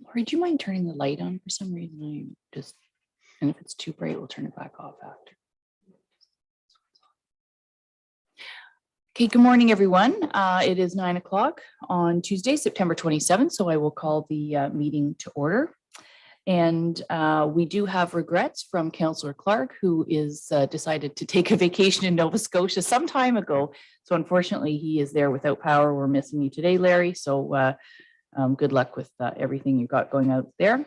Lori, do you mind turning the light on? For some reason, and if it's too bright, we'll turn it back off after. Okay, good morning, everyone. It is 9 o'clock on Tuesday, September 27th, so I will call the meeting to order. And we do have regrets from Councillor Clark, who is decided to take a vacation in Nova Scotia some time ago. So unfortunately, he is there without power. We're missing you today, Larry. So good luck with everything you've got going out there.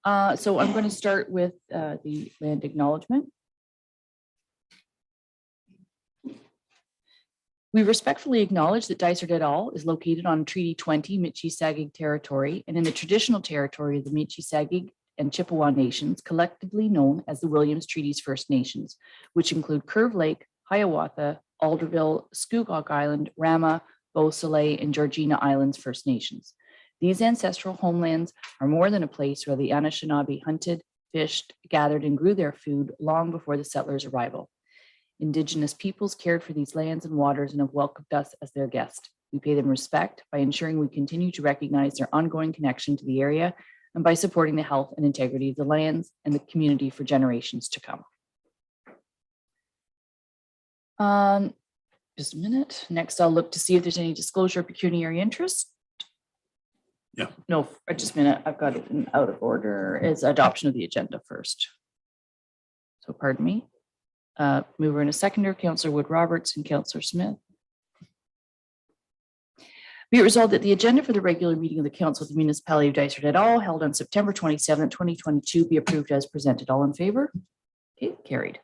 So I'm going to start with the land acknowledgement. We respectfully acknowledge that Dysart et al. Is located on Treaty 20 Michi-Sagig territory and in the traditional territory of the Michi-Sagig and Chippewa nations, collectively known as the Williams Treaties First Nations, which include Curve Lake, Hiawatha, Alderville, Scugog Island, Rama, Beausoleil, and Georgina Islands First Nations. These ancestral homelands are more than a place where the Anishinaabe hunted, fished, gathered, and grew their food long before the settlers' arrival. Indigenous peoples cared for these lands and waters and have welcomed us as their guest. We pay them respect by ensuring we continue to recognize their ongoing connection to the area and by supporting the health and integrity of the lands and the community for generations to come. Just a minute. Next, I'll look to see if there's any disclosure of pecuniary interest. Yeah. No, just a minute. I've got it in out of order. Is adoption of the agenda first. So pardon me. Mover and a seconder, Councillor Wood Roberts and Councillor Smith. Be it resolved that the agenda for the regular meeting of the Council of the Municipality of Dysart et al. Held on September 27, 2022 be approved as presented. All in favor? Okay, carried.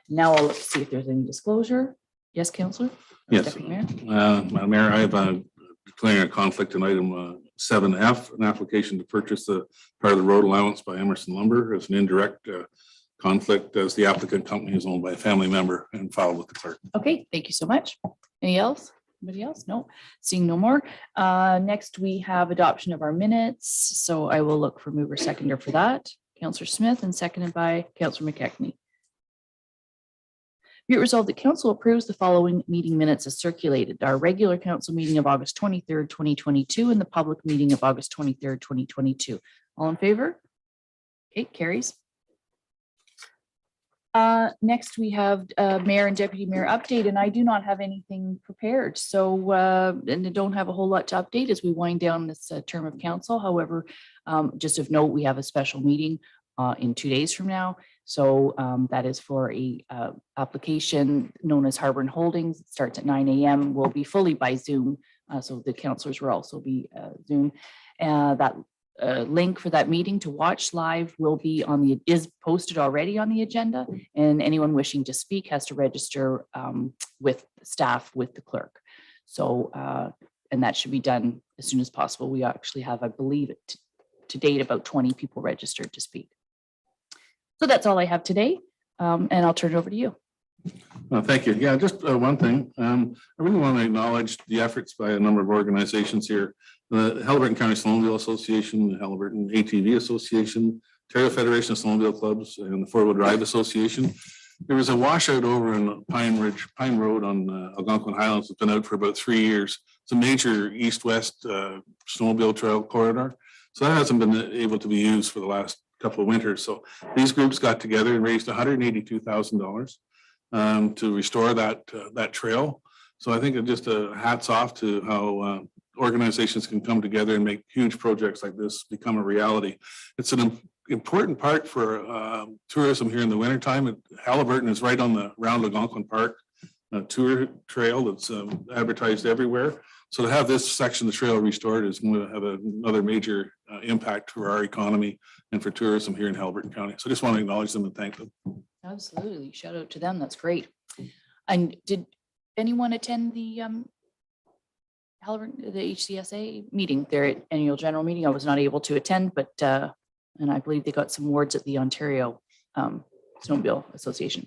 Now I'll look to see if there's any disclosure. Yes, Councillor? Yes, Madam Mayor, I have declaring a conflict in item 7F, an application to purchase the part of the road allowance by Emerson Lumber as an indirect conflict as the applicant company is owned by a family member and filed with the clerk. Okay, thank you so much. Any else? Anybody else? No, seeing no more. Next, we have adoption of our minutes. So I will look for mover seconder for that. Councillor Smith and seconded by Councillor McKechnie. Be it resolved that council approves the following meeting minutes as circulated. Our regular council meeting of August 23rd, 2022 and the public meeting of August 23rd, 2022. All in favor? Okay, carries. Next, we have mayor and deputy mayor update, and I do not have anything prepared. So, and I don't have a whole lot to update as we wind down this term of council. However, just of note, we have a special meeting in 2 days from now. So that is for a application known as Harbor Holdings. It starts at 9 a.m. Will be fully by Zoom. So the councilors will also be Zoom. That link for that meeting to watch live will be is posted already on the agenda, and anyone wishing to speak has to register with staff with the clerk. So and that should be done as soon as possible. We actually have, I believe, to date about 20 people registered to speak. So that's all I have today, and I'll turn it over to you. Thank you. Yeah, just one thing. I really want to acknowledge the efforts by a number of organizations here. The Haliburton County Snowmobile Association, the Haliburton ATV Association, Ontario Federation of Snowmobile Clubs, and the Four Wheel Drive Association. There was a washout over in Pine Road on Algonquin Highlands. It's been out for about 3 years. It's a major east-west snowmobile trail corridor. So that hasn't been able to be used for the last couple of winters. So these groups got together and raised $182,000 to restore that trail. So I think it just hats off to how organizations can come together and make huge projects like this become a reality. It's an important part for tourism here in the wintertime. Haliburton is right on the Round Algonquin Park tour trail that's advertised everywhere. So to have this section of the trail restored is going to have another major impact for our economy and for tourism here in Haliburton County. So I just want to acknowledge them and thank them. Absolutely. Shout out to them. That's great. And did anyone attend the HCSA meeting, their annual general meeting? I was not able to attend, but and I believe they got some awards at the Ontario Snowmobile Association.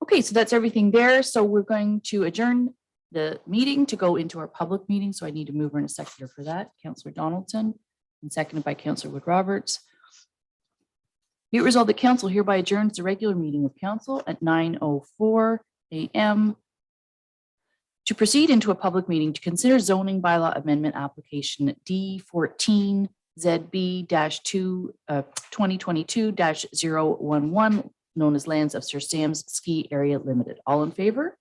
Okay, so that's everything there. So we're going to adjourn the meeting to go into our public meeting. So I need a mover and a seconder for that. Councillor Donaldson and seconded by Councillor Wood Roberts. Be it resolved that council hereby adjourns the regular meeting of council at 9:04 a.m. to proceed into a public meeting to consider zoning bylaw amendment application D14 ZB-2 2022-011, known as Lands of Sir Sam's Ski Area Limited. All in favor?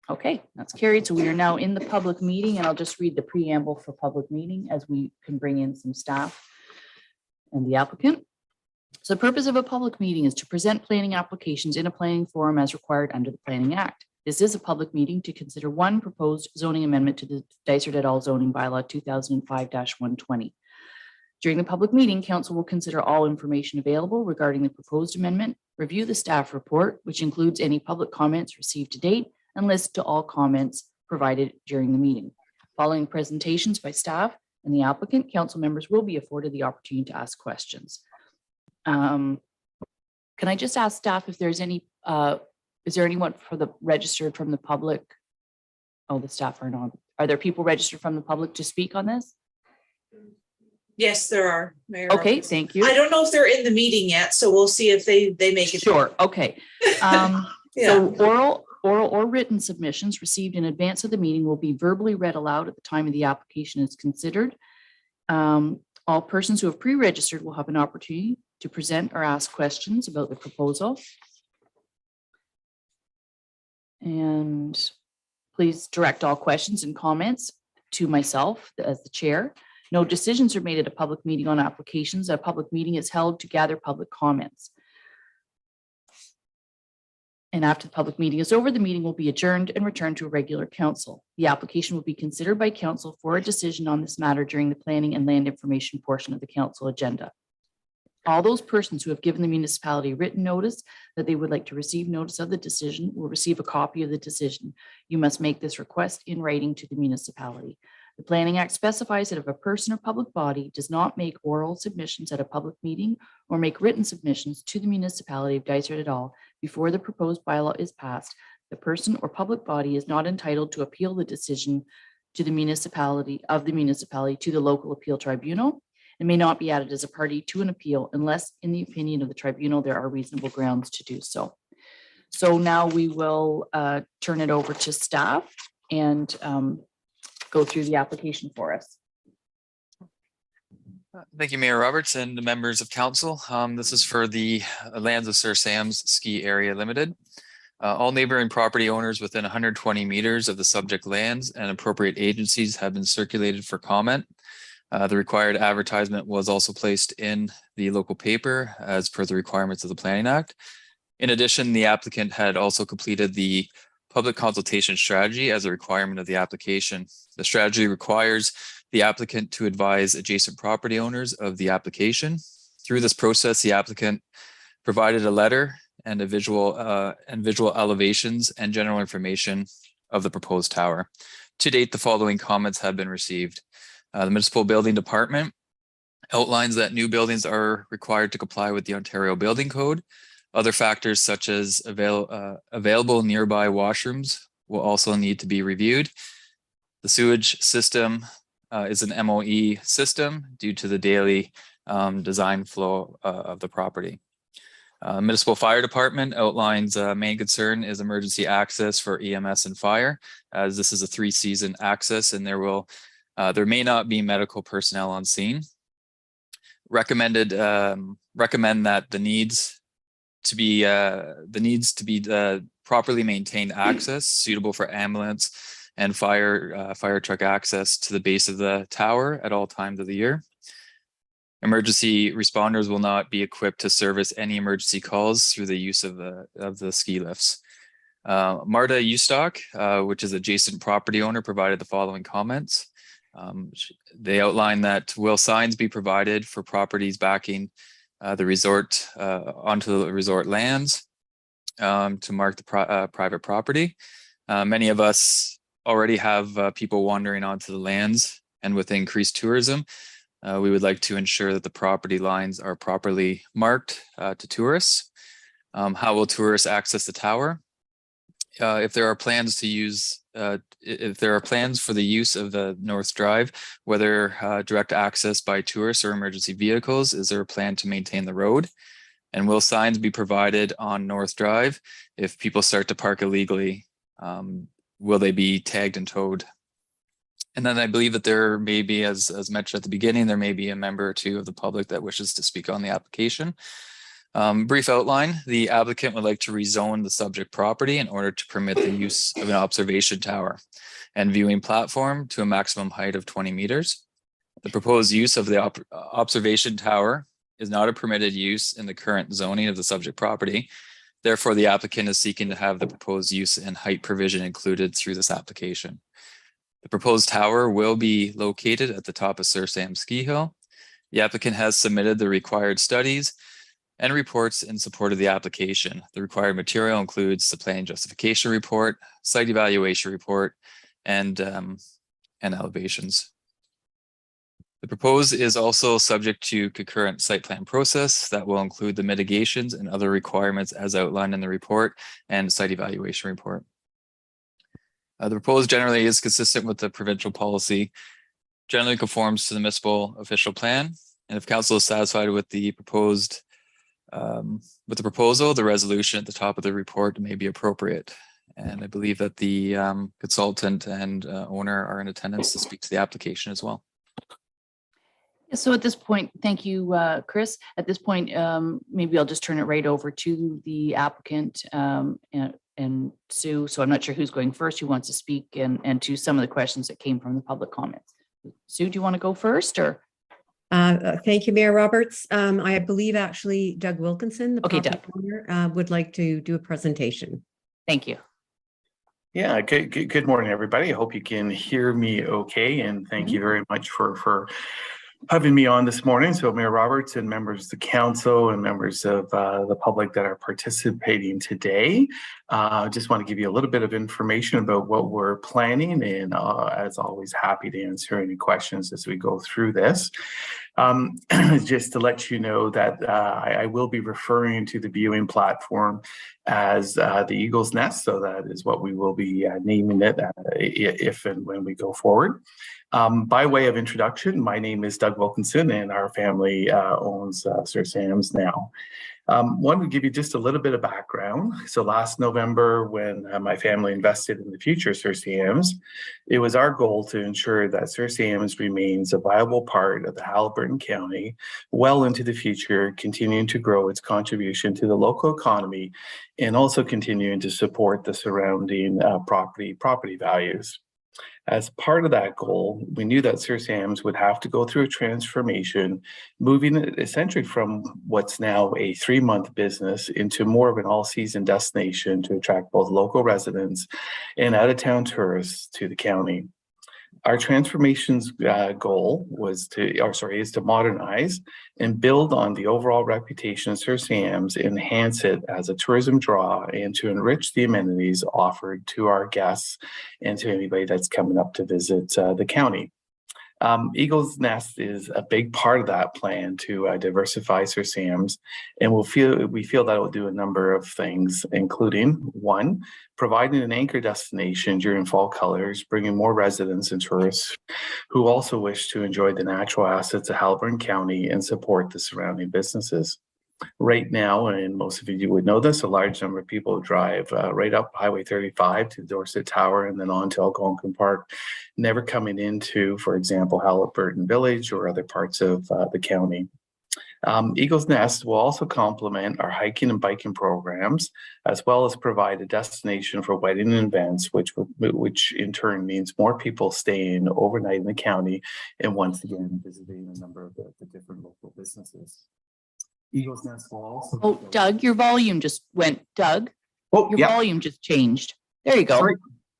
Okay, that's carried. So we are now in the public meeting, and I'll just read the preamble for public meeting as we can bring in some staff and the applicant. So the purpose of a public meeting is to present planning applications in a planning forum as required under the Planning Act. This is a public meeting to consider one proposed zoning amendment to the Dysart et al. Zoning Bylaw 2005-120. During the public meeting, council will consider all information available regarding the proposed amendment, review the staff report, which includes any public comments received to date, and list to all comments provided during the meeting. Following presentations by staff and the applicant, council members will be afforded the opportunity to ask questions. Can I just ask staff if there's any, is there anyone for the registered from the public? Oh, the staff are not. Are there people registered from the public to speak on this? Yes, there are, Mayor. Okay, thank you. I don't know if they're in the meeting yet, so we'll see if they make it. Sure, okay. Yeah. So oral or written submissions received in advance of the meeting will be verbally read aloud at the time of the application is considered. All persons who have pre-registered will have an opportunity to present or ask questions about the proposal. And please direct all questions and comments to myself as the chair. No decisions are made at a public meeting on applications. A public meeting is held to gather public comments. And after the public meeting is over, the meeting will be adjourned and returned to a regular council. The application will be considered by council for a decision on this matter during the planning and land information portion of the council agenda. All those persons who have given the municipality written notice that they would like to receive notice of the decision will receive a copy of the decision. You must make this request in writing to the municipality. The Planning Act specifies that if a person or public body does not make oral submissions at a public meeting or make written submissions to the municipality of Dysart et al. Before the proposed bylaw is passed, the person or public body is not entitled to appeal the decision to the municipality to the local appeal tribunal and may not be added as a party to an appeal unless, in the opinion of the tribunal, there are reasonable grounds to do so. So now we will turn it over to staff and go through the application for us. Thank you, Mayor Roberts and the members of council. This is for the Lands of Sir Sam's Ski Area Limited. All neighboring property owners within 120 meters of the subject lands and appropriate agencies have been circulated for comment. The required advertisement was also placed in the local paper as per the requirements of the Planning Act. In addition, the applicant had also completed the public consultation strategy as a requirement of the application. The strategy requires the applicant to advise adjacent property owners of the application. Through this process, the applicant provided a letter and visual elevations and general information of the proposed tower. To date, the following comments have been received. The Municipal Building Department outlines that new buildings are required to comply with the Ontario Building Code. Other factors such as available nearby washrooms will also need to be reviewed. The sewage system is an MOE system due to the daily design flow of the property. Municipal Fire Department outlines main concern is emergency access for EMS and fire, as this is a 3-season access and there may not be medical personnel on scene. Recommend that the needs to be properly maintained access suitable for ambulance and fire truck access to the base of the tower at all times of the year. Emergency responders will not be equipped to service any emergency calls through the use of the ski lifts. Marta Ustock, which is adjacent property owner, provided the following comments. They outline that will signs be provided for properties backing the resort onto the resort lands to mark the private property. Many of us already have people wandering onto the lands, and with increased tourism, we would like to ensure that the property lines are properly marked to tourists. How will tourists access the tower? If there are plans to use, if there are plans for the use of the North Drive, whether direct access by tourists or emergency vehicles, is there a plan to maintain the road? And will signs be provided on North Drive if people start to park illegally? Will they be tagged and towed? And then I believe that there may be, as mentioned at the beginning, there may be a member or two of the public that wishes to speak on the application. Brief outline, the applicant would like to rezone the subject property in order to permit the use of an observation tower and viewing platform to a maximum height of 20 meters. The proposed use of the observation tower is not a permitted use in the current zoning of the subject property. Therefore, the applicant is seeking to have the proposed use and height provision included through this application. The proposed tower will be located at the top of Sir Sam Ski Hill. The applicant has submitted the required studies and reports in support of the application. The required material includes the plan justification report, site evaluation report, and elevations. The proposed is also subject to concurrent site plan process that will include the mitigations and other requirements as outlined in the report and site evaluation report. The proposed generally is consistent with the provincial policy, generally conforms to the municipal official plan, and if council is satisfied with the proposed proposal, the resolution at the top of the report may be appropriate. And I believe that the consultant and owner are in attendance to speak to the application as well. So at this point, thank you, Chris. At this point, maybe I'll just turn it right over to the applicant and Sue. So I'm not sure who's going first, who wants to speak, and to some of the questions that came from the public comments. Sue, do you want to go first, or? Thank you, Mayor Roberts. I believe actually Doug Wilkinson, the Okay, property owner, would like to do a presentation. Thank you. Yeah, good morning, everybody. I hope you can hear me okay, and thank you very much for having me on this morning. So Mayor Roberts and members of the council and members of the public that are participating today. I just want to give you a little bit of information about what we're planning, and as always, happy to answer any questions as we go through this. Just to let you know that I will be referring to the viewing platform as the Eagle's Nest. So that is what we will be naming it if and when we go forward. By way of introduction, my name is Doug Wilkinson, and our family owns Sir Sam's now. Wanted to give you just a little bit of background. So last November, when my family invested in the future Sir Sam's, it was our goal to ensure that Sir Sam's remains a viable part of the Haliburton County well into the future, continuing to grow its contribution to the local economy and also continuing to support the surrounding property values. As part of that goal, we knew that Sir Sam's would have to go through a transformation, moving it essentially from what's now a 3-month business into more of an all-season destination to attract both local residents and out-of-town tourists to the county. Our transformation's goal is to modernize and build on the overall reputation of Sir Sam's, enhance it as a tourism draw, and to enrich the amenities offered to our guests and to anybody that's coming up to visit the county. Eagle's Nest is a big part of that plan to diversify Sir Sam's, and we feel that it will do a number of things, including 1, providing an anchor destination during fall colors, bringing more residents and tourists who also wish to enjoy the natural assets of Haliburton County and support the surrounding businesses. Right now, and most of you would know this, a large number of people drive right up Highway 35 to Dorset Tower and then on to Algonquin Park, never coming into, for example, Haliburton Village or other parts of the county. Eagle's Nest will also complement our hiking and biking programs, as well as provide a destination for wedding and events, which in turn means more people staying overnight in the county and once again visiting a number of the different local businesses. Eagle's Nest will also. Oh, Doug, your volume just went. Doug, your volume just changed. There you go. Sorry.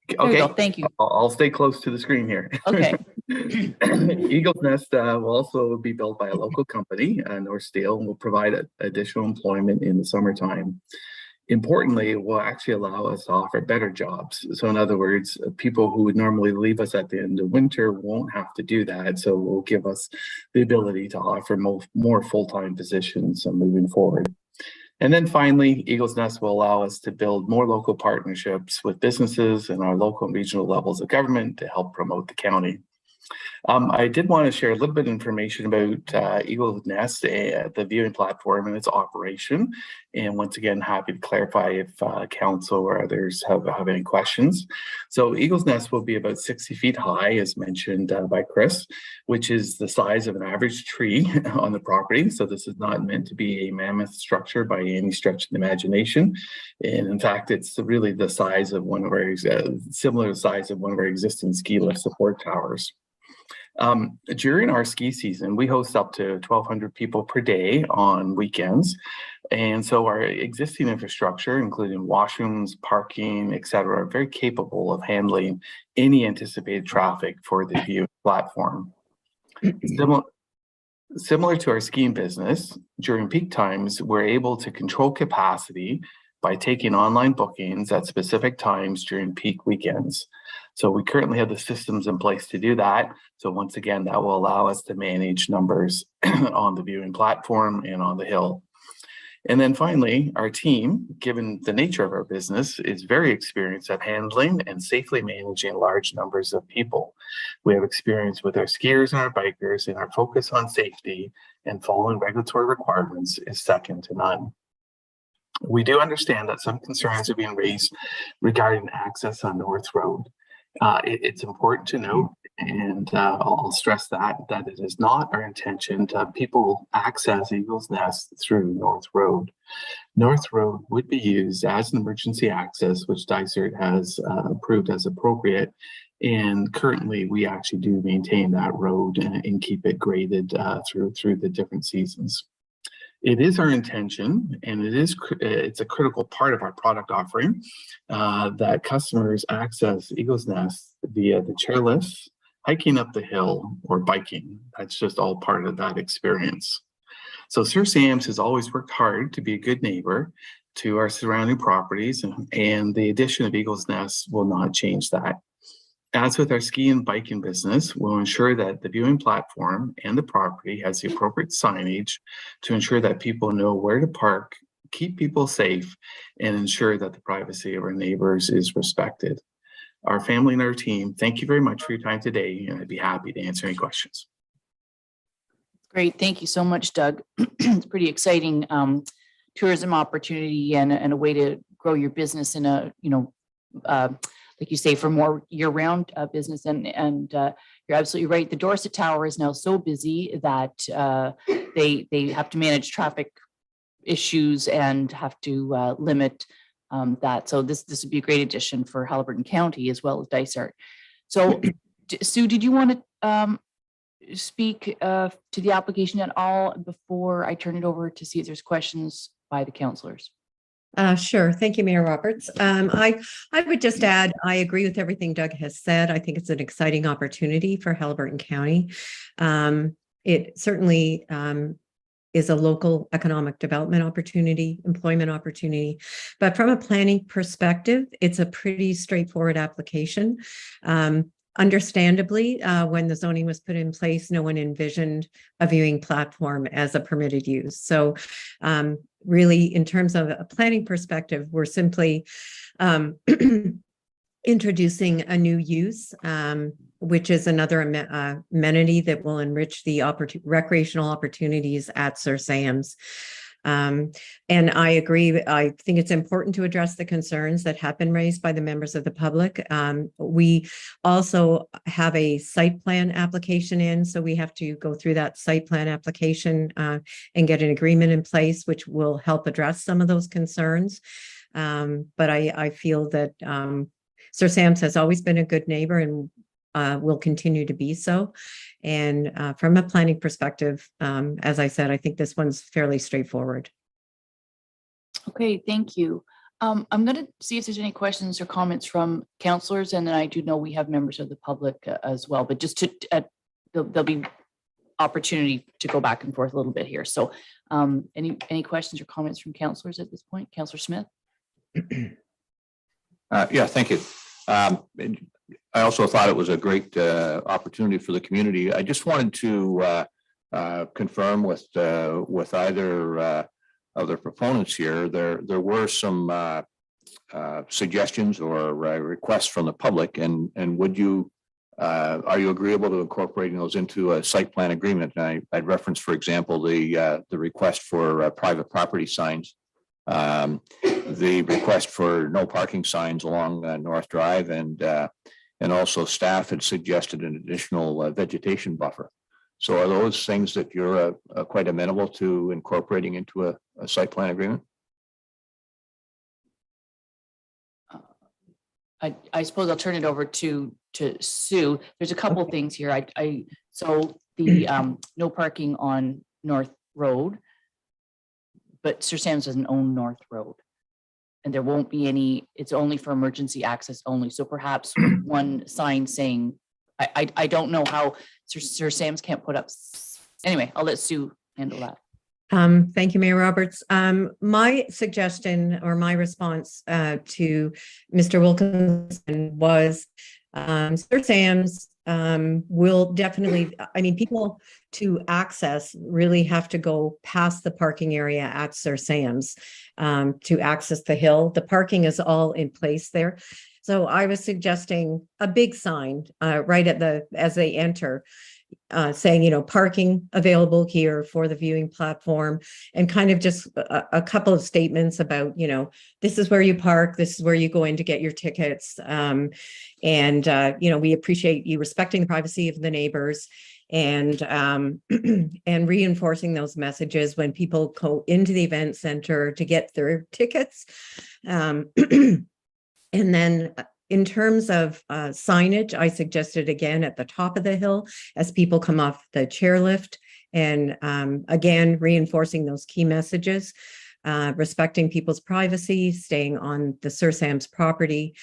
There you go. Thank you. I'll stay close to the screen here. Okay. Eagle's Nest will also be built by a local company, North Steel, and will provide additional employment in the summertime. Importantly, it will actually allow us to offer better jobs. So in other words, people who would normally leave us at the end of winter won't have to do that. So it will give us the ability to offer more full-time positions moving forward. And then finally, Eagle's Nest will allow us to build more local partnerships with businesses and our local and regional levels of government to help promote the county. I did want to share a little bit of information about Eagle's Nest, the viewing platform and its operation. And once again, happy to clarify if council or others have any questions. So Eagle's Nest will be about 60 feet high, as mentioned by Chris, which is the size of an average tree on the property. So this is not meant to be a mammoth structure by any stretch of the imagination. And in fact, it's really the size of one of our, similar size of one of our existing ski lift support towers. During our ski season, we host up to 1,200 people per day on weekends. And so our existing infrastructure, including washrooms, parking, et cetera, are very capable of handling any anticipated traffic for the view platform. Similar to our skiing business, during peak times, we're able to control capacity by taking online bookings at specific times during peak weekends. So we currently have the systems in place to do that. So once again, that will allow us to manage numbers on the viewing platform and on the hill. And then finally, our team, given the nature of our business, is very experienced at handling and safely managing large numbers of people. We have experience with our skiers and our bikers, and our focus on safety and following regulatory requirements is second to none. We do understand that some concerns are being raised regarding access on North Road. It's important to note, and I'll stress that it is not our intention to have people access Eagle's Nest through North Road. North Road would be used as an emergency access, which Dysart has approved as appropriate. And currently, we actually do maintain that road and keep it graded through the different seasons. It is our intention, and it's a critical part of our product offering, that customers access Eagle's Nest via the chairlifts, hiking up the hill, or biking. That's just all part of that experience. So Sir Sam's has always worked hard to be a good neighbor to our surrounding properties, and the addition of Eagle's Nest will not change that. As with our ski and biking business, we'll ensure that the viewing platform and the property has the appropriate signage to ensure that people know where to park, keep people safe, and ensure that the privacy of our neighbors is respected. Our family and our team, thank you very much for your time today, and I'd be happy to answer any questions. Great. Thank you so much, Doug. It's pretty exciting tourism opportunity and a way to grow your business in a, like you say, for more year-round business. And you're absolutely right. The Dorset Tower is now so busy that they have to manage traffic issues and have to limit that. So this would be a great addition for Haliburton County as well as Dysart. So Sue, did you want to speak to the application at all before I turn it over to see if there's questions by the councillors? Sure. Thank you, Mayor Roberts. I would just add, I agree with everything Doug has said. I think it's an exciting opportunity for Haliburton County. It certainly is a local economic development opportunity, employment opportunity. But from a planning perspective, it's a pretty straightforward application. Understandably, when the zoning was put in place, no one envisioned a viewing platform as a permitted use. So really, in terms of a planning perspective, we're simply introducing a new use, which is another amenity that will enrich the recreational opportunities at Sir Sam's. And I agree. I think it's important to address the concerns that have been raised by the members of the public. We also have a site plan application in, so we have to go through that site plan application and get an agreement in place, which will help address some of those concerns. But I feel that Sir Sam's has always been a good neighbor and will continue to be so. And from a planning perspective, as I said, I think this one's fairly straightforward. Okay, thank you. I'm going to see if there's any questions or comments from councillors, and then I do know we have members of the public as well, but just there'll be opportunity to go back and forth a little bit here. So any questions or comments from councillors at this point? Councillor Smith? Yeah, thank you. I also thought it was a great opportunity for the community. I just wanted to confirm with either of the proponents here. There were some suggestions or requests from the public, and would you are you agreeable to incorporating those into a site plan agreement? And I'd reference, for example, the request for private property signs, the request for no parking signs along North Drive, and also staff had suggested an additional vegetation buffer. So are those things that you're quite amenable to incorporating into a site plan agreement? I suppose I'll turn it over to Sue. There's a couple of things here. So the no parking on North Road, but Sir Sam's doesn't own North Road. And there won't be any, it's only for emergency access only. So perhaps one sign saying, I don't know how Sir Sam's can't put up. Anyway, I'll let Sue handle that. Thank you, Mayor Roberts. My suggestion or my response to Mr. Wilkinson was Sir Sam's will definitely, I mean, people to access really have to go past the parking area at Sir Sam's to access the hill. The parking is all in place there. So I was suggesting a big sign right at as they enter, saying, you know, parking available here for the viewing platform, and kind of just a couple of statements about, you know, this is where you park, this is where you go in to get your tickets. And, you know, we appreciate you respecting the privacy of the neighbors, and and reinforcing those messages when people go into the event center to get their tickets. And then in terms of signage, I suggested again at the top of the hill as people come off the chairlift, and again, reinforcing those key messages, respecting people's privacy, staying on the Sir Sam's property.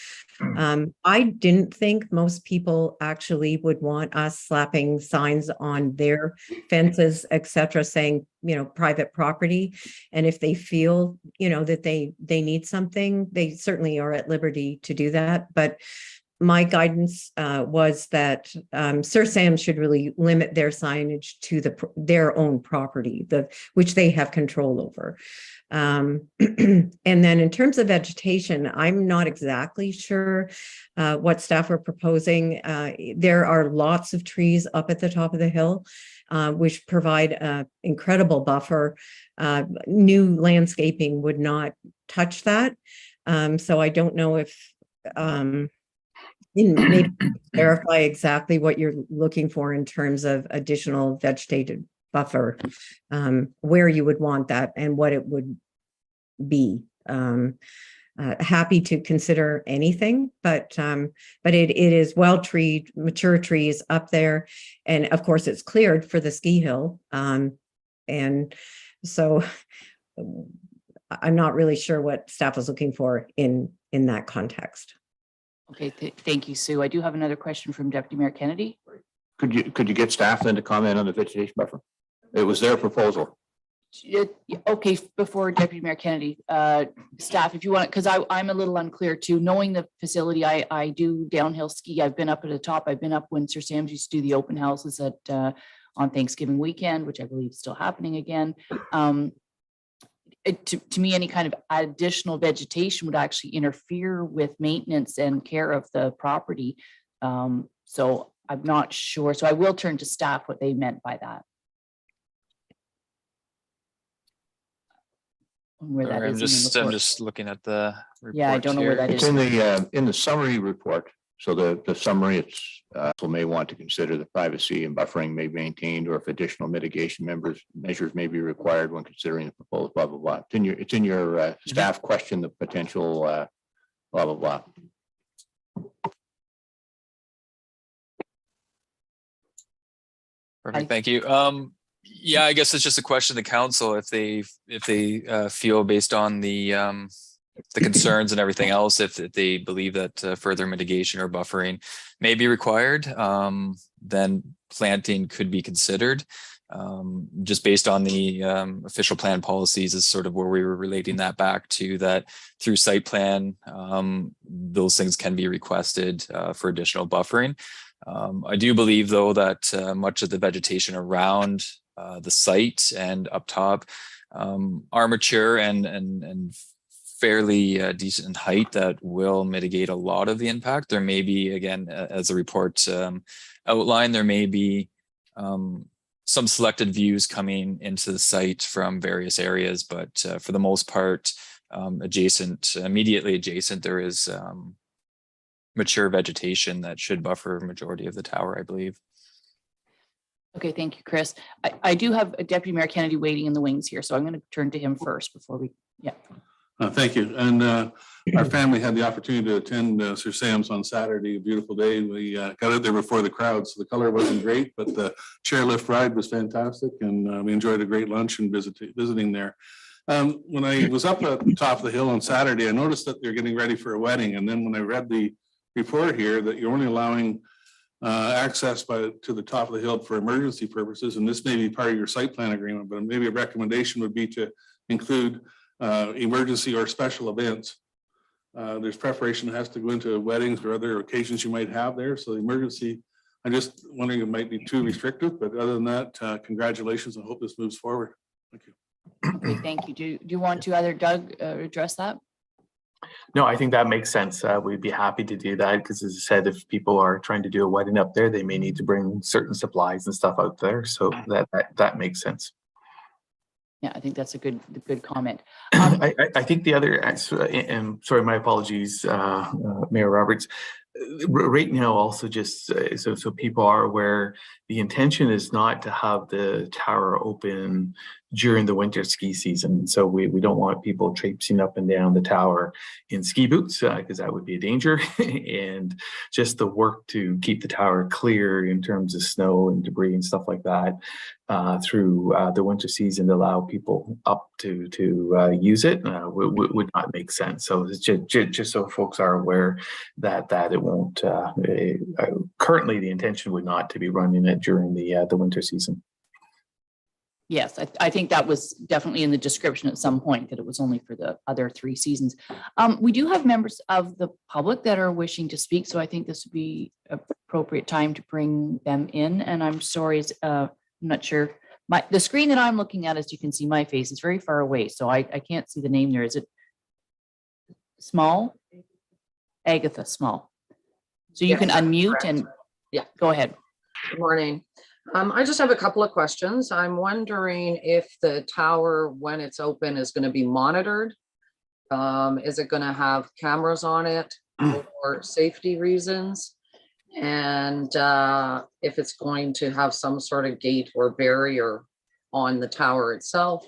I didn't think most people actually would want us slapping signs on their fences, etc., saying, you know, private property. And if they feel, you know, that they need something, they certainly are at liberty to do that. But my guidance was that Sir Sam should really limit their signage to their own property, which they have control over. And then in terms of vegetation, I'm not exactly sure what staff are proposing. There are lots of trees up at the top of the hill, which provide an incredible buffer. New landscaping would not touch that. So I don't know if maybe clarify exactly what you're looking for in terms of additional vegetated buffer, where you would want that and what it would be. Happy to consider anything, but it is well-treed, mature trees up there. And of course it's cleared for the ski hill. And so I'm not really sure what staff was looking for in that context. Okay, thank you, Sue. I do have another question from Deputy Mayor Kennedy. Could you get staff then to comment on the vegetation buffer? It was their proposal. Okay, before Deputy Mayor Kennedy, staff, if you want, because I'm a little unclear too. Knowing the facility, I do downhill ski. I've been up at the top. I've been up when Sir Sam's used to do the open houses at on Thanksgiving weekend, which I believe is still happening again. To me, any kind of additional vegetation would actually interfere with maintenance and care of the property. So I'm not sure. So I will turn to staff what they meant by that. Where that I'm is I'm just looking at the report. Yeah, I don't know where that It's is. in the summary report. So the summary, it's people may want to consider the privacy and buffering may be maintained, or if additional mitigation measures may be required when considering the proposed blah blah blah. It's in your staff question, the potential blah blah blah. Perfect, thank you. Yeah, I guess it's just a question to council if they feel based on the concerns and everything else, if they believe that further mitigation or buffering may be required, then planting could be considered. Just based on the official plan policies is sort of where we were relating that back to, that through site plan, those things can be requested for additional buffering. I do believe though that much of the vegetation around the site and up top are mature and fairly decent height that will mitigate a lot of the impact. There may be, again, as the report outlined, there may be some selected views coming into the site from various areas, but for the most part, immediately adjacent, there is mature vegetation that should buffer majority of the tower, I believe. Okay, thank you, Chris. I do have Deputy Mayor Kennedy waiting in the wings here, so I'm going to turn to him first before we, Thank you. And our family had the opportunity to attend Sir Sam's on Saturday, a beautiful day. We got out there before the crowd, so the color wasn't great, but the chairlift ride was fantastic, and we enjoyed a great lunch and visiting there. When I was up at the top of the hill on Saturday, I noticed that they're getting ready for a wedding. And then when I read the report here that you're only allowing access to the top of the hill for emergency purposes, and this may be part of your site plan agreement, but maybe a recommendation would be to include emergency or special events. There's preparation that has to go into weddings or other occasions you might have there. So the emergency, I'm just wondering, it might be too restrictive, but other than that, congratulations. I hope this moves forward. Thank you. okay, thank you. Do you want to either Doug address that? No, I think that makes sense. We'd be happy to do that because, as I said, if people are trying to do a wedding up there, they may need to bring certain supplies and stuff out there. So that makes sense. Yeah, I think that's a good comment. I think the other, and sorry, my apologies, Mayor Roberts. Right now, also just so people are aware, the intention is not to have the tower open during the winter ski season. So we don't want people traipsing up and down the tower in ski boots because that would be a danger. And just the work to keep the tower clear in terms of snow and debris and stuff like that through the winter season to allow people up to use it would not make sense. So it's just so folks are aware that it won't. Currently, the intention would not to be running it during the winter season. Yes, I think that was definitely in the description at some point that it was only for the other 3 seasons. We do have members of the public that are wishing to speak, so I think this would be an appropriate time to bring them in. And I'm sorry, I'm not sure. The screen that I'm looking at, as you can see, my face is very far away, so I can't see the name there. Is it Small? Agatha Small. So you can unmute correct. and yeah, go ahead. Good morning. I just have a couple of questions. I'm wondering if the tower, when it's open, is going to be monitored. Is it going to have cameras on it for safety reasons? And if it's going to have some sort of gate or barrier on the tower itself,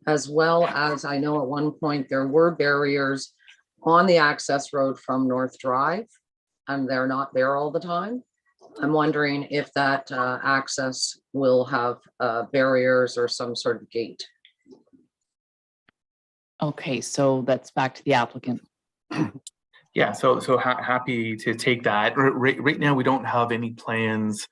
as well as I know at one point there were barriers on the access road from North Drive, and they're not there all the time. I'm wondering if that access will have barriers or some sort of gate. Okay, so that's back to the applicant. Yeah, so happy to take that. Right now, we don't have any plans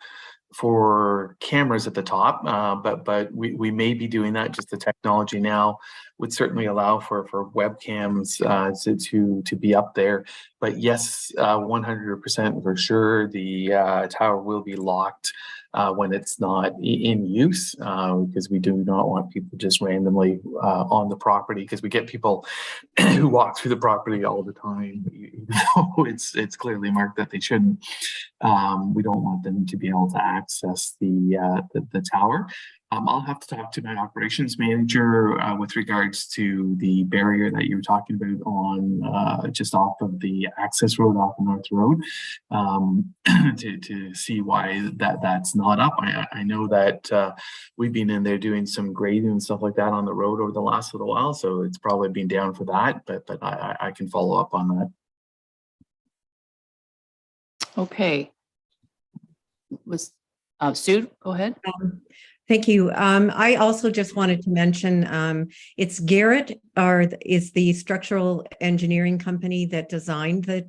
for cameras at the top, but we may be doing that. Just the technology now would certainly allow for webcams to be up there. But yes, 100% for sure, the tower will be locked when it's not in use, because we do not want people just randomly on the property, because we get people who walk through the property all the time. It's clearly marked that they shouldn't. We don't want them to be able to access the tower. I'll have to talk to my operations manager with regards to the barrier that you were talking about on just off of the access road off the North Road to see why that's not up. I know that we've been in there doing some grading and stuff like that on the road over the last little while, so it's probably been down for that, but I can follow up on that. Okay. Sue, go ahead. Thank you. I also just wanted to mention it's Garrett is the structural engineering company that designed the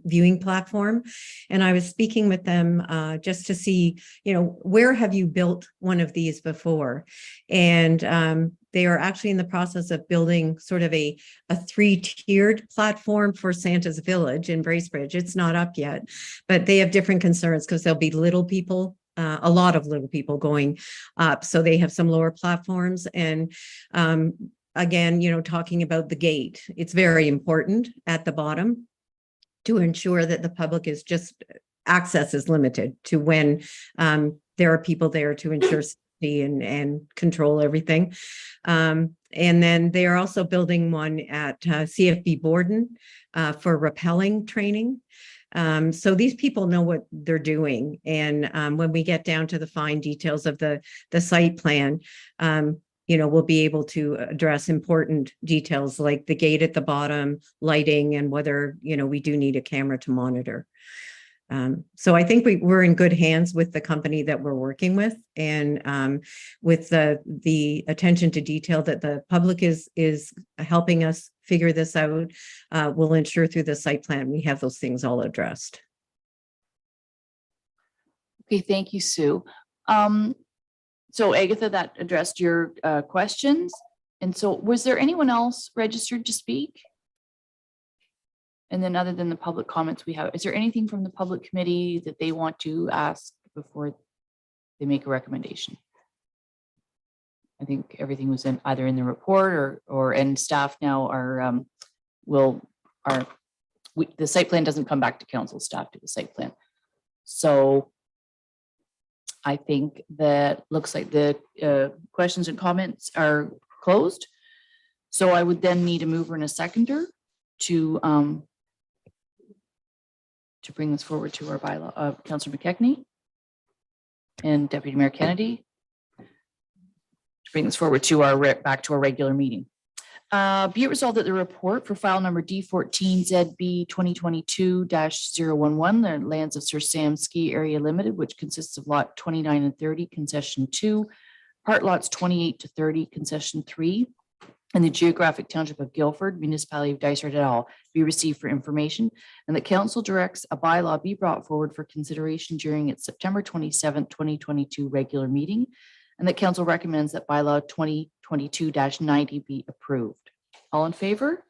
viewing platform. And I was speaking with them just to see, where have you built one of these before? And they are actually in the process of building sort of a 3-tiered platform for Santa's Village in Bracebridge. It's not up yet, but they have different concerns because there'll be little people. A lot of little people going up. So they have some lower platforms. And again, talking about the gate, it's very important at the bottom to ensure that the public is just, access is limited to when there are people there to ensure safety and control everything. And then they are also building one at CFB Borden for rappelling training. So these people know what they're doing. And when we get down to the fine details of the site plan, we'll be able to address important details like the gate at the bottom, lighting, and whether, we do need a camera to monitor. So I think we're in good hands with the company that we're working with, and with the attention to detail that the public is helping us figure this out, we'll ensure through the site plan we have those things all addressed. Okay, thank you, Sue. So Agatha, that addressed your questions. And so was there anyone else registered to speak? And then other than the public comments we have, is there anything from the public committee that they want to ask before they make a recommendation? I think everything was either in the report and staff now are, the site plan doesn't come back to council, staff to the site plan. So I think that looks like the questions and comments are closed. So I would then need a mover and a seconder to bring this forward to our bylaw of Councillor McKechnie and Deputy Mayor Kennedy to bring this forward to back to our regular meeting. Be it resolved that the report for file number D14ZB 2022-011, the lands of Sir Sam Ski Area Limited, which consists of lot 29 and 30, concession 2, part lots 28 to 30, concession 3, and the geographic township of Guildford, municipality of Dysart et al., be received for information, and that council directs a bylaw be brought forward for consideration during its September 27, 2022 regular meeting, and that council recommends that bylaw 2022-90 be approved. All in favor?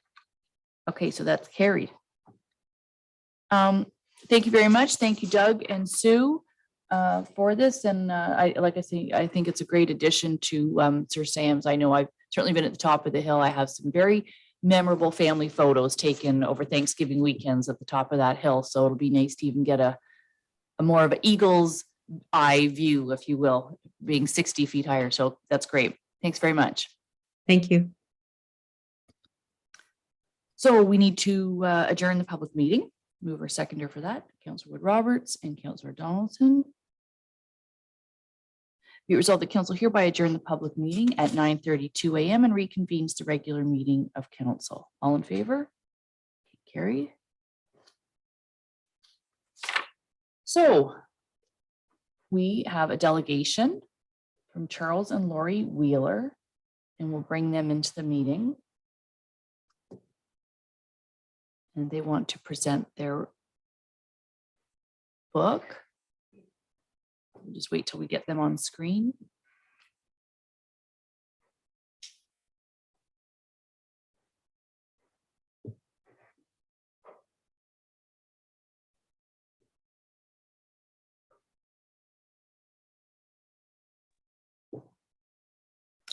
Okay, so that's carried. Thank you very much. Thank you, Doug and Sue, for this. And like I say, I think it's a great addition to Sir Sam's. I know I've certainly been at the top of the hill. I have some very memorable family photos taken over Thanksgiving weekends at the top of that hill. So it'll be nice to even get a more of an eagle's eye view, if you will, being 60 feet higher. So that's great. Thanks very much. Thank you. So we need to adjourn the public meeting. Mover seconder for that, Councillor Wood Roberts and Councillor Donaldson. Be it resolved that council hereby adjourn the public meeting at 9:32 a.m. and reconvenes the regular meeting of council. All in favor? Carried. So we have a delegation from Charles and Lori Wheeler, and we'll bring them into the meeting. And they want to present their book. We'll just wait till we get them on screen.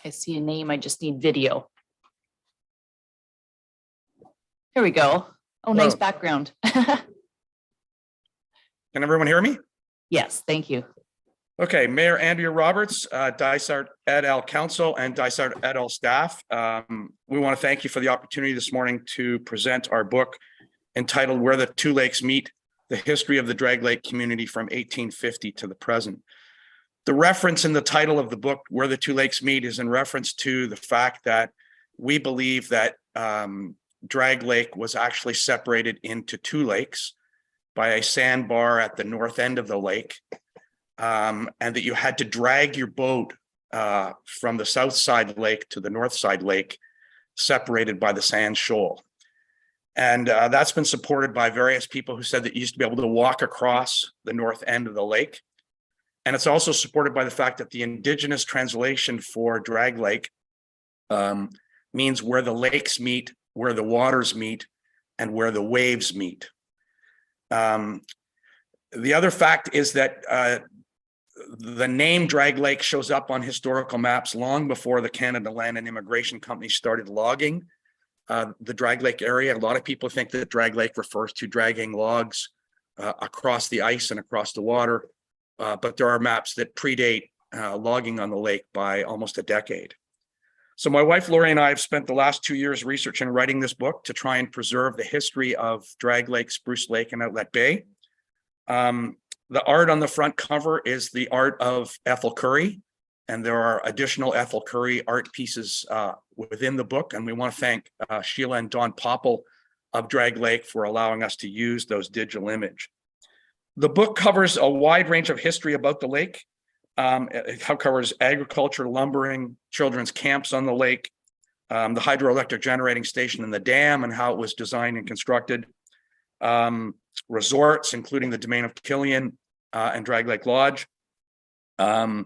I see a name, I just need video. Here we go. Oh, nice background. Can everyone hear me? Yes, thank you. Okay, Mayor Andrea Roberts, Dysart et al. Council and Dysart et al. Staff. We want to thank you for the opportunity this morning to present our book entitled Where the Two Lakes Meet, the History of the Drag Lake Community from 1850 to the Present. The reference in the title of the book, Where the Two Lakes Meet, is in reference to the fact that we believe that Drag Lake was actually separated into two lakes by a sandbar at the north end of the lake, and that you had to drag your boat from the south side lake to the north side lake, separated by the sand shoal. And that's been supported by various people who said that you used to be able to walk across the north end of the lake. And it's also supported by the fact that the indigenous translation for Drag Lake means where the lakes meet, where the waters meet, and where the waves meet. The other fact is that the name Drag Lake shows up on historical maps long before the Canada Land and Immigration Company started logging the Drag Lake area. A lot of people think that Drag Lake refers to dragging logs across the ice and across the water, but there are maps that predate logging on the lake by almost a decade. So my wife Lori and I have spent the last 2 years researching and writing this book to try and preserve the history of Drag Lake, Spruce Lake, and Outlet Bay. The art on the front cover is the art of Ethel Curry, and there are additional Ethel Curry art pieces within the book. And we want to thank Sheila and Don Popple of Drag Lake for allowing us to use those digital image. The book covers a wide range of history about the lake. It covers agriculture, lumbering, children's camps on the lake, the hydroelectric generating station and the dam and how it was designed and constructed, resorts, including the Domain of Killian and Drag Lake Lodge, and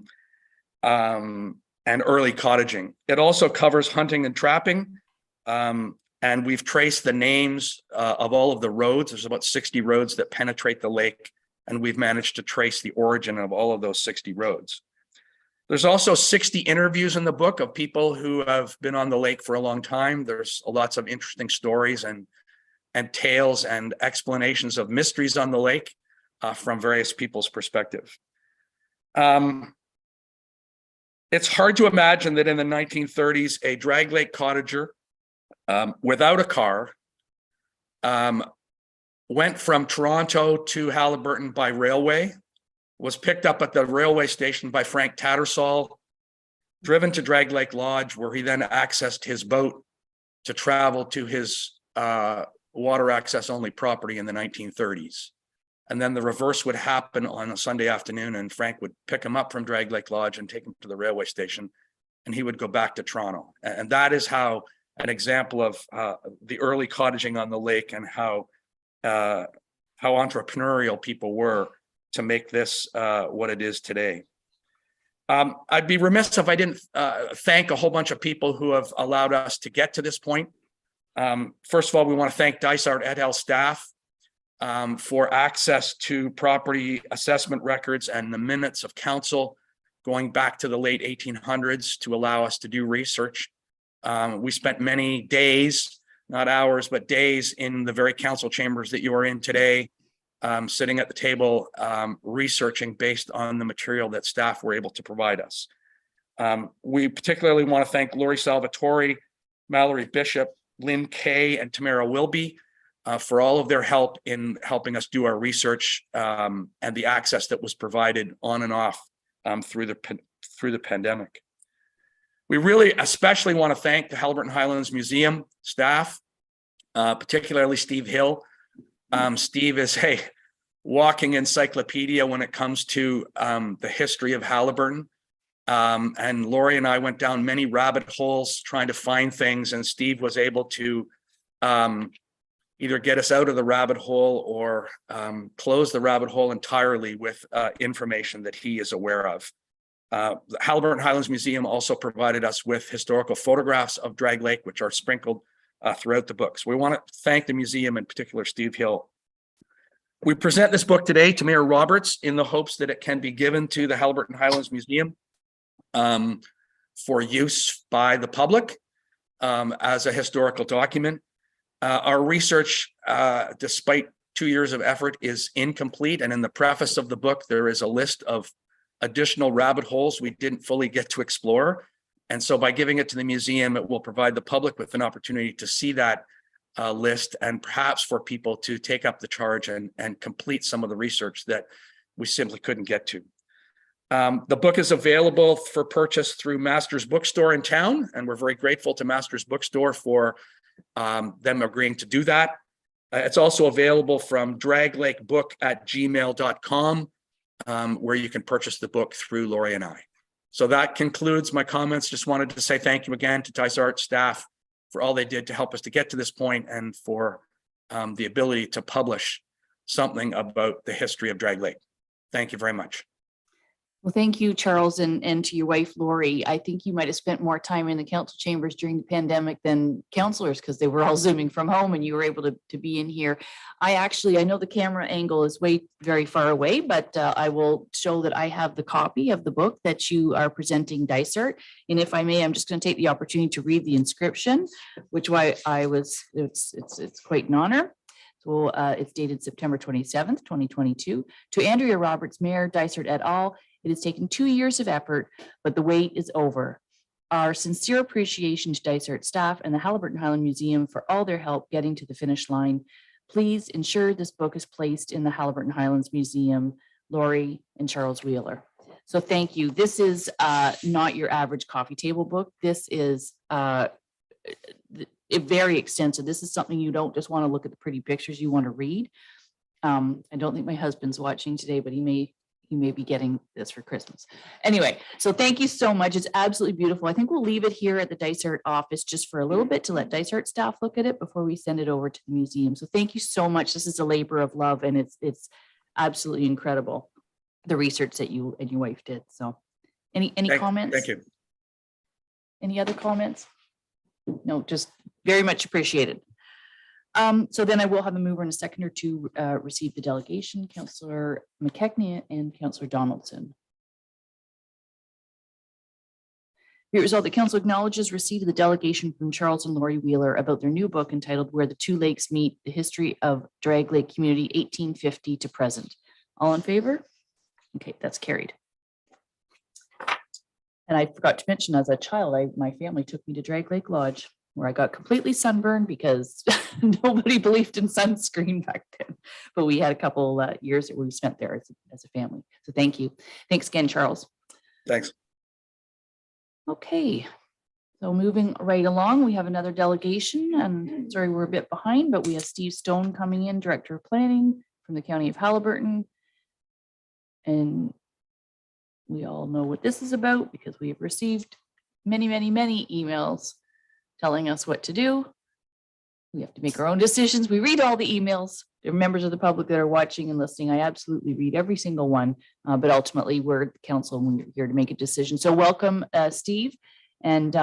early cottaging. It also covers hunting and trapping, and we've traced the names of all of the roads. There's about 60 roads that penetrate the lake, and we've managed to trace the origin of all of those 60 roads. There's also 60 interviews in the book of people who have been on the lake for a long time. There's lots of interesting stories and tales and explanations of mysteries on the lake from various people's perspective. It's hard to imagine that in the 1930s, a Drag Lake cottager without a car went from Toronto to Haliburton by railway, was picked up at the railway station by Frank Tattersall, driven to Drag Lake Lodge, where he then accessed his boat to travel to his water access only property in the 1930s. And then the reverse would happen on a Sunday afternoon, and Frank would pick him up from Drag Lake Lodge and take him to the railway station, and he would go back to Toronto. And that is how an example of the early cottaging on the lake and how entrepreneurial people were to make this what it is today. I'd be remiss if I didn't thank a whole bunch of people who have allowed us to get to this point. First of all, we want to thank Dysart et al. Staff for access to property assessment records and the minutes of council going back to the late 1800s to allow us to do research. We spent many days, not hours, but days in the very council chambers that you are in today, sitting at the table, researching based on the material that staff were able to provide us. We particularly want to thank Lori Salvatore, Mallory Bishop, Lynn Kay, and Tamara Wilby for all of their help in helping us do our research and the access that was provided on and off through the pandemic. We really especially want to thank the Haliburton Highlands Museum staff, particularly Steve Hill. Steve is a walking encyclopedia when it comes to the history of Haliburton. And Lori and I went down many rabbit holes trying to find things, and Steve was able to either get us out of the rabbit hole or close the rabbit hole entirely with information that he is aware of. The Haliburton Highlands Museum also provided us with historical photographs of Drag Lake, which are sprinkled throughout the book. So we want to thank the museum, in particular Steve Hill. We present this book today to Mayor Roberts in the hopes that it can be given to the Haliburton Highlands Museum for use by the public as a historical document. Our research, despite 2 years of effort, is incomplete. And in the preface of the book, there is a list of additional rabbit holes we didn't fully get to explore. And so by giving it to the museum, it will provide the public with an opportunity to see that list, and perhaps for people to take up the charge and complete some of the research that we simply couldn't get to. The book is available for purchase through Masters Bookstore in town, and we're very grateful to Masters Bookstore for them agreeing to do that. It's also available from draglakebook@gmail.com, where you can purchase the book through Lori and I. So that concludes my comments. Just wanted to say thank you again to Dysart staff for all they did to help us to get to this point, and for the ability to publish something about the history of Drag Lake. Thank you very much. Well, thank you, Charles, and to your wife, Lori. I think you might have spent more time in the council chambers during the pandemic than councillors because they were all zooming from home and you were able to be in here. I know the camera angle is very far away, but I will show that I have the copy of the book that you are presenting, Dysart. And if I may, I'm just going to take the opportunity to read the inscription, it's quite an honor. So it's dated September 27th, 2022. To Andrea Roberts, Mayor, Dysart et al. It has taken 2 years of effort, but the wait is over. Our sincere appreciation to Dysart staff and the Haliburton Highland Museum for all their help getting to the finish line. Please ensure this book is placed in the Haliburton Highlands Museum, Lori and Charles Wheeler. So thank you. This is not your average coffee table book. This is very extensive. This is something you don't just want to look at the pretty pictures, you want to read. I don't think my husband's watching today, but he may be getting this for Christmas. Anyway, so thank you so much. It's absolutely beautiful. I think we'll leave it here at the Dysart office just for a little bit to let Dysart staff look at it before we send it over to the museum. So thank you so much. This is a labor of love and it's absolutely incredible, the research that you and your wife did. So any comments? Thank you. Any other comments? No, just very much appreciated. So then I will have a mover and a seconder to receive the delegation, Councillor McKechnie and Councillor Donaldson. Be it resolved that council acknowledges receipt of the delegation from Charles and Lori Wheeler about their new book entitled Where the Two Lakes Meet, the History of Drag Lake Community 1850 to Present. All in favor? Okay, that's carried. And I forgot to mention, as a child, my family took me to Drag Lake Lodge, where I got completely sunburned because nobody believed in sunscreen back then. But we had a couple years that we spent there as a family. So thank you. Thanks again, Charles. Thanks. Okay. So moving right along, we have another delegation, and sorry, we're a bit behind, but we have Steve Stone coming in, Director of Planning from the County of Haliburton. And we all know what this is about because we have received many, many, many emails telling us what to do. We have to make our own decisions. We read all the emails. There are members of the public that are watching and listening. I absolutely read every single one, but ultimately we're the council and we're here to make a decision. So welcome, Steve, and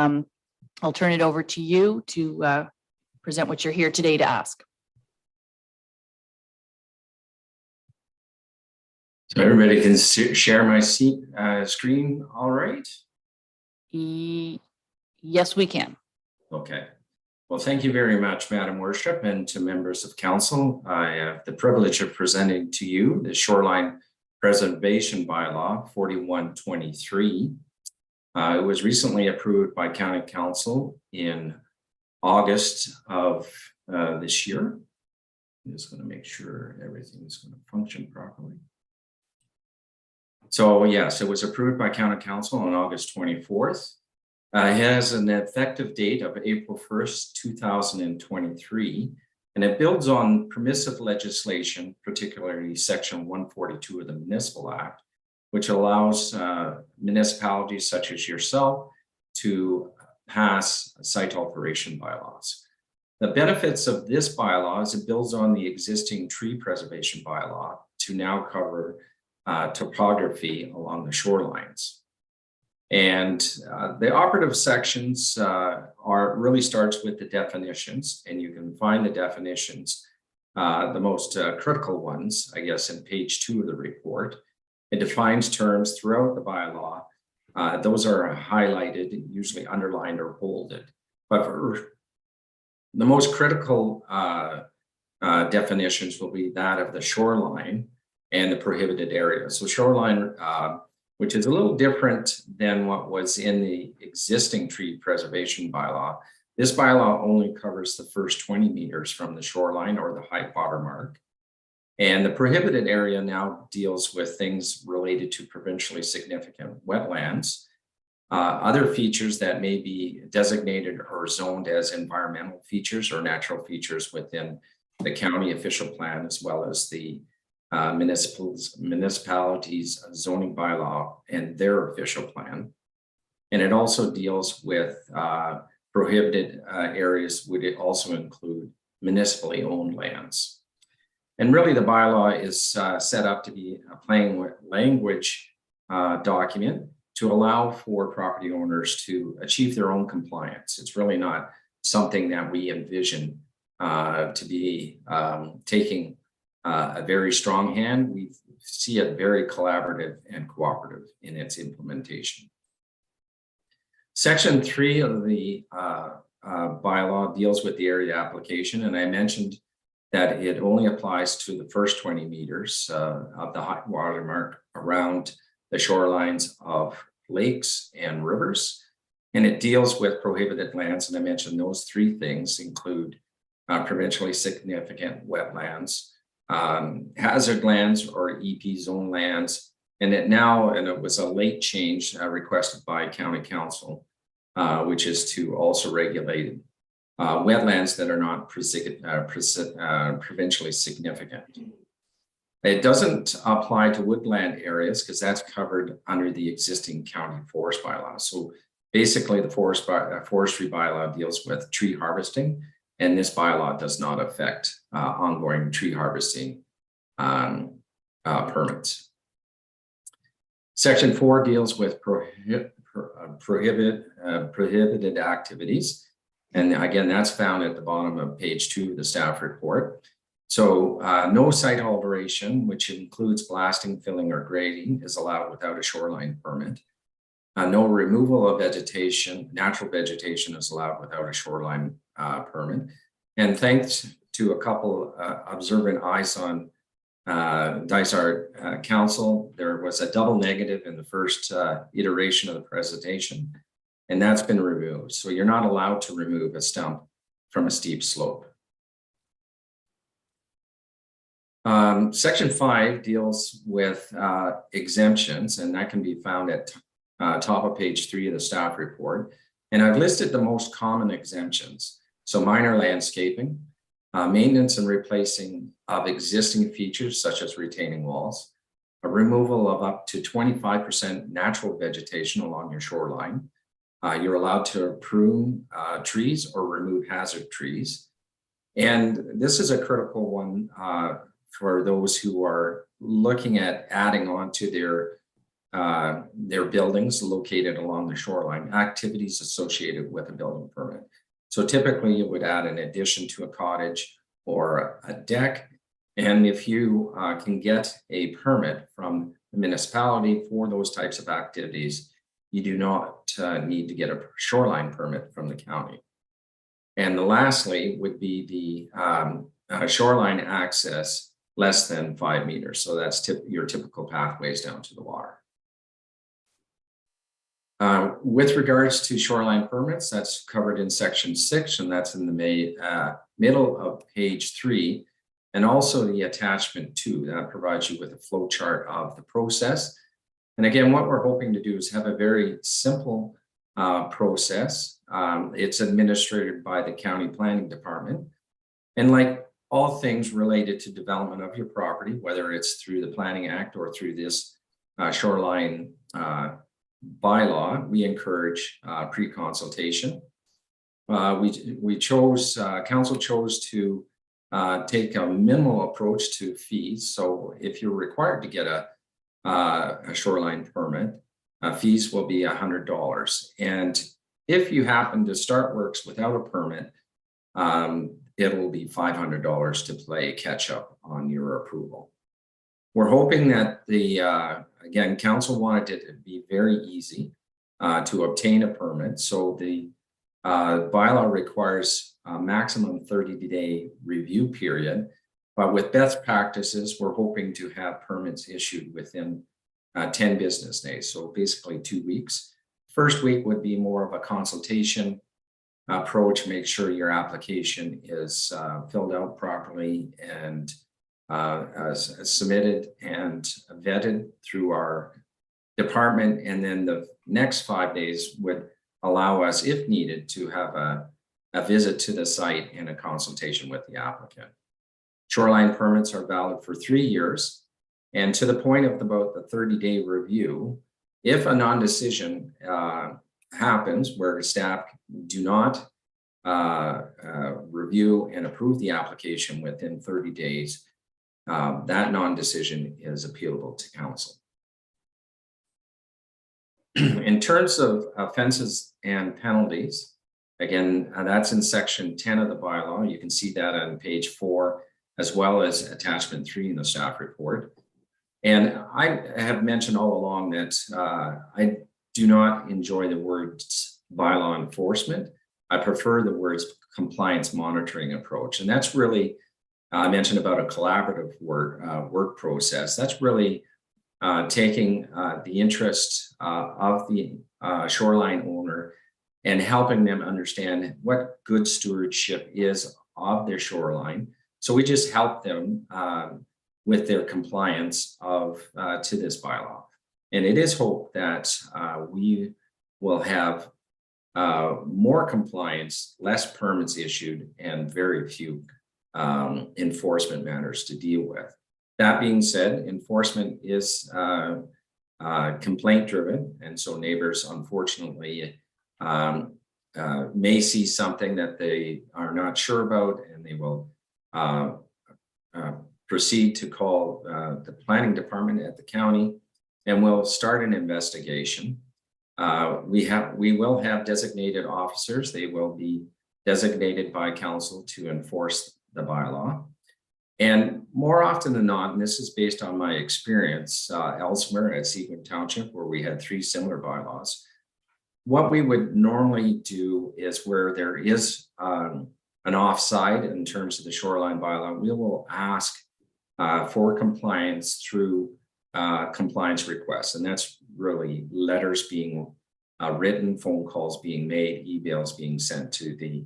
I'll turn it over to you to present what you're here today to ask. So everybody can share my screen, all right? Yes, we can. Okay. Well, thank you very much, Madam Worship, and to members of council. I have the privilege of presenting to you the Shoreline Preservation Bylaw 4123. It was recently approved by County Council in August of this year. I'm just going to make sure everything is going to function properly. So yes, it was approved by County Council on August 24th. It has an effective date of April 1st, 2023, and it builds on permissive legislation, particularly Section 142 of the Municipal Act, which allows municipalities such as yourself to pass site alteration bylaws. The benefits of this bylaw is it builds on the existing tree preservation bylaw to now cover topography along the shorelines. And the operative sections really starts with the definitions, and you can find the definitions, the most critical ones, I guess, in page 2 of the report. It defines terms throughout the bylaw. Those are highlighted, usually underlined or bolded. But for the most critical definitions will be that of the shoreline and the prohibited area. So shoreline, which is a little different than what was in the existing tree preservation bylaw. This bylaw only covers the first 20 meters from the shoreline or the high water mark. And the prohibited area now deals with things related to provincially significant wetlands, other features that may be designated or zoned as environmental features or natural features within the county official plan, as well as the municipalities zoning bylaw and their official plan. And it also deals with prohibited areas, would it also include municipally owned lands. And really the bylaw is set up to be a plain language document to allow for property owners to achieve their own compliance. It's really not something that we envision to be taking a very strong hand. We see it very collaborative and cooperative in its implementation. Section 3 of the bylaw deals with the area application, and I mentioned that it only applies to the first 20 meters of the high water mark around the shorelines of lakes and rivers. And it deals with prohibited lands. And I mentioned those three things include provincially significant wetlands, hazard lands or EP zone lands. And it was a late change requested by County Council, which is to also regulate wetlands that are not provincially significant. It doesn't apply to woodland areas because that's covered under the existing county forest bylaw. So basically the forestry bylaw deals with tree harvesting, and this bylaw does not affect ongoing tree harvesting permits. Section 4 deals with prohibited activities. And again, that's found at the bottom of page 2 of the staff report. So no site alteration, which includes blasting, filling, or grading, is allowed without a shoreline permit. No removal of vegetation, natural vegetation, is allowed without a shoreline permit. And thanks to a couple observant eyes on Dysart Council, there was a double negative in the first iteration of the presentation, and that's been removed. So you're not allowed to remove a stump from a steep slope. Section 5 deals with exemptions, and that can be found at top of page 3 of the staff report. And I've listed the most common exemptions. So minor landscaping, maintenance and replacing of existing features such as retaining walls, a removal of up to 25% natural vegetation along your shoreline. You're allowed to prune trees or remove hazard trees. And this is a critical one for those who are looking at adding on to their buildings located along the shoreline, activities associated with a building permit. So typically you would add an addition to a cottage or a deck. And if you can get a permit from the municipality for those types of activities, you do not need to get a shoreline permit from the county. And lastly would be the shoreline access less than 5 meters. So that's your typical pathways down to the water. With regards to shoreline permits, that's covered in section 6, and that's in the middle of page 3, and also the attachment 2 that provides you with a flow chart of the process. And again, what we're hoping to do is have a very simple process. It's administered by the county planning department. And like all things related to development of your property, whether it's through the Planning Act or through this shoreline bylaw, we encourage pre-consultation. Council chose to take a minimal approach to fees. So if you're required to get a shoreline permit, fees will be $100. And if you happen to start works without a permit, it will be $500 to play catch up on your approval. We're hoping that again, council wanted it to be very easy to obtain a permit. So the bylaw requires a maximum 30-day review period, but with best practices, we're hoping to have permits issued within 10 business days. So basically 2 weeks. First week would be more of a consultation approach, make sure your application is filled out properly and submitted and vetted through our department. And then the next 5 days would allow us, if needed, to have a visit to the site and a consultation with the applicant. Shoreline permits are valid for 3 years. And to the point of about the 30-day review, if a non-decision happens where the staff do not review and approve the application within 30 days, that non-decision is appealable to council. In terms of offenses and penalties, again, that's in section 10 of the bylaw. You can see that on page 4, as well as attachment 3 in the staff report. And I have mentioned all along that I do not enjoy the words bylaw enforcement. I prefer the words compliance monitoring approach. And that's really, I mentioned about a collaborative work process. That's really taking the interest of the shoreline owner and helping them understand what good stewardship is of their shoreline. So we just help them with their compliance to this bylaw. And it is hoped that we will have more compliance, less permits issued, and very few enforcement matters to deal with. That being said, enforcement is complaint driven. And so neighbors, unfortunately, may see something that they are not sure about, and they will proceed to call the planning department at the county, and we'll start an investigation. We will have designated officers. They will be designated by council to enforce the bylaw. And more often than not, and this is based on my experience elsewhere at Signage Township, where we had 3 similar bylaws, what we would normally do is where there is an offside in terms of the shoreline bylaw, we will ask for compliance through compliance requests. And that's really letters being written, phone calls being made, emails being sent to the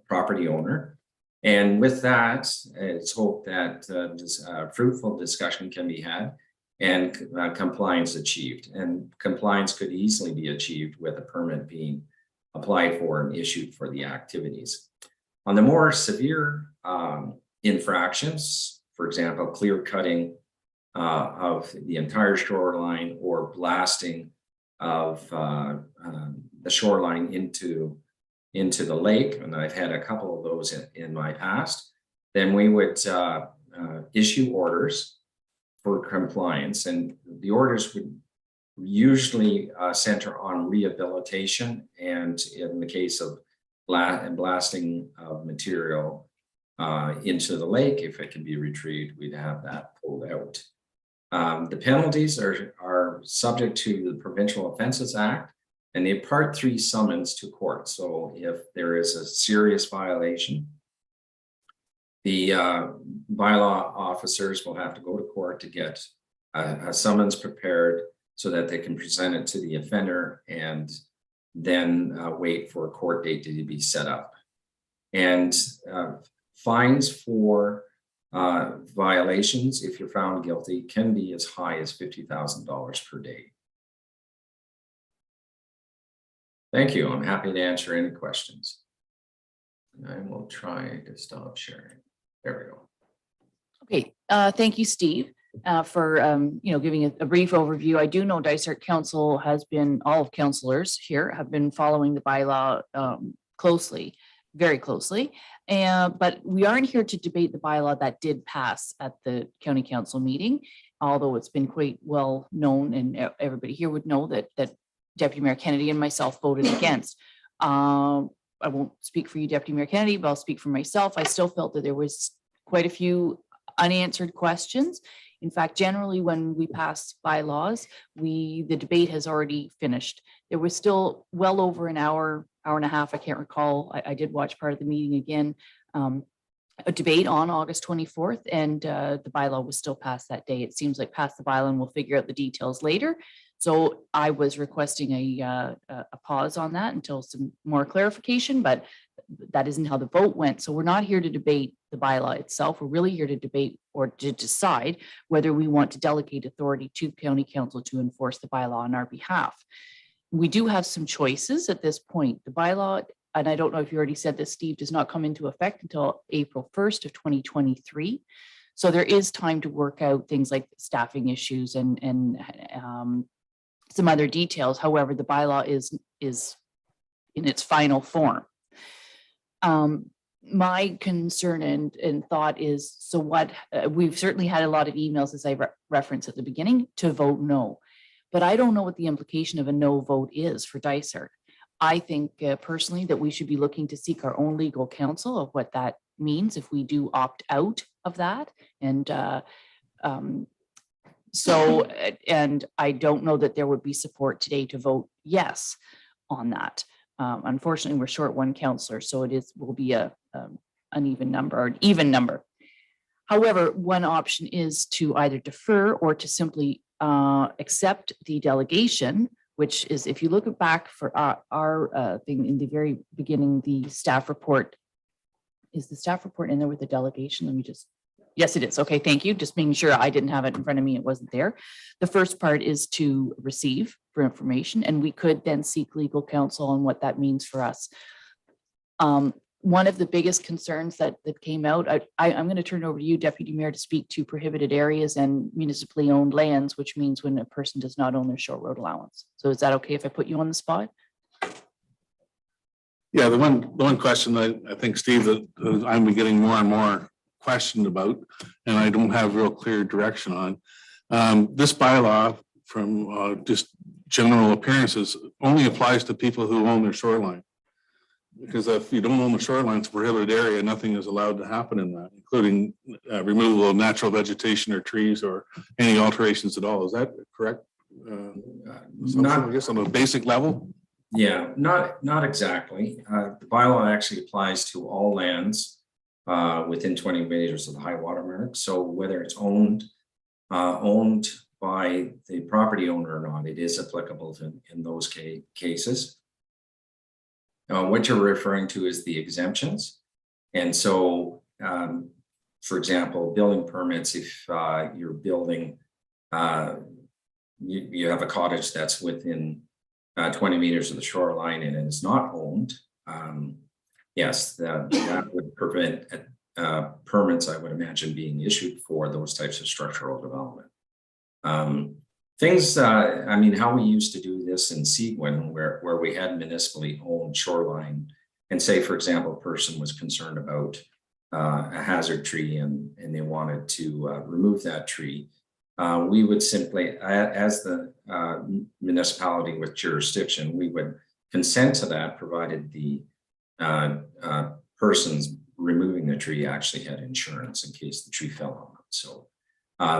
property owner. And with that, it's hoped that fruitful discussion can be had and compliance achieved. And compliance could easily be achieved with a permit being applied for and issued for the activities. On the more severe infractions, for example, clear cutting of the entire shoreline or blasting of the shoreline into the lake, and I've had a couple of those in my past, then we would issue orders for compliance, and the orders would usually center on rehabilitation, and in the case of blasting of material into the lake, if it can be retrieved, we'd have that pulled out. The penalties are subject to the Provincial Offences Act and the Part 3 summons to court. So if there is a serious violation, the bylaw officers will have to go to court to get a summons prepared so that they can present it to the offender and then wait for a court date to be set up. And fines for violations, if you're found guilty, can be as high as $50,000 per day. Thank you. I'm happy to answer any questions. I will try to stop sharing. There we go. Okay, thank you, Steve, for giving a brief overview. I do know Dysart Council has been, all of councillors here have been following the bylaw closely, very closely. But we aren't here to debate the bylaw that did pass at the county council meeting, although it's been quite well known and everybody here would know that Deputy Mayor Kennedy and myself voted against. I won't speak for you, Deputy Mayor Kennedy, but I'll speak for myself. I still felt that there was quite a few unanswered questions. In fact, generally when we pass bylaws, the debate has already finished. There was still well over an hour and a half, I can't recall. I did watch part of the meeting again, a debate on August 24th, and the bylaw was still passed that day. It seems like pass the bylaw and we'll figure out the details later. So I was requesting a pause on that until some more clarification, but that isn't how the vote went. So we're not here to debate the bylaw itself. We're really here to debate or to decide whether we want to delegate authority to county council to enforce the bylaw on our behalf. We do have some choices at this point. The bylaw, and I don't know if you already said this, Steve, does not come into effect until April 1st of 2023. So there is time to work out things like staffing issues and some other details. However, the bylaw is in its final form. My concern and thought is, so what, we've certainly had a lot of emails, as I referenced at the beginning, to vote no. but I don't know what the implication of a no vote is for Dysart. I think personally that we should be looking to seek our own legal counsel of what that means if we do opt out of that. And and I don't know that there would be support today to vote yes on that. Unfortunately, we're short one counselor, so will be a uneven number or an even number. However, one option is to either defer or to simply accept the delegation, which is, if you look back for our thing in the very beginning, the staff report, is the staff report in there with the delegation? Let me just, yes, it is. Okay, thank you. Just making sure I didn't have it in front of me. It wasn't there. The first part is to receive for information, and we could then seek legal counsel on what that means for us. One of the biggest concerns that came out, I'm going to turn over to you, Deputy Mayor, to speak to prohibited areas and municipally owned lands, which means when a person does not own their shore road allowance. So is that okay if I put you on the spot? Yeah, the one question I think, Steve, that I'm getting more and more questioned about, and I don't have real clear direction on. This bylaw from just general appearances only applies to people who own their shoreline. Because if you don't own the shoreline, it's a prohibited area, nothing is allowed to happen in that, including removal of natural vegetation or trees or any alterations at all. Is that correct? I guess on a basic level? Yeah, not exactly. The bylaw actually applies to all lands within 20 meters of the high water mark. So whether it's owned by the property owner or not, it is applicable in those cases. What you're referring to is the exemptions. And so, for example, building permits, if you're building, you have a cottage that's within 20 meters of the shoreline and it is not owned, yes, that would prevent permits, I would imagine, being issued for those types of structural development. Things, I mean, how we used to do this in Seguin, where we had municipally owned shoreline, and say, for example, a person was concerned about a hazard tree and they wanted to remove that tree, we would simply, as the municipality with jurisdiction, we would consent to that, provided the persons removing the tree actually had insurance in case the tree fell on them. So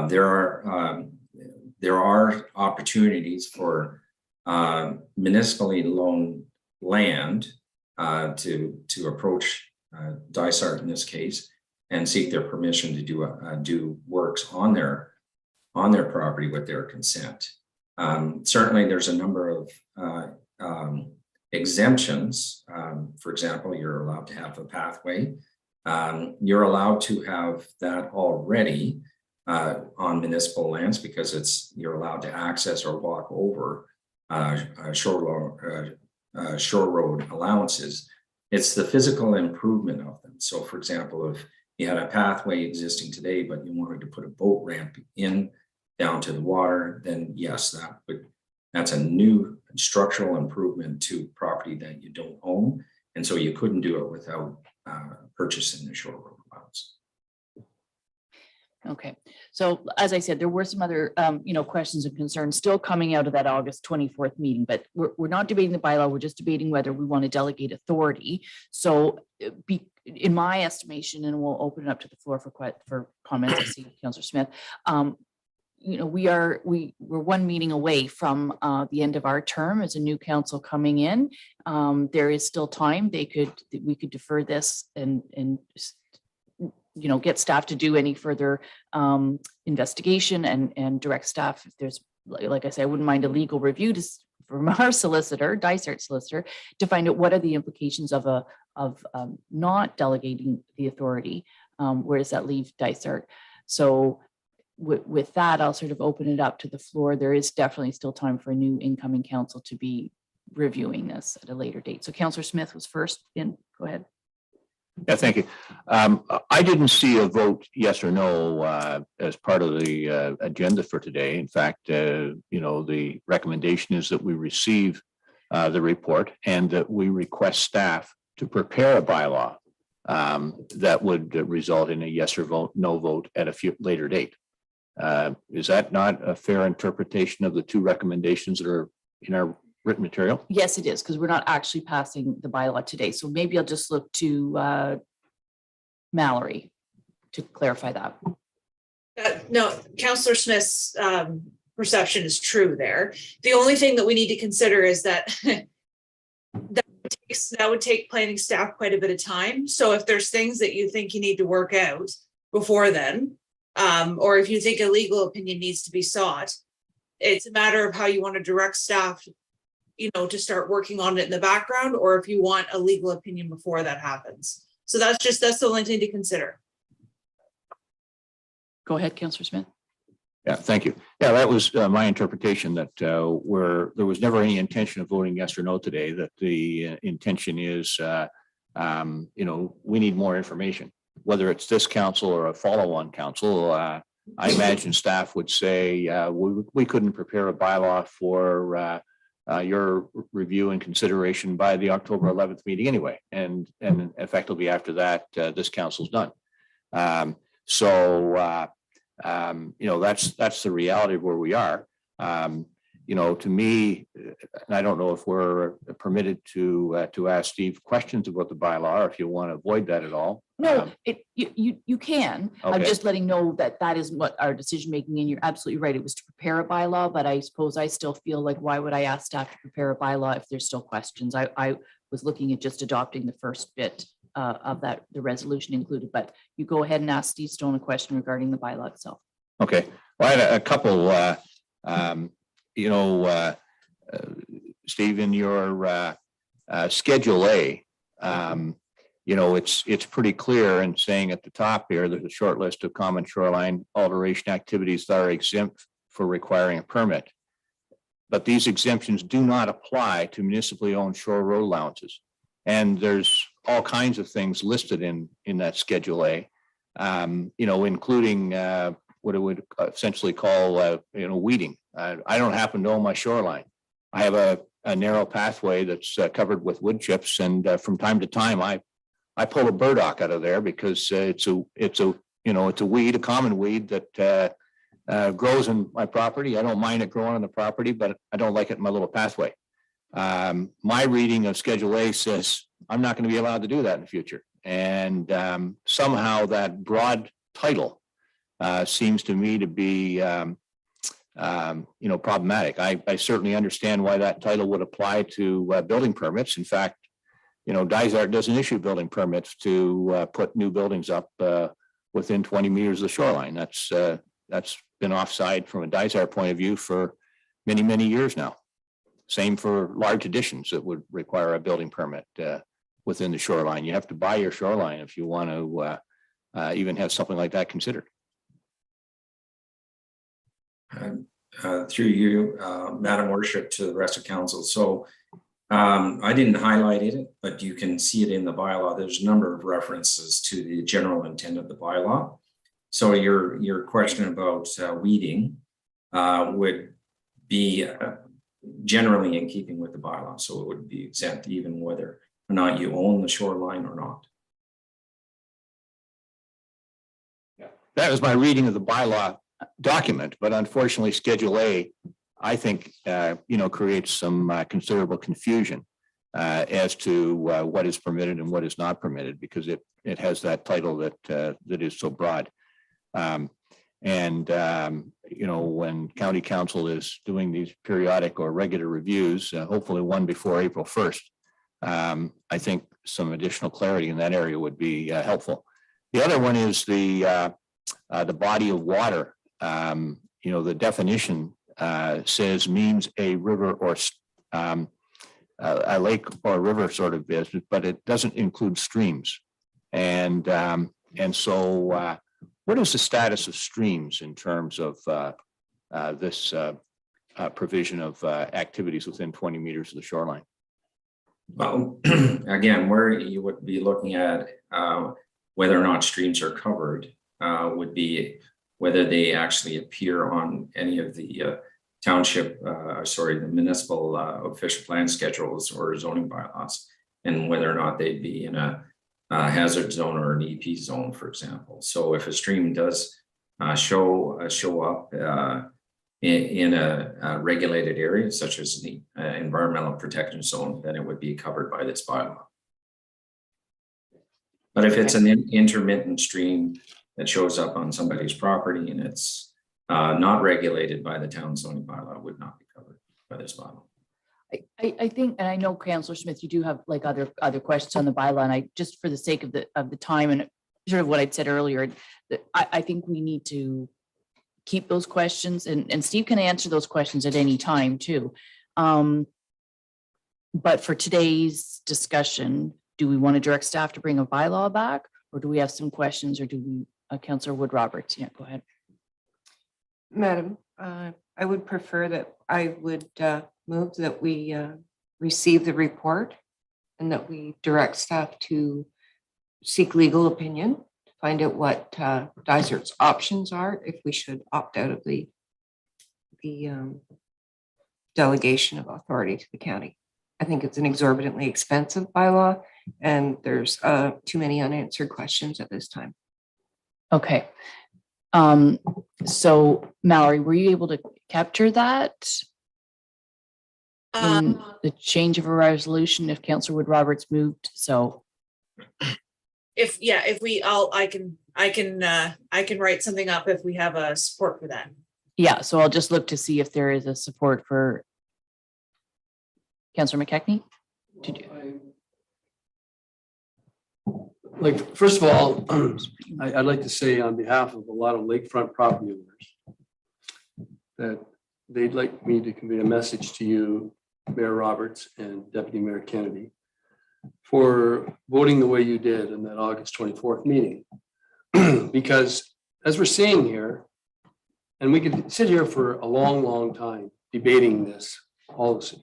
there are opportunities for municipally loaned land to approach Dysart in this case and seek their permission to do works on their property with their consent. Certainly, there's a number of exemptions. For example, you're allowed to have a pathway. You're allowed to have that already on municipal lands because you're allowed to access or walk over shore road allowances. It's the physical improvement of them. So, for example, if you had a pathway existing today, but you wanted to put a boat ramp in down to the water, then yes, that's a new structural improvement to property that you don't own, and so you couldn't do it without purchasing the shore road allowance. Okay, so as I said, there were some other, questions and concerns still coming out of that August 24th meeting, but we're not debating the bylaw. We're just debating whether we want to delegate authority. So in my estimation, and we'll open it up to the floor for comments. I see Councillor Smith. We're one meeting away from the end of our term as a new council coming in. There is still time. We could defer this and get staff to do any further investigation and direct staff. If there's, like I say, I wouldn't mind a legal review from our solicitor, Dysart solicitor, to find out what are the implications of not delegating the authority. Where does that leave Dysart? So with that, I'll sort of open it up to the floor. There is definitely still time for a new incoming council to be reviewing this at a later date. So Councillor Smith was first in. Go ahead. Yeah, thank you. I didn't see a vote yes or no as part of the agenda for today. In fact, the recommendation is that we receive the report and that we request staff to prepare a bylaw that would result in a yes or no vote at a later date. Is that not a fair interpretation of the two recommendations that are in our written material? Yes, it is, because we're not actually passing the bylaw today. So maybe I'll just look to Mallory to clarify that. No, Councillor Smith's perception is true there. The only thing that we need to consider is that that would take planning staff quite a bit of time. So if there's things that you think you need to work out before then, or if you think a legal opinion needs to be sought, it's a matter of how you want to direct staff, you know, to start working on it in the background, or if you want a legal opinion before that happens. So that's the only thing to consider. Go ahead, Councillor Smith. Yeah, thank you. Yeah, that was my interpretation, that where there was never any intention of voting yes or no today, that the intention is, you know, we need more information, whether it's this council or a follow-on council. I imagine staff would say, we couldn't prepare a bylaw for your review and consideration by the October 11th meeting anyway. And effectively after that, this council's done. You know, that's the reality of where we are. You know, to me, and I don't know if we're permitted to ask Steve questions about the bylaw, or if you want to avoid that at all. No, you can. I'm Okay. just letting know that is what our decision making, and you're absolutely right. It was to prepare a bylaw, but I suppose I still feel like, why would I ask staff to prepare a bylaw if there's still questions? I was looking at just adopting the first bit of that, the resolution included, but you go ahead and ask Steve Stone a question regarding the bylaw itself. Okay, well, I had a couple, you know, Steve, in your Schedule A, you know, it's pretty clear in saying at the top here, there's a short list of common shoreline alteration activities that are exempt for requiring a permit. But these exemptions do not apply to municipally owned shore road allowances. And there's all kinds of things listed in that Schedule A, you know, including what it would essentially call, you know, weeding. I don't happen to own my shoreline. I have a narrow pathway that's covered with wood chips, and from time to time, I pull a burdock out of there because it's a you know, it's a weed, a common weed that grows in my property. I don't mind it growing on the property, but I don't like it in my little pathway. My reading of Schedule A says I'm not going to be allowed to do that in the future. And somehow that broad title seems to me to be, you know, problematic. I certainly understand why that title would apply to building permits. In fact, you know, Dysart doesn't issue building permits to put new buildings up within 20 meters of the shoreline. That's been offside from a Dysart point of view for many, many years now. Same for large additions that would require a building permit within the shoreline. You have to buy your shoreline if you want to even have something like that considered. Through you, Madam Worship, to the rest of council. So I didn't highlight it, but you can see it in the bylaw. There's a number of references to the general intent of the bylaw. So your question about weeding would be generally in keeping with the bylaw. So it would be exempt even whether or not you own the shoreline or not. That was my reading of the bylaw document, but unfortunately Schedule A, I think, you know, creates some considerable confusion as to what is permitted and what is not permitted, because it has that title that is so broad. You know, when county council is doing these periodic or regular reviews, hopefully one before April 1st, I think some additional clarity in that area would be helpful. The other one is the body of water. You know, the definition says means a river or a lake or a river sort of business, but it doesn't include streams. And so what is the status of streams in terms of this provision of activities within 20 meters of the shoreline? Well, again, where you would be looking at whether or not streams are covered would be whether they actually appear on any of the the municipal official plan schedules or zoning bylaws, and whether or not they'd be in a hazard zone or an EP zone, for example. So if a stream does show up in a regulated area such as the environmental protection zone, then it would be covered by this bylaw. But if it's an intermittent stream that shows up on somebody's property and it's not regulated by the town zoning bylaw, it would not be covered by this bylaw. I think, and I know Councillor Smith, you do have like other questions on the bylaw, and I just for the sake of the time and sort of what I'd said earlier, that I think we need to keep those questions, and Steve can answer those questions at any time too. But for today's discussion, do we want to direct staff to bring a bylaw back, or do we have some questions, or do we, Councillor Wood Roberts? Yeah, go ahead. Madam, I would prefer that I would move that we receive the report and that we direct staff to seek legal opinion to find out what Dysert's options are, if we should opt out of the delegation of authority to the county. I think it's an exorbitantly expensive bylaw, and there's too many unanswered questions at this time. Okay. So Mallory, were you able to capture that in the change of a resolution if Councillor Wood Roberts moved? So I can write something up if we have a support for that. yeah, so I'll just look to see if there is a support for Councillor McKechnie to do. Like, first of all, I'd like to say on behalf of a lot of lakefront property owners that they'd like me to convey a message to you, Mayor Roberts and Deputy Mayor Kennedy, for voting the way you did in that August 24th meeting. Because as we're seeing here, and we could sit here for a long, long time debating this policy.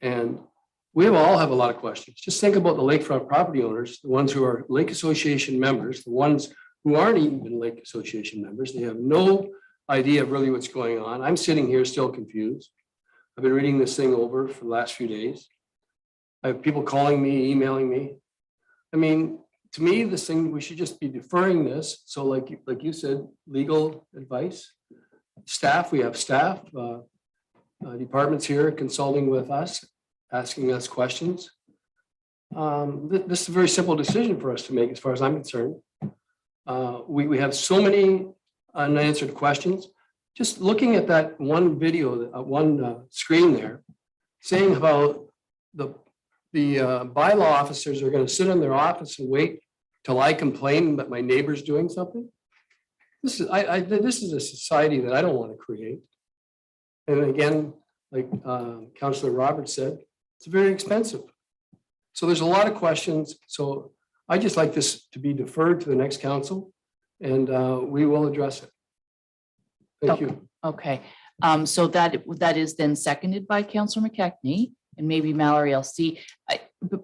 And we all have a lot of questions. Just think about the lakefront property owners, the ones who are Lake Association members, the ones who aren't even Lake Association members. They have no idea of really what's going on. I'm sitting here still confused. I've been reading this thing over for the last few days. I have people calling me, emailing me. I mean, to me, this thing, we should just be deferring this. So like you said, legal advice. Staff, we have staff, departments here consulting with us, asking us questions. This is a very simple decision for us to make as far as I'm concerned. We have so many unanswered questions. Just looking at that one video, one screen there, saying about the bylaw officers are going to sit in their office and wait till I complain that my neighbor's doing something. This is a society that I don't want to create. And again, like Councillor Roberts said, it's very expensive. So there's a lot of questions. So I just like this to be deferred to the next council, and we will address it. Thank you. Okay. So that is then seconded by Councillor McKechnie, and maybe Mallory, I'll see.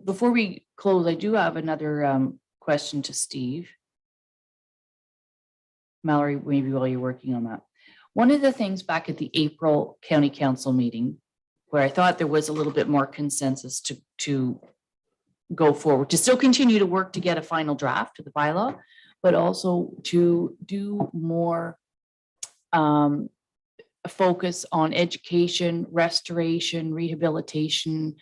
Before we close, I do have another question to Steve. Mallory, maybe while you're working on that. One of the things back at the April County Council meeting, where I thought there was a little bit more consensus to go forward, to still continue to work to get a final draft of the bylaw, but also to do more focus on education, restoration, rehabilitation.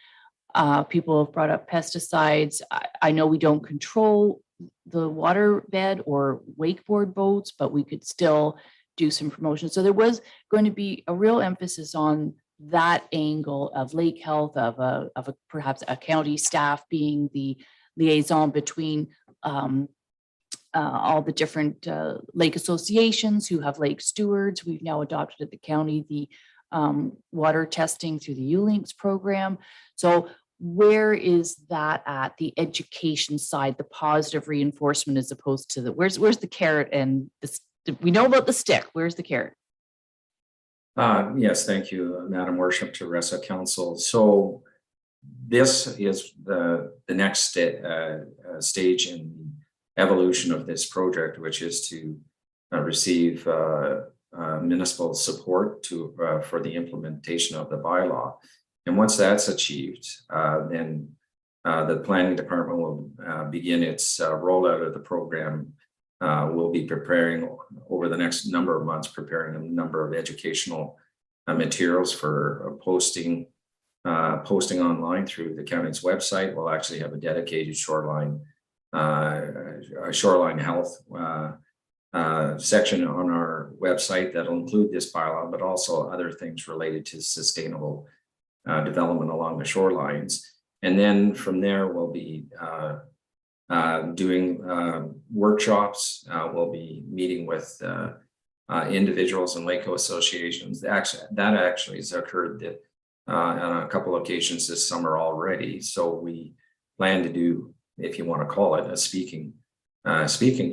People have brought up pesticides. I know we don't control the waterbed or wakeboard boats, but we could still do some promotion. So there was going to be a real emphasis on that angle of lake health, of perhaps a county staff being the liaison between all the different lake associations who have lake stewards. We've now adopted at the county the water testing through the ULinks program. So where is that at, the education side, the positive reinforcement, as opposed to the where's the carrot and we know about the stick, where's the carrot? Yes, thank you, Madam Worship, to RESA Council. So this is the next stage in evolution of this project, which is to receive municipal support for the implementation of the bylaw. And once that's achieved, then the planning department will begin its rollout of the program we'll be preparing over the next number of months, preparing a number of educational materials for posting online through the county's website. We'll actually have a dedicated shoreline health section on our website that'll include this bylaw, but also other things related to sustainable development along the shorelines. And then from there, we'll be doing workshops. We'll be meeting with individuals and LACO associations. That actually has occurred on a couple occasions this summer already. So we plan to do, if you want to call it, a speaking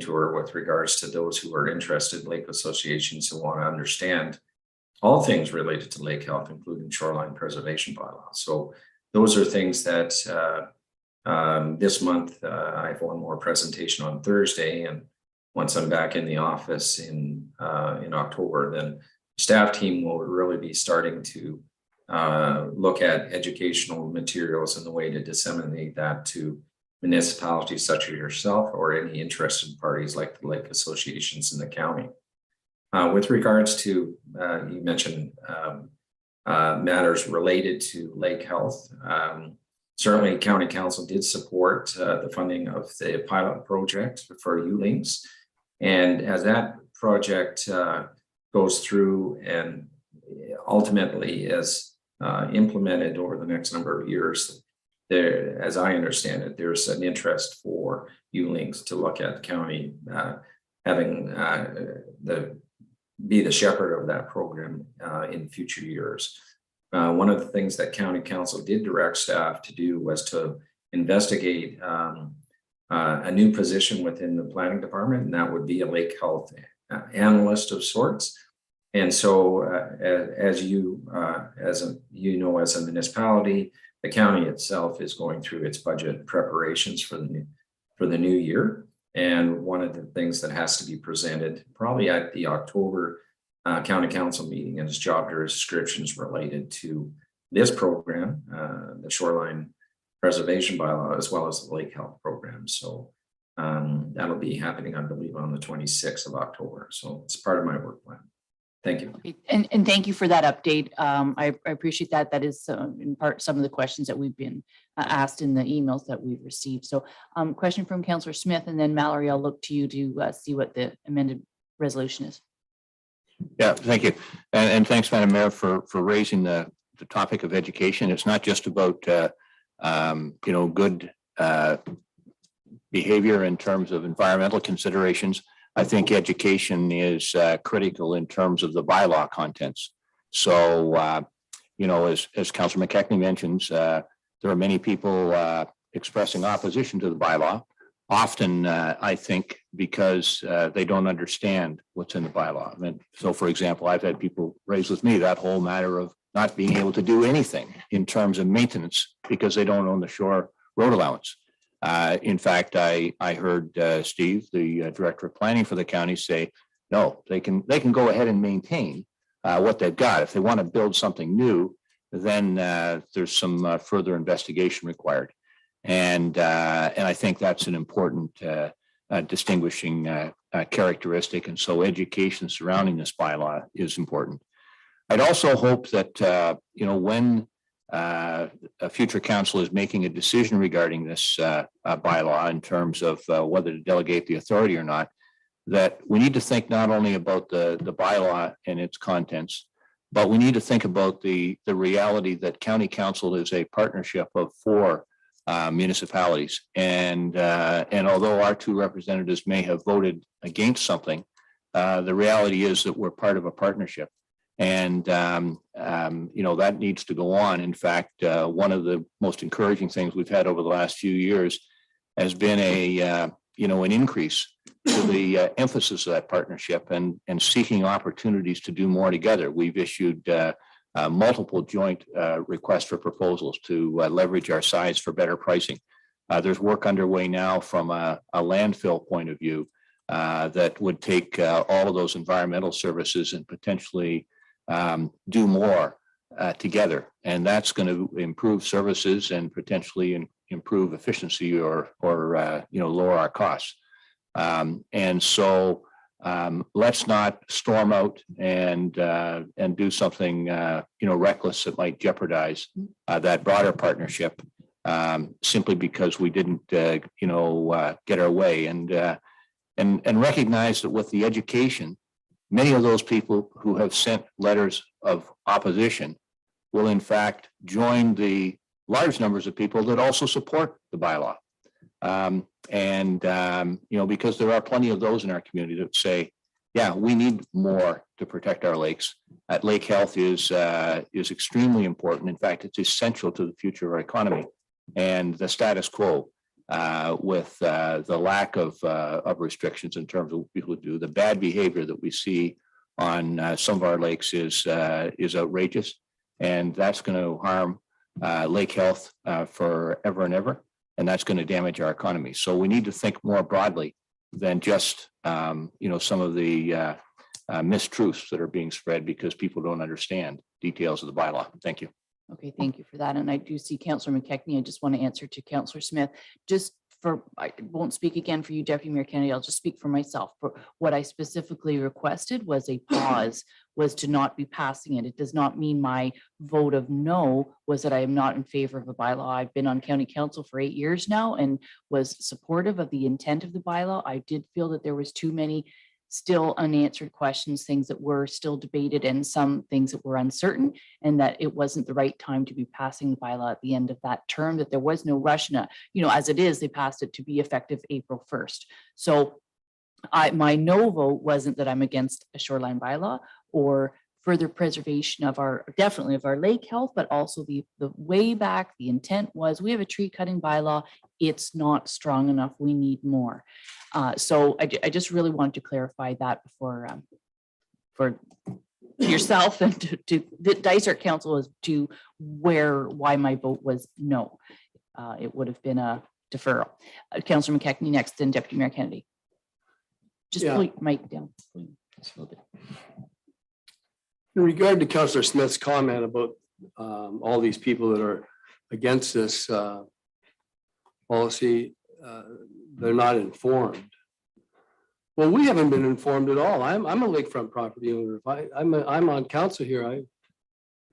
tour with regards to those who are interested, lake associations who want to understand all things related to lake health, including shoreline preservation bylaws. So those are things that this month I have one more presentation on Thursday, and once I'm back in the office in October, then the staff team will really be starting to look at educational materials and the way to disseminate that to municipalities such as yourself or any interested parties like the lake associations in the county. With regards to, you mentioned matters related to lake health. Certainly County Council did support the funding of the pilot project for ULinks. And as that project goes through and ultimately is implemented over the next number of years, there, as I understand it, there's an interest for ULinks to look at the county having be the shepherd of that program in future years. One of the things that County Council did direct staff to do was to investigate a new position within the planning department, and that would be a lake health analyst of sorts. And so, as you know, as a municipality, the county itself is going through its budget preparations for the new year. And one of the things that has to be presented probably at the October County Council meeting is job descriptions related to this program, the Shoreline Preservation Bylaw, as well as the Lake Health Program. So that'll be happening, I believe, on the 26th of October. So it's part of my work plan. Thank you. And thank you for that update. I appreciate that. That is in part some of the questions that we've been asked in the emails that we've received. So question from Councillor Smith, and then Mallory, I'll look to you to see what the amended resolution is. Yeah, thank you. And thanks, Madam Mayor, for raising the topic of education. It's not just about, good behavior in terms of environmental considerations. I think education is critical in terms of the bylaw contents. So, as Councillor McKechnie mentions, there are many people expressing opposition to the bylaw, often, I think, because they don't understand what's in the bylaw. And so, for example, I've had people raise with me that whole matter of not being able to do anything in terms of maintenance because they don't own the shore road allowance. In fact, I heard Steve, the director of planning for the county, say, no, they can go ahead and maintain what they've got. If they want to build something new, then there's some further investigation required. And I think that's an important distinguishing characteristic. And so education surrounding this bylaw is important. I'd also hope that, when a future council is making a decision regarding this bylaw in terms of whether to delegate the authority or not, that we need to think not only about the bylaw and its contents, but we need to think about the reality that county council is a partnership of 4 municipalities. And although our 2 representatives may have voted against something, the reality is that we're part of a partnership. And, that needs to go on. In fact, one of the most encouraging things we've had over the last few years has been an increase to the emphasis of that partnership and seeking opportunities to do more together. We've issued multiple joint requests for proposals to leverage our size for better pricing. There's work underway now from a landfill point of view that would take all of those environmental services and potentially do more together, and that's going to improve services and potentially improve efficiency or lower our costs. And so let's not storm out and do something reckless that might jeopardize that broader partnership simply because we didn't get our way, and recognize that with the education, many of those people who have sent letters of opposition will in fact join the large numbers of people that also support the bylaw. Because there are plenty of those in our community that say, yeah, we need more to protect our lakes. Lake health is extremely important. In fact, it's essential to the future of our economy. And the status quo with the lack of restrictions in terms of what people do, the bad behavior that we see on some of our lakes is outrageous, and that's going to harm lake health forever and ever, and that's going to damage our economy. So we need to think more broadly than just some of the mistruths that are being spread because people don't understand details of the bylaw. Thank you. Okay, thank you for that. And I do see Councillor McKechnie. I just want to answer to Councillor Smith. I won't speak again for you, Deputy Mayor Kennedy. I'll just speak for myself. For what I specifically requested was a pause, was to not be passing it. It does not mean my vote of no was that I am not in favor of a bylaw. I've been on county council for 8 years now and was supportive of the intent of the bylaw. I did feel that there was too many still unanswered questions, things that were still debated and some things that were uncertain, and that it wasn't the right time to be passing the bylaw at the end of that term, that there was no rush. As it is, they passed it to be effective April 1st. So my no vote wasn't that I'm against a shoreline bylaw or further preservation of definitely of our lake health, but also the way back, the intent was we have a tree cutting bylaw. It's not strong enough. We need more. So I just really wanted to clarify that before for yourself and to the Dysart Council as to why my vote was no. It would have been a deferral. Councillor McKechnie next, then Deputy Mayor Kennedy. Just pull your mic down just a little bit. In regard to Councillor Smith's comment about all these people that are against this policy, they're not informed. Well, we haven't been informed at all. I'm a lakefront property owner. If I'm on council here,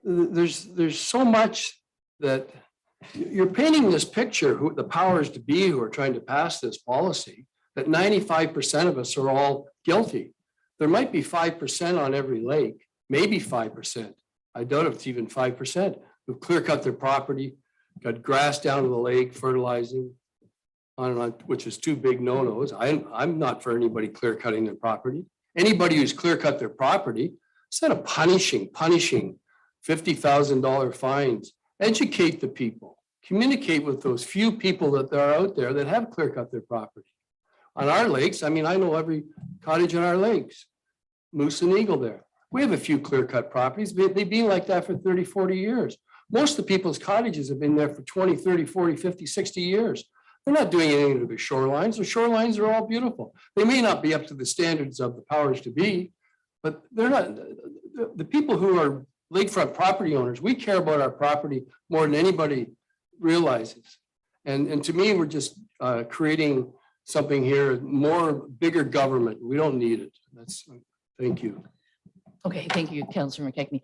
there's so much that you're painting this picture, who the powers to be who are trying to pass this policy, that 95% of us are all guilty. There might be 5% on every lake, maybe 5%. I doubt if it's even 5% who clear cut their property, got grass down to the lake, fertilizing, on and on, which is two big no-nos. I'm not for anybody clear cutting their property. Anybody who's clear cut their property, instead of punishing $50,000 fines, educate the people, communicate with those few people that are out there that have clear cut their property. On our lakes, I know every cottage on our lakes, moose and eagle there. We have a few clear cut properties. They've been like that for 30, 40 years. Most of the people's cottages have been there for 20, 30, 40, 50, 60 years. They're not doing anything to the shorelines. The shorelines are all beautiful. They may not be up to the standards of the powers to be, but they're not. The people who are lakefront property owners, we care about our property more than anybody realizes. And to me, we're just creating something here, bigger government. We don't need it. Thank you. Okay, thank you, Councillor McKechnie.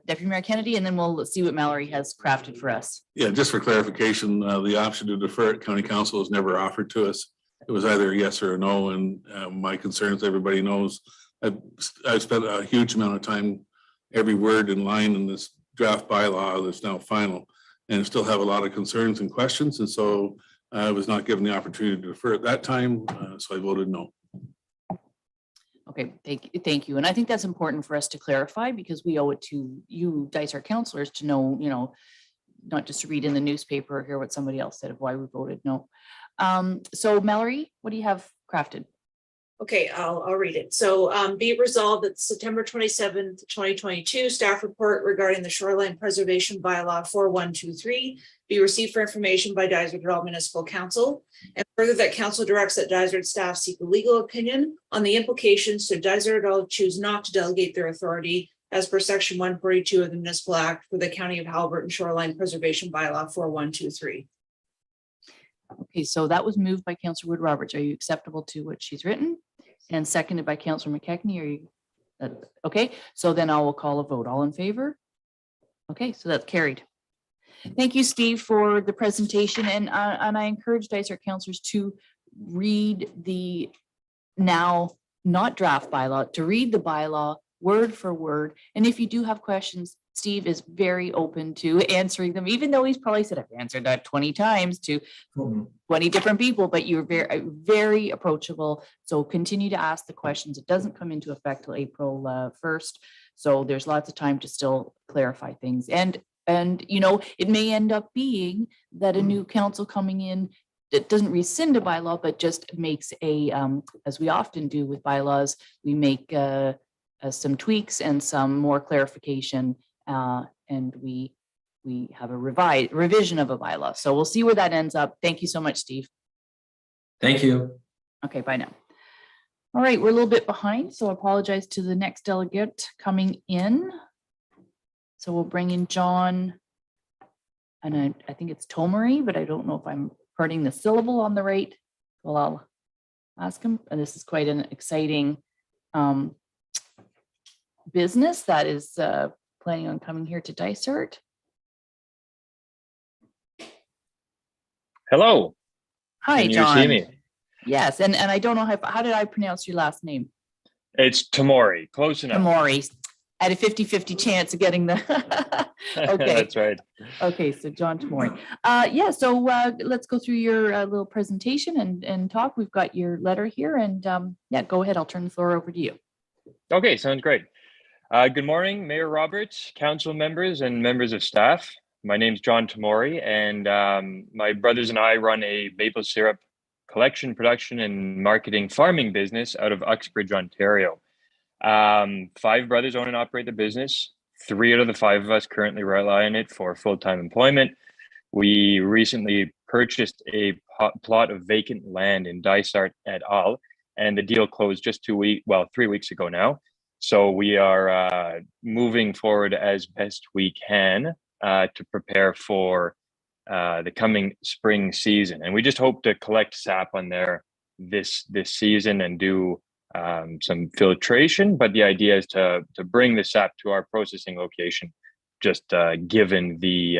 Deputy Mayor Kennedy, and then we'll see what Mallory has crafted for us. Yeah, just for clarification, the option to defer at county council was never offered to us. It was either a yes or a no, and my concerns, everybody knows. I've spent a huge amount of time, every word in line in this draft bylaw that's now final, and still have a lot of concerns and questions, and so I was not given the opportunity to defer at that time, so I voted no. Okay, thank you. And I think that's important for us to clarify because we owe it to you, Dysart councillors, to know, not just to read in the newspaper or hear what somebody else said of why we voted no. So Mallory, what do you have crafted? Okay, I'll read it. So be it resolved that the September 27th, 2022 staff report regarding the Shoreline Preservation Bylaw 4123 be received for information by Dysart Municipal Council, and further that council directs that Dysart staff seek a legal opinion on the implications so Dysart choose not to delegate their authority as per section 142 of the Municipal Act for the County of Haliburton Shoreline Preservation Bylaw 4123. Okay, so that was moved by Councillor Wood Roberts. Are you acceptable to what she's written? And seconded by Councillor McKechnie. Are you? Okay, so then I will call a vote. All in favor? Okay, so that's carried. Thank you, Steve, for the presentation. And I encourage Dysart councillors to read the now not draft bylaw, to read the bylaw word for word. And if you do have questions, Steve is very open to answering them, even though he's probably said, I've answered that 20 times to 20 different people, but you're very, very approachable. So continue to ask the questions. It doesn't come into effect till April 1st. So there's lots of time to still clarify things. And you know, it may end up being that a new council coming in, it doesn't rescind a bylaw, but just makes a, as we often do with bylaws, we make some tweaks and some more clarification, and we have a revision of a bylaw. So we'll see where that ends up. Thank you so much, Steve. Thank you. Okay, bye now. All right, we're a little bit behind, so I apologize to the next delegate coming in. So we'll bring in John, and I think it's Tomery, but I don't know if I'm putting the syllable on the right. Well, I'll ask him. And this is quite an exciting business that is planning on coming here to Dysart. Hello. Hi, Can you John. see me? Yes, and I don't know how did I pronounce your last name? It's Tamori. Close enough. Tamori. At a 50-50 chance of getting the okay. That's right. Okay, so John Tamori. Yeah, so let's go through your little presentation and talk. We've got your letter here, and yeah, go ahead. I'll turn the floor over to you. Okay, sounds great. Good morning, Mayor Roberts, council members, and members of staff. My name's John Tamori, and my brothers and I run a maple syrup collection, production, and marketing farming business out of Uxbridge, Ontario. 5 brothers own and operate the business. 3 out of the 5 of us currently rely on it for full-time employment. We recently purchased a plot of vacant land in Dysart et al., and the deal closed just 3 weeks ago now. So we are moving forward as best we can to prepare for the coming spring season. And we just hope to collect sap on there this season and do some filtration, but the idea is to bring the sap to our processing location, just given the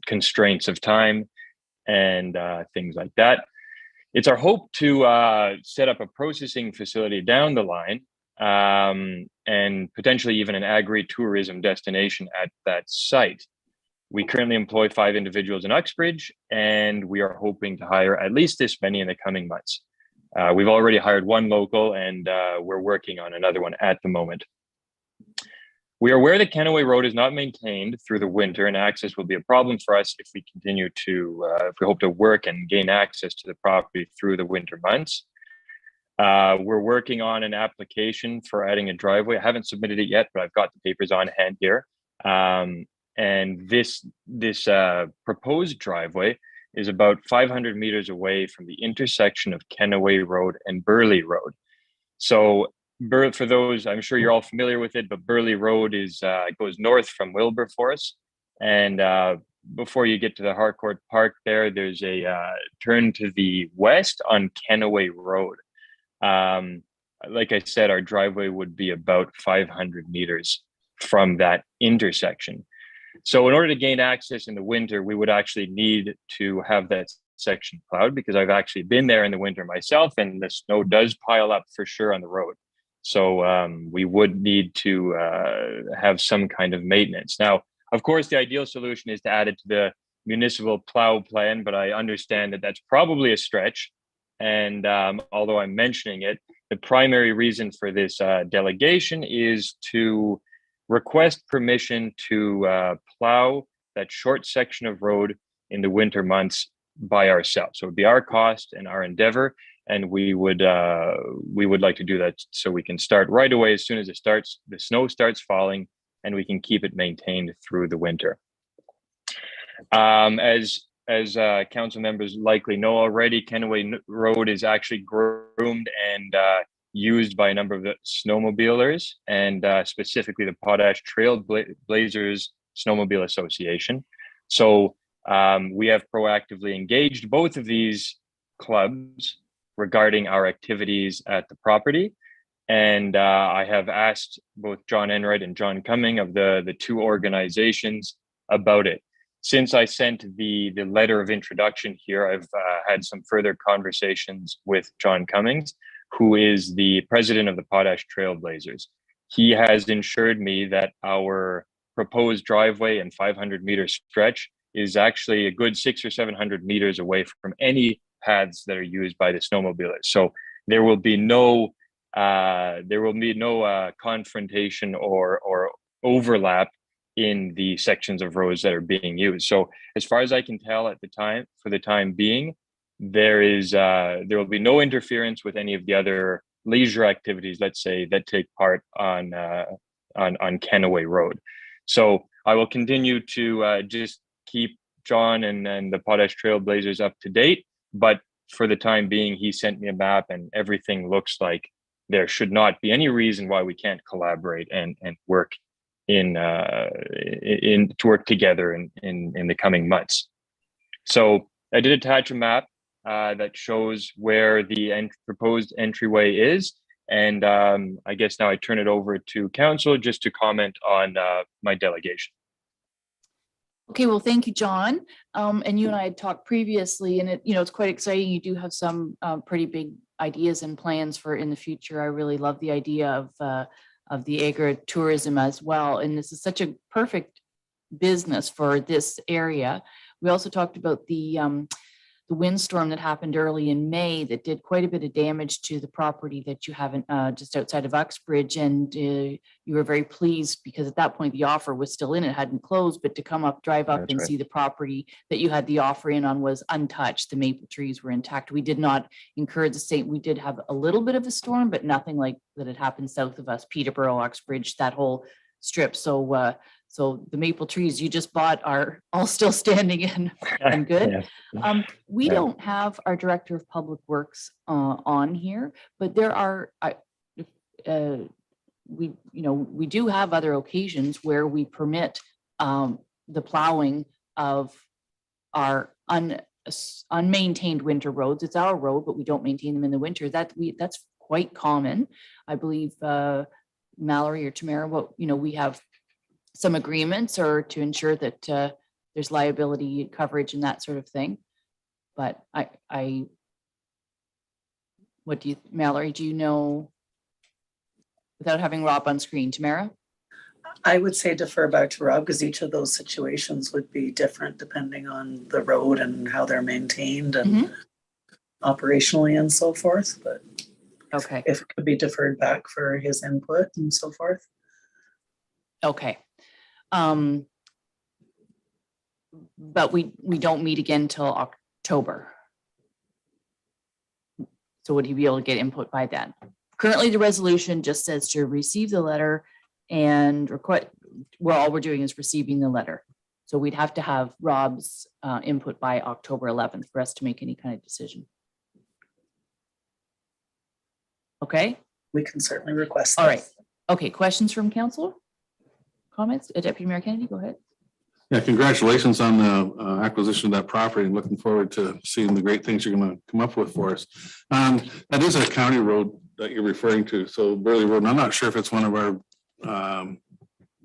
constraints of time and things like that. It's our hope to set up a processing facility down the line, and potentially even an agri-tourism destination at that site. We currently employ 5 individuals in Uxbridge, and we are hoping to hire at least this many in the coming months. We've already hired 1 local, and we're working on another one at the moment. We are aware that Kenaway Road is not maintained through the winter, and access will be a problem for us if we continue to, if we hope to work and gain access to the property through the winter months. We're working on an application for adding a driveway. I haven't submitted it yet, but I've got the papers on hand here. And this proposed driveway is about 500 meters away from the intersection of Kenaway Road and Burley Road. So for those, I'm sure you're all familiar with it, but Burley Road goes north from Wilberforce. And before you get to the Harcourt Park there's a turn to the west on Kenaway Road. Like I said, our driveway would be about 500 meters from that intersection. So in order to gain access in the winter, we would actually need to have that section plowed, because I've actually been there in the winter myself, and the snow does pile up for sure on the road. So we would need to have some kind of maintenance. Now, of course, the ideal solution is to add it to the municipal plow plan, but I understand that that's probably a stretch. And although I'm mentioning it, the primary reason for this delegation is to request permission to plow that short section of road in the winter months by ourselves. So it would be our cost and our endeavor, and we would like to do that so we can start right away as soon as the snow starts falling, and we can keep it maintained through the winter. As council members likely know already, Kenaway Road is actually groomed and used by a number of the snowmobilers, and specifically the Potash Trail Blazers Snowmobile Association. So We have proactively engaged both of these clubs regarding our activities at the property. And I have asked both John Enright and John Cumming of the two organizations about it. Since I sent the letter of introduction here, I've had some further conversations with John Cummings, who is the president of the Potash Trailblazers. He has ensured me that our proposed driveway and 500-meter stretch is actually a good 600 or 700 meters away from any paths that are used by the snowmobilers. So there will be no confrontation or overlap in the sections of roads that are being used. So as far as I can tell at the time, for the time being, there will be no interference with any of the other leisure activities, let's say, that take part on Kenaway Road. So I will continue to just keep John and the Potash Trailblazers up to date. But for the time being, he sent me a map and everything looks like there should not be any reason why we can't collaborate and work to work together in the coming months. So I did attach a map that shows where the proposed entryway is. And I guess now I turn it over to council just to comment on my delegation. Okay, well, thank you, John. And you and I had talked previously, and it's quite exciting. You do have some pretty big ideas and plans for in the future. I really love the idea of the agritourism as well. And this is such a perfect business for this area. We also talked about the windstorm that happened early in May that did quite a bit of damage to the property that you have just outside of Uxbridge. And you were very pleased because at that point the offer was still in, it hadn't closed, but to come up, drive up and see the property that you had the offer in on was untouched. The maple trees were intact. We did not incur the same. We did have a little bit of a storm, but nothing like that had happened south of us, Peterborough, Uxbridge, that whole strip. So the maple trees you just bought are all still standing and good. Yes. We don't have our Director of Public Works on here, but there are, we do have other occasions where we permit the plowing of our unmaintained winter roads. It's our road, but we don't maintain them in the winter. That's quite common. I believe Mallory or Tamara, we have some agreements or to ensure that there's liability coverage and that sort of thing. But Mallory, do you know, without having Rob on screen, Tamara? I would say defer back to Rob because each of those situations would be different depending on the road and how they're maintained and operationally and so forth. But okay, if it could be deferred back for his input and so forth. Okay. But we don't meet again till October. So would he be able to get input by then? Currently, the resolution just says to receive the letter and request, all we're doing is receiving the letter. So we'd have to have Rob's input by October 11th for us to make any kind of decision. Okay. We can certainly request that. All right. Okay, questions from council? Comments? Deputy Mayor Kennedy, go ahead. Yeah, congratulations on the acquisition of that property and looking forward to seeing the great things you're going to come up with for us. That is a county road that you're referring to. So Burley Road, and I'm not sure if it's one of our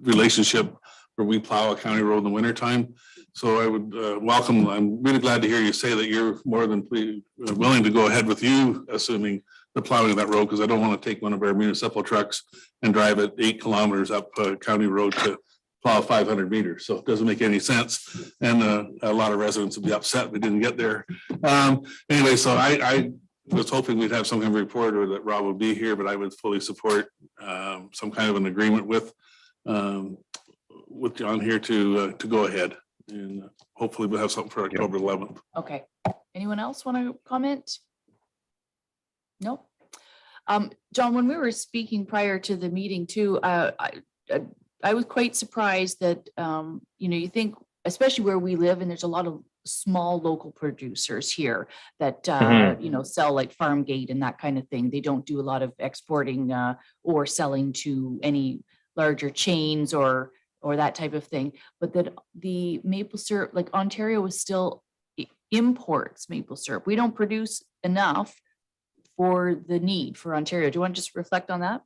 relationship where we plow a county road in the wintertime. So I would welcome, I'm really glad to hear you say that you're more than willing to go ahead with you, assuming the plowing of that road, because I don't want to take one of our municipal trucks and drive it 8 kilometers up county road to plow 500 meters. So it doesn't make any sense. And a lot of residents would be upset we didn't get there. Anyway, so I was hoping we'd have some kind of report or that Rob would be here, but I would fully support some kind of an agreement with John here to go ahead. And hopefully we'll have something for October 11th. Okay. Anyone else want to comment? No. John, when we were speaking prior to the meeting too, I was quite surprised that, you think, especially where we live, and there's a lot of small local producers here that, sell like farm gate and that kind of thing. They don't do a lot of exporting or selling to any larger chains or or that type of thing, but that the maple syrup, like Ontario is still imports maple syrup. We don't produce enough for the need for Ontario. Do you want to just reflect on that?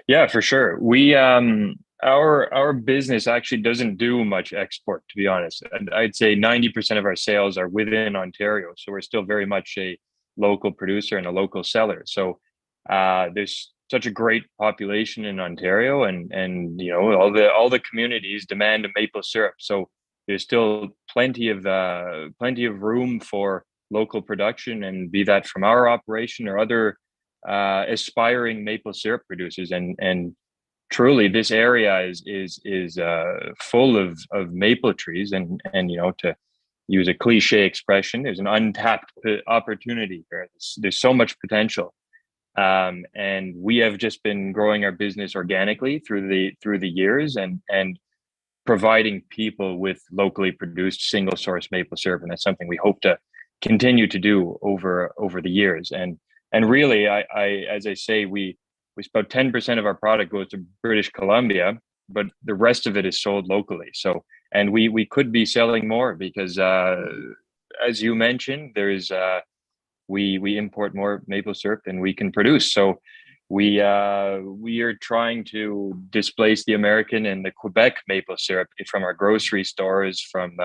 Yeah, for sure. We our business actually doesn't do much export, to be honest. And I'd say 90% of our sales are within Ontario. So we're still very much a local producer and a local seller. So there's such a great population in Ontario, and you know, all the communities demand a maple syrup. So there's still plenty of room for local production, and be that from our operation or other aspiring maple syrup producers. And truly, this area is full of maple trees, and you know, to use a cliche expression, there's an untapped opportunity here. There's so much potential, and we have just been growing our business organically through the years, and providing people with locally produced single source maple syrup, and that's something we hope to continue to do over the years. And really, I as I say, we about 10% of our product goes to British Columbia, but the rest of it is sold locally. So, and we could be selling more because, as you mentioned, there's we import more maple syrup than we can produce. So we are trying to displace the American and the Quebec maple syrup from our grocery stores, from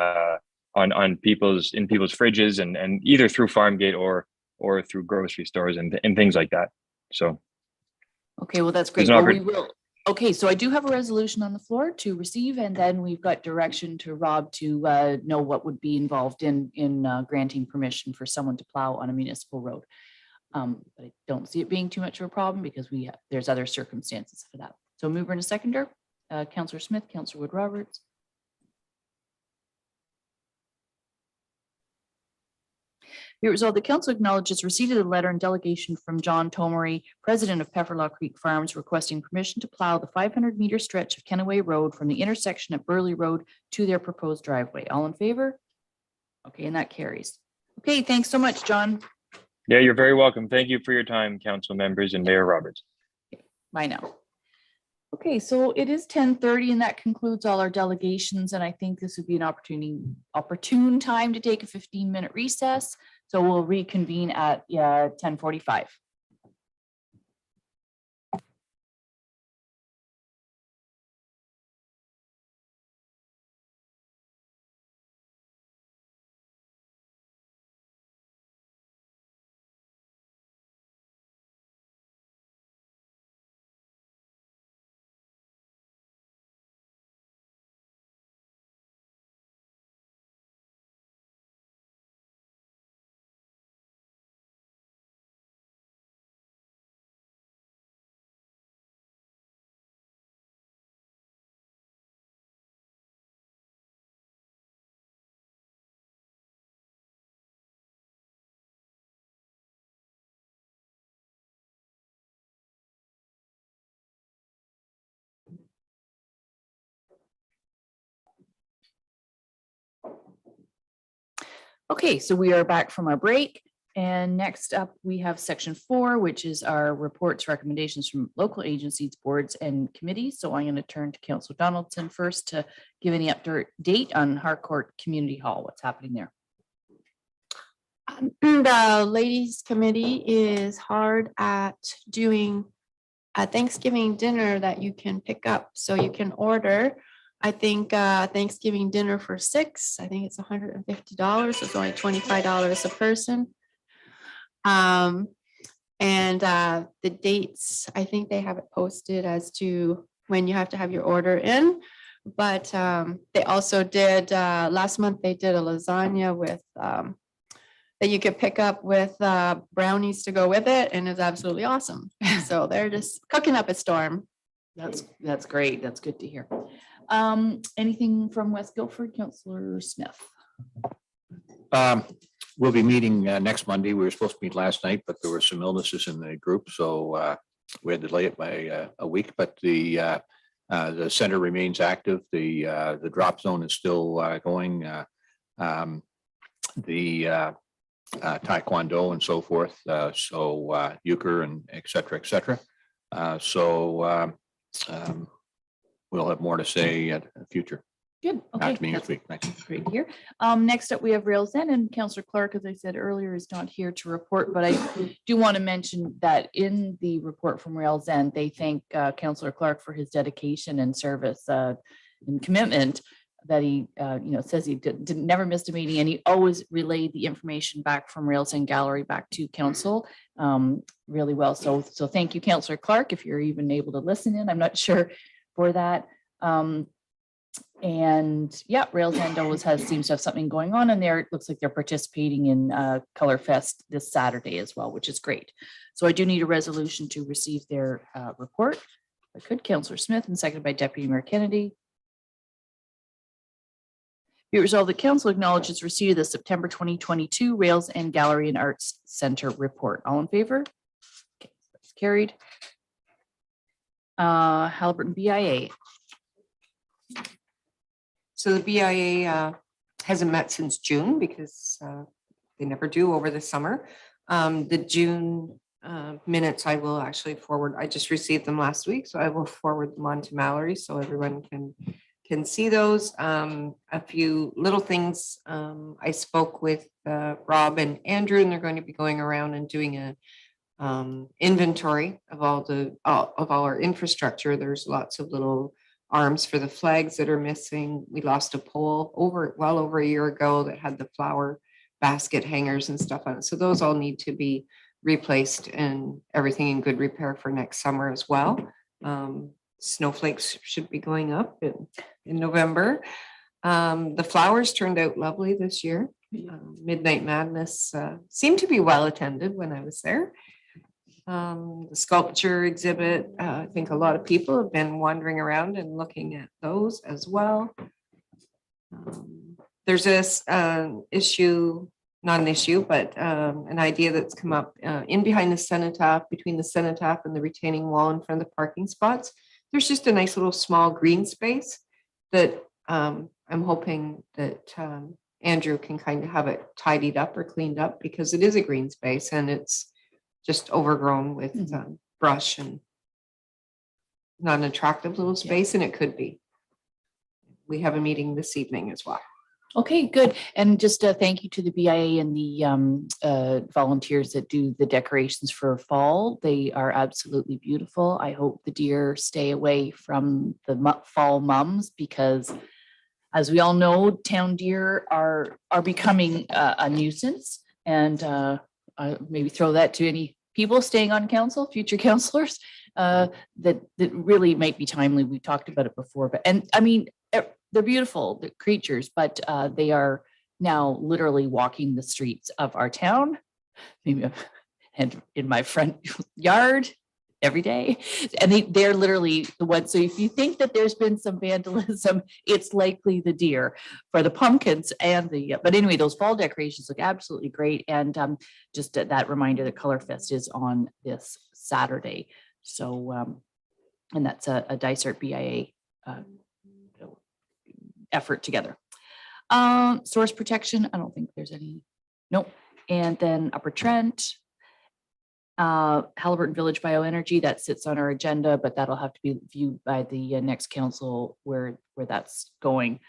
in people's fridges, and either through farm gate or through grocery stores and things like that. So okay, well, that's great. Well, we will. Okay, so I do have a resolution on the floor to receive, and then we've got direction to Rob to know what would be involved in granting permission for someone to plow on a municipal road. But I don't see it being too much of a problem because there's other circumstances for that. So mover and a seconder, Councillor Smith, Councillor Wood Roberts. Be it resolved, the council acknowledges receipt of the letter and delegation from John Tomery, president of Pefferlaw Creek Farms, requesting permission to plow the 500-meter stretch of Kenaway Road from the intersection at Burley Road to their proposed driveway. All in favor? Okay, and that carries. Okay, thanks so much, John. yeah, you're very welcome. Thank you for your time, council members and Mayor Roberts. Bye now. Okay, so it is 10:30 and that concludes all our delegations, and I think this would be an opportune time to take a 15-minute recess. So we'll reconvene at 10:45. Okay, so we are back from our break, and next up we have section 4, which is our reports, recommendations from local agencies, boards, and committees. So I'm going to turn to Councillor Donaldson first to give any update on Harcourt Community Hall. What's happening there? The ladies committee is hard at doing a Thanksgiving dinner that you can pick up, so you can order. I think Thanksgiving dinner for 6, I think it's $150. So it's only $25 a person. And the dates, I think they have it posted as to when you have to have your order in. But they also did, last month they did a lasagna with, that you could pick up with brownies to go with it. And it's absolutely awesome. So they're just cooking up a storm. That's great. That's good to hear. Anything from West Guildford, Councillor Smith? We'll be meeting next Monday. We were supposed to meet last night, but there were some illnesses in the group, so we had to delay it by a week. But the center remains active. The drop zone is still going. The taekwondo and so forth. So euchre and et cetera, et cetera. we'll have more to say at the future. Good. Okay. After meeting That's this week. Thanks. great to hear. Next up, we have Rails End, and Councillor Clark, as I said earlier, is not here to report, but I do want to mention that in the report from Rails End, they thank Councillor Clark for his dedication and service and commitment, that he says he never missed a meeting, and he always relayed the information back from Rails End Gallery back to council really well. So thank you, Councillor Clark, if you're even able to listen in. I'm not sure for that. And yeah, Rails End always seems to have something going on in there. It looks like they're participating in Color Fest this Saturday as well, which is great. So I do need a resolution to receive their report. I could, Councillor Smith, and seconded by Deputy Mayor Kennedy. Be it resolved that council acknowledges receipt of the September 2022 Rails End Gallery and Arts Center report. All in favor? Okay, that's carried. Haliburton BIA. So the BIA hasn't met since June because they never do over the summer. The June minutes I will actually forward. I just received them last week, so I will forward them on to Mallory so everyone can see those. A few little things. I spoke with Rob and Andrew, and they're going to be going around and doing a inventory of all our infrastructure. There's lots of little arms for the flags that are missing. We lost a pole well over a year ago that had the flower basket hangers and stuff on it. So those all need to be replaced and everything in good repair for next summer as well. Snowflakes should be going up in November. The flowers turned out lovely this year. Midnight Madness seemed to be well attended when I was there. The sculpture exhibit, I think a lot of people have been wandering around and looking at those as well. There's this issue, not an issue, but an idea that's come up in behind the cenotaph, between the cenotaph and the retaining wall in front of the parking spots. There's just a nice little small green space that I'm hoping that Andrew can kind of have it tidied up or cleaned up, because it is a green space and it's just overgrown with brush and not an attractive little space, and it could be. We have a meeting this evening as well. Okay, good. And just a thank you to the BIA and the volunteers that do the decorations for fall. They are absolutely beautiful. I hope the deer stay away from the fall mums, because as we all know, town deer are becoming a nuisance. And maybe throw that to any people staying on council, future councillors, that really might be timely. We talked about it before, but I mean, they're beautiful, the creatures, but they are now literally walking the streets of our town, maybe and in my front yard every day. And they're literally the ones. So if you think that there's been some vandalism, it's likely the deer for the pumpkins and but anyway, those fall decorations look absolutely great. And just that reminder that Color Fest is on this Saturday. So, and that's a Dysart BIA effort together. Source protection, I don't think there's any, nope. And then Upper Trent, Haliburton Village Bioenergy, that sits on our agenda, but that'll have to be viewed by the next council where that's going.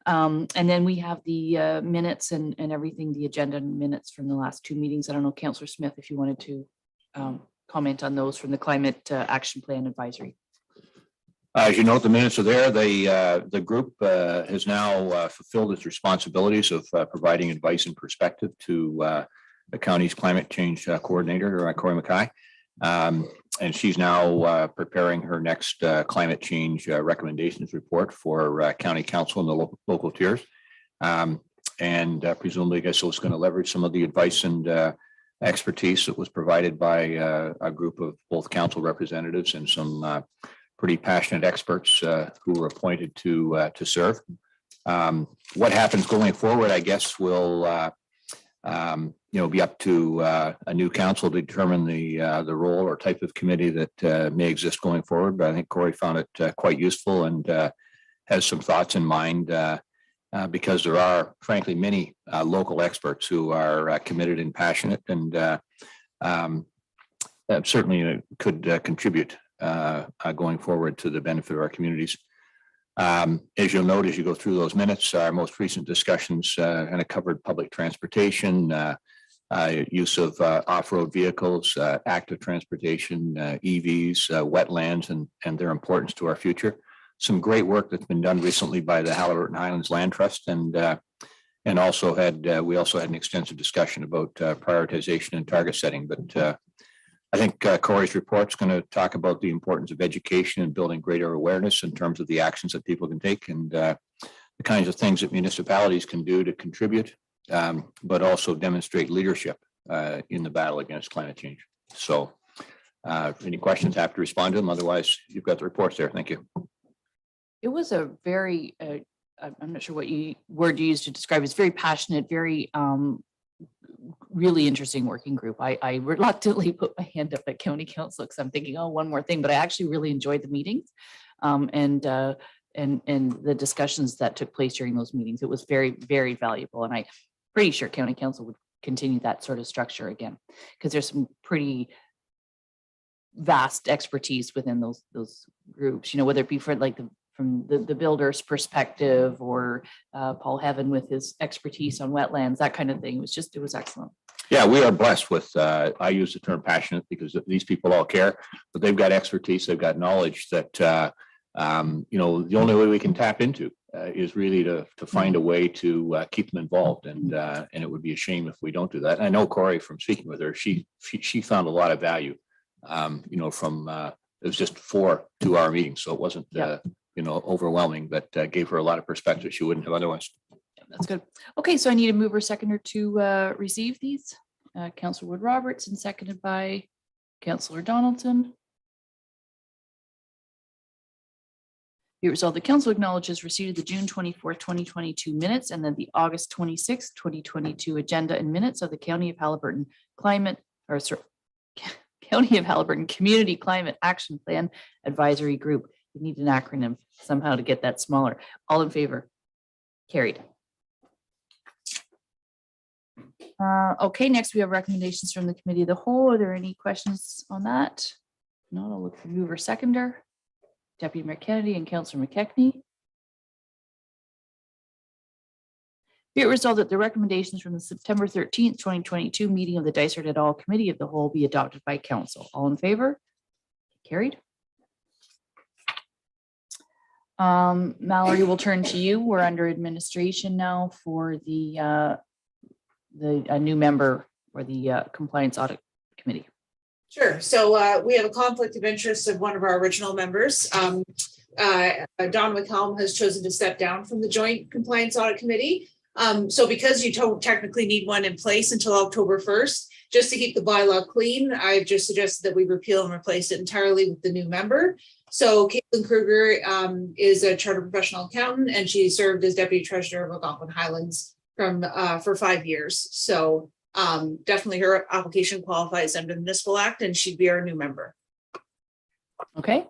And then we have the minutes and everything, the agenda and minutes from the last two meetings. I don't know, Councillor Smith, if you wanted to comment on those from the Climate Action Plan Advisory. As you note, the minutes are there. The group has now fulfilled its responsibilities of providing advice and perspective to the county's climate change coordinator, Corey Mackay. And she's now preparing her next climate change recommendations report for county council and the local tiers. And presumably, I guess it's going to leverage some of the advice and expertise that was provided by a group of both council representatives and some pretty passionate experts who were appointed to serve. What happens going forward, I guess, will be up to a new council to determine the role or type of committee that may exist going forward. But I think Corey found it quite useful and has some thoughts in mind because there are, frankly, many local experts who are committed and passionate and certainly could contribute going forward to the benefit of our communities. As you'll note, as you go through those minutes, our most recent discussions kind of covered public transportation, use of off-road vehicles, active transportation, EVs, wetlands, and their importance to our future. Some great work that's been done recently by the Haliburton Highlands Land Trust, and also had we also had an extensive discussion about prioritization and target setting. But I think Corey's report is going to talk about the importance of education and building greater awareness in terms of the actions that people can take and the kinds of things that municipalities can do to contribute, but also demonstrate leadership in the battle against climate change. So any questions, have to respond to them. Otherwise, you've got the reports there. Thank you. It was a very, I'm not sure what word you used to describe. It's very passionate, very really interesting working group. I reluctantly put my hand up at county council because I'm thinking, oh, one more thing, but I actually really enjoyed the meetings and the discussions that took place during those meetings. It was very, very valuable. And I'm pretty sure county council would continue that sort of structure again, because there's some pretty vast expertise within those groups, you know, whether it be for like from the builder's perspective or Paul Heaven with his expertise on wetlands, that kind of thing. It was excellent. Yeah, we are blessed with, I use the term passionate because these people all care, but they've got expertise, they've got knowledge that, you know, the only way we can tap into is really to find a way to keep them involved. And it would be a shame if we don't do that. And I know Corey, from speaking with her, she found a lot of value, you know, from, it was just 4 2-hour meetings. So it wasn't, you know, overwhelming, but gave her a lot of perspective she wouldn't have otherwise. That's good. Okay, so I need a mover seconder to receive these. Councillor Wood Roberts and seconded by Councillor Donaldson. Be it resolved, the council acknowledges receipt of the June 24th, 2022 minutes and then the August 26th, 2022 agenda and minutes of the County of Haliburton County of Haliburton Community Climate Action Plan Advisory Group. You need an acronym somehow to get that smaller. All in favor? Carried. Okay, next we have recommendations from the Committee of the Whole. Are there any questions on that? No, I'll look for mover seconder. Deputy Mayor Kennedy and Councillor McKechnie. Be it resolved that the recommendations from the September 13th, 2022 meeting of the Dysart et al. Committee of the Whole be adopted by Council. All in favor? Carried. Mallory, we'll turn to you. We're under administration now for the new member for the Compliance Audit Committee. Sure. So we have a conflict of interest of one of our original members. Don McCallum has chosen to step down from the Joint Compliance Audit Committee. So because you don't technically need one in place until October 1st, just to keep the bylaw clean, I've just suggested that we repeal and replace it entirely with the new member. So Caitlin Kruger is a chartered professional accountant, and she served as deputy treasurer of Algonquin Highlands for 5 years. So definitely her application qualifies under the Municipal Act, and she'd be our new member. Okay,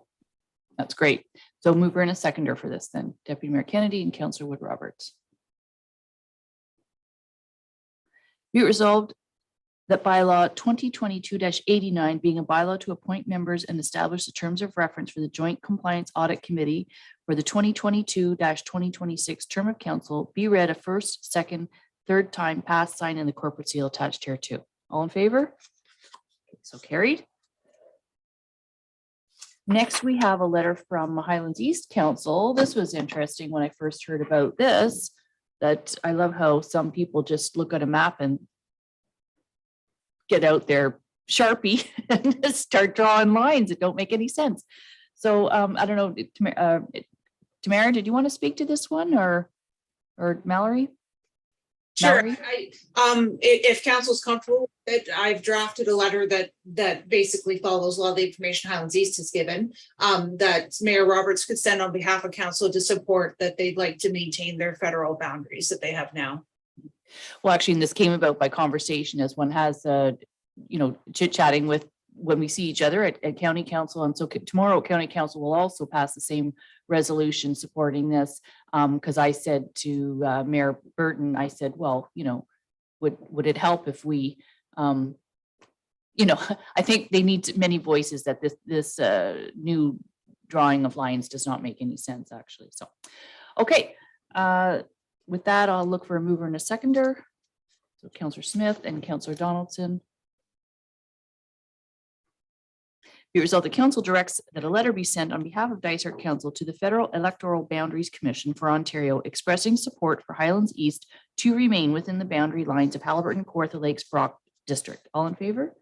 that's great. So mover and a seconder for this then, Deputy Mayor Kennedy and Councillor Wood Roberts. Be it resolved that bylaw 2022-89 being a bylaw to appoint members and establish the terms of reference for the Joint Compliance Audit Committee for the 2022-2026 term of council be read a first, second, third time, passed, signed, and the corporate seal attached here too. All in favor? So carried. Next, we have a letter from Highlands East Council. This was interesting when I first heard about this, that I love how some people just look at a map and get out their Sharpie and just start drawing lines that don't make any sense. So I don't know, Tamara, did you want to speak to this one or Mallory? Sure. Mallory? If council's comfortable with it, I've drafted a letter that basically follows a lot of the information Highlands East has given, that Mayor Roberts could send on behalf of council to support that they'd like to maintain their federal boundaries that they have now. Well, actually, and this came about by conversation as one has, you know, chit-chatting with when we see each other at county council. And so tomorrow county council will also pass the same resolution supporting this. Because I said to Mayor Burton, I said, well, you know, would it help if we, you know, I think they need many voices that this new drawing of lines does not make any sense, actually. So, okay. With that, I'll look for a mover and a seconder. So Councillor Smith and Councillor Donaldson. Be it resolved, the council directs that a letter be sent on behalf of Dysart Council to the Federal Electoral Boundaries Commission for Ontario, expressing support for Highlands East to remain within the boundary lines of Haliburton, Kawartha Lakes, Brock District. All in favor?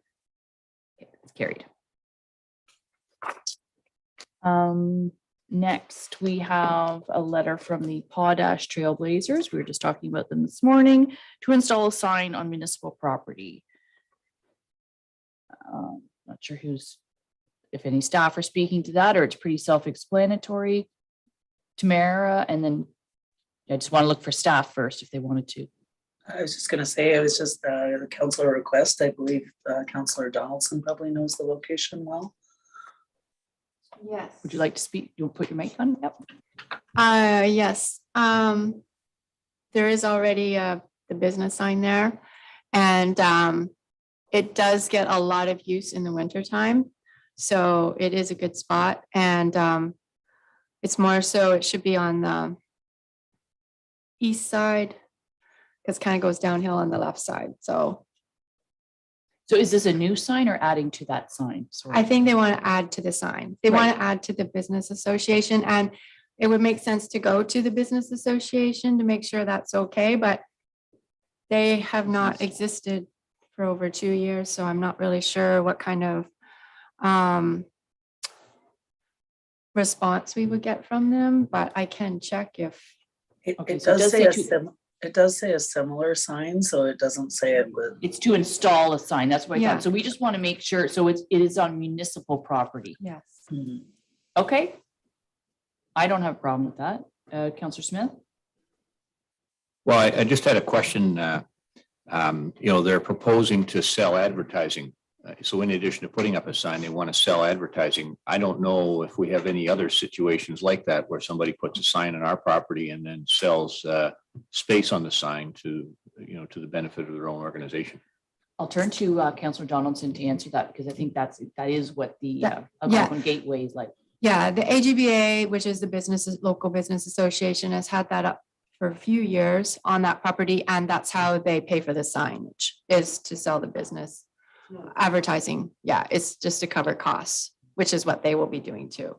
Okay, it's carried. Next, we have a letter from the Potash Trailblazers. We were just talking about them this morning to install a sign on municipal property. Not sure if any staff are speaking to that, or it's pretty self-explanatory. Tamara, and then I just want to look for staff first if they wanted to. I was just gonna say, it was just a councillor request. I believe Councillor Donaldson probably knows the location well. Yes. Would you like to speak? You'll put your mic on? Yep. Yes. There is already the business sign there, and it does get a lot of use in the winter time. So it is a good spot, and it's more so it should be on the east side, because kind of goes downhill on the left side. So is this a new sign or adding to that sign? Sorry. I think they want to add to the sign. They want to add to the business association, and it would make sense to go to the business association to make sure that's okay, but they have not existed for over 2 years. So I'm not really sure what kind of response we would get from them, but I can check if. It so does say a similar sign, so it doesn't say it with. It's to install a sign. That's what I Yeah. thought. So we just want to make sure. So it is on municipal property. Yes. Okay. I don't have a problem with that. Councillor Smith? Well, I just had a question. They're proposing to sell advertising. So in addition to putting up a sign, they want to sell advertising. I don't know if we have any other situations like that where somebody puts a sign on our property and then sells space on the sign to the benefit of their own organization. I'll turn to Councillor Donaldson to answer that, because I think that is what the Algonquin Gateway is like. Yeah, the AGBA, which is the local business association, has had that up for a few years on that property, and that's how they pay for the signage, is to sell the business advertising. Yeah, it's just to cover costs, which is what they will be doing too.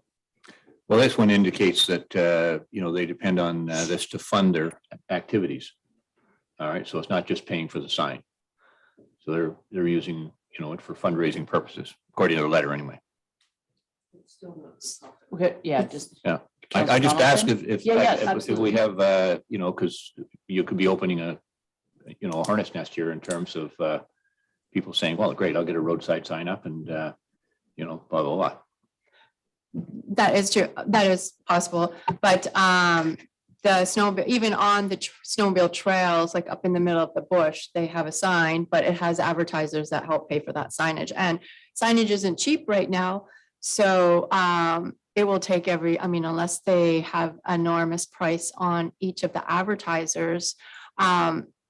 Well, this one indicates that, they depend on this to fund their activities. All right, so it's not just paying for the sign. So they're using, it for fundraising purposes, according to the letter anyway. Okay, yeah, just. Yeah, I just asked if we have, because you could be opening a hornet's nest here in terms of people saying, well, great, I'll get a roadside sign up and, blah, blah, blah. That is true. That is possible. But even on the snowmobile trails, like up in the middle of the bush, they have a sign, but it has advertisers that help pay for that signage. And signage isn't cheap right now. So it will take unless they have enormous price on each of the advertisers,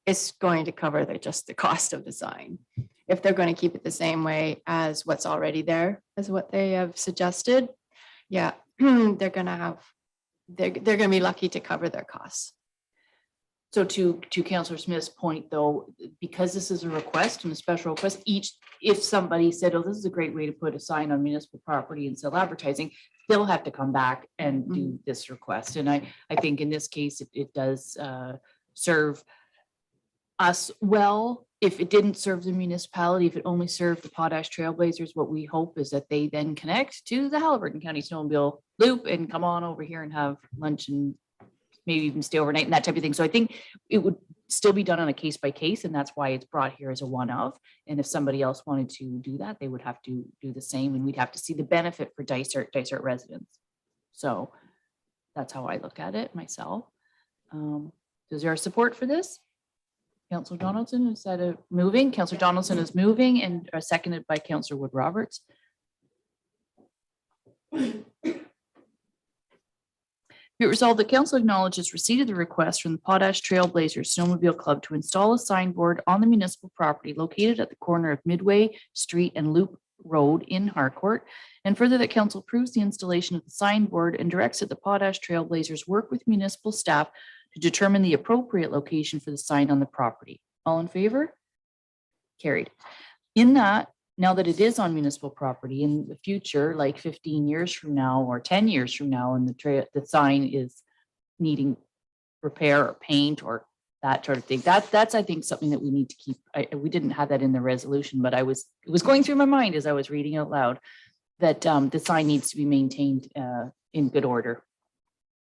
it's going to cover just the cost of the sign. If they're going to keep it the same way as what's already there, as what they have suggested, yeah, they're going to be lucky to cover their costs. So to Councillor Smith's point, though, because this is a request and a special request, if somebody said, oh, this is a great way to put a sign on municipal property and sell advertising, they'll have to come back and do this request. And I think in this case, it does serve us well. If it didn't serve the municipality, if it only served the Potash Trailblazers, what we hope is that they then connect to the Haliburton County Snowmobile Loop and come on over here and have lunch and maybe even stay overnight and that type of thing. So I think it would still be done on a case by case, and that's why it's brought here as a one-of. And if somebody else wanted to do that, they would have to do the same, and we'd have to see the benefit for Dysart residents. So that's how I look at it myself. Is there support for this? Councillor Donaldson, is that moving? Councillor Donaldson is moving and seconded by Councillor Wood Roberts. Be it resolved that council acknowledges receipt of the request from the Potash Trailblazers Snowmobile Club to install a signboard on the municipal property located at the corner of Midway Street and Loop Road in Harcourt. And further, that council approves the installation of the signboard and directs that the Potash Trailblazers work with municipal staff to determine the appropriate location for the sign on the property. All in favor? Carried. In that, now that it is on municipal property, in the future, like 15 years from now or 10 years from now, and the sign is needing repair or paint or that sort of thing, that's I think something that we need to keep. We didn't have that in the resolution, but it was going through my mind as I was reading out loud that the sign needs to be maintained in good order.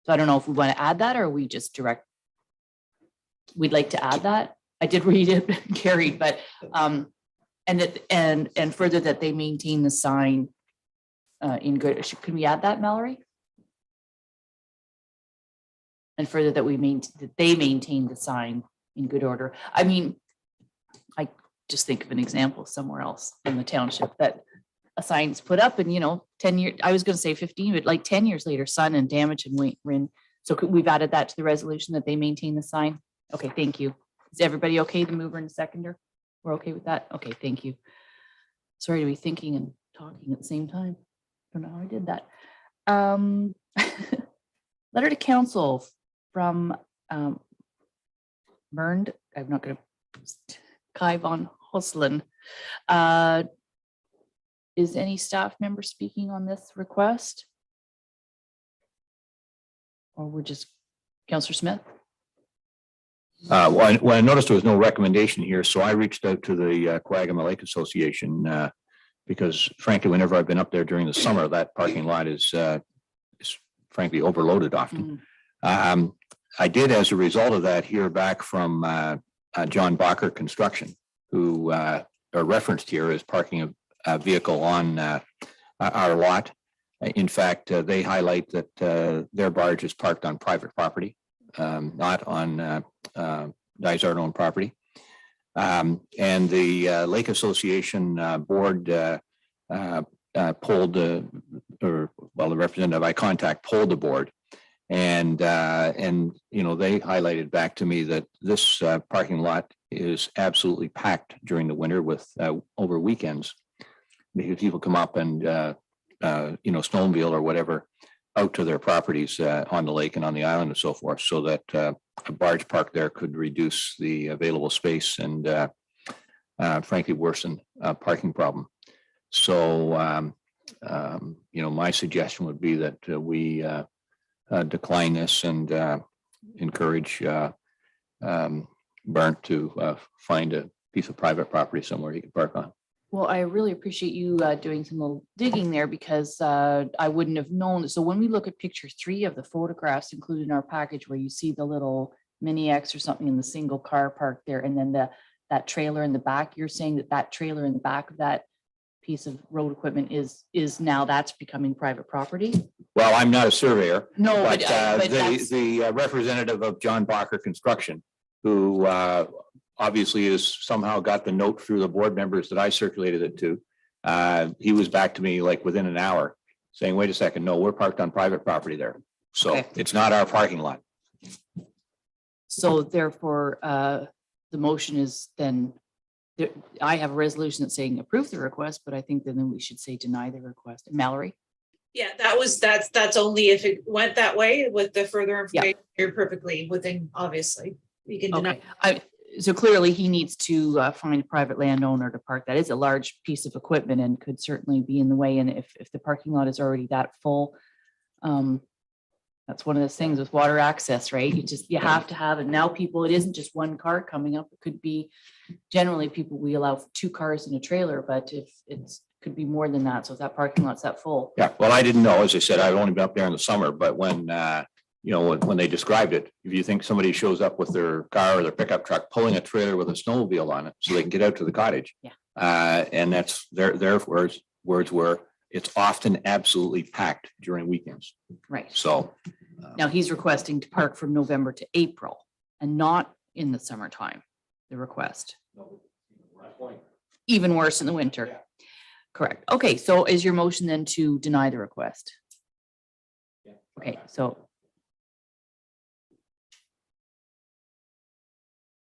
So I don't know if we want to add that or we just direct. We'd like to add that. I did read it, carried, but and further that they maintain the sign in good. Can we add that, Mallory? And further that they maintain the sign in good order. I mean, I just think of an example somewhere else in the township that a sign's put up and 10 years. I was going to say 15, but like 10 years later, sun and damage and wind. So we've added that to the resolution that they maintain the sign. Okay, thank you. Is everybody okay? The mover and the seconder? We're okay with that? Okay, thank you. Sorry to be thinking and talking at the same time. Don't know how I did that. Letter to council from Bernd. I'm not going to Kai von Hosselin. Is any staff member speaking on this request? Or we're just Councillor Smith? Well, I noticed there was no recommendation here, so I reached out to the Quagama Lake Association because frankly, whenever I've been up there during the summer, that parking lot is frankly overloaded often. I did, as a result of that, hear back from John Bacher Construction, who are referenced here as parking a vehicle on our lot. In fact, they highlight that their barge is parked on private property, not on Dysart owned property. And the Lake Association board pulled, the representative I contact pulled the board. And they highlighted back to me that this parking lot is absolutely packed during the winter with over weekends, because people come up and snowmobile or whatever out to their properties on the lake and on the island and so forth, so that a barge park there could reduce the available space and frankly worsen parking problem. So my suggestion would be that we decline this and encourage Bernd to find a piece of private property somewhere he can park on. Well, I really appreciate you doing some little digging there, because I wouldn't have known. So when we look at picture 3 of the photographs included in our package, where you see the little mini X or something in the single car parked there, and then that trailer in the back, you're saying that trailer in the back of that piece of road equipment is now that's becoming private property? Well, I'm not a surveyor. No, but that's the representative of John Bacher Construction, who obviously has somehow got the note through the board members that I circulated it to. He was back to me like within an hour saying, wait a second, no, we're parked on private property there. So Okay. It's not our parking lot. So therefore, the motion is then, I have a resolution that's saying approve the request, but I think then we should say deny the request. Mallory? Yeah, that's only if it went that way. With the further information, you're perfectly within, obviously. You can deny. Okay. So clearly he needs to find a private landowner to park. That is a large piece of equipment and could certainly be in the way. And if the parking lot is already that full, that's one of those things with water access, right? You have to have it. Now it isn't just one car coming up. It could be, generally people, we allow 2 cars in a trailer, but if could be more than that. So if that parking lot's that full. Yeah, well, I didn't know, as I said, I've only been up there in the summer, but when they described it, if you think somebody shows up with their car or their pickup truck pulling a trailer with a snowmobile on it so they can get out to the cottage. Yeah. And that's their words were, it's often absolutely packed during weekends. Right. So. Now he's requesting to park from November to April and not in the summertime, the request. Even worse in the winter. Yeah. Correct. Okay, so is your motion then to deny the request? Yeah. Okay, so.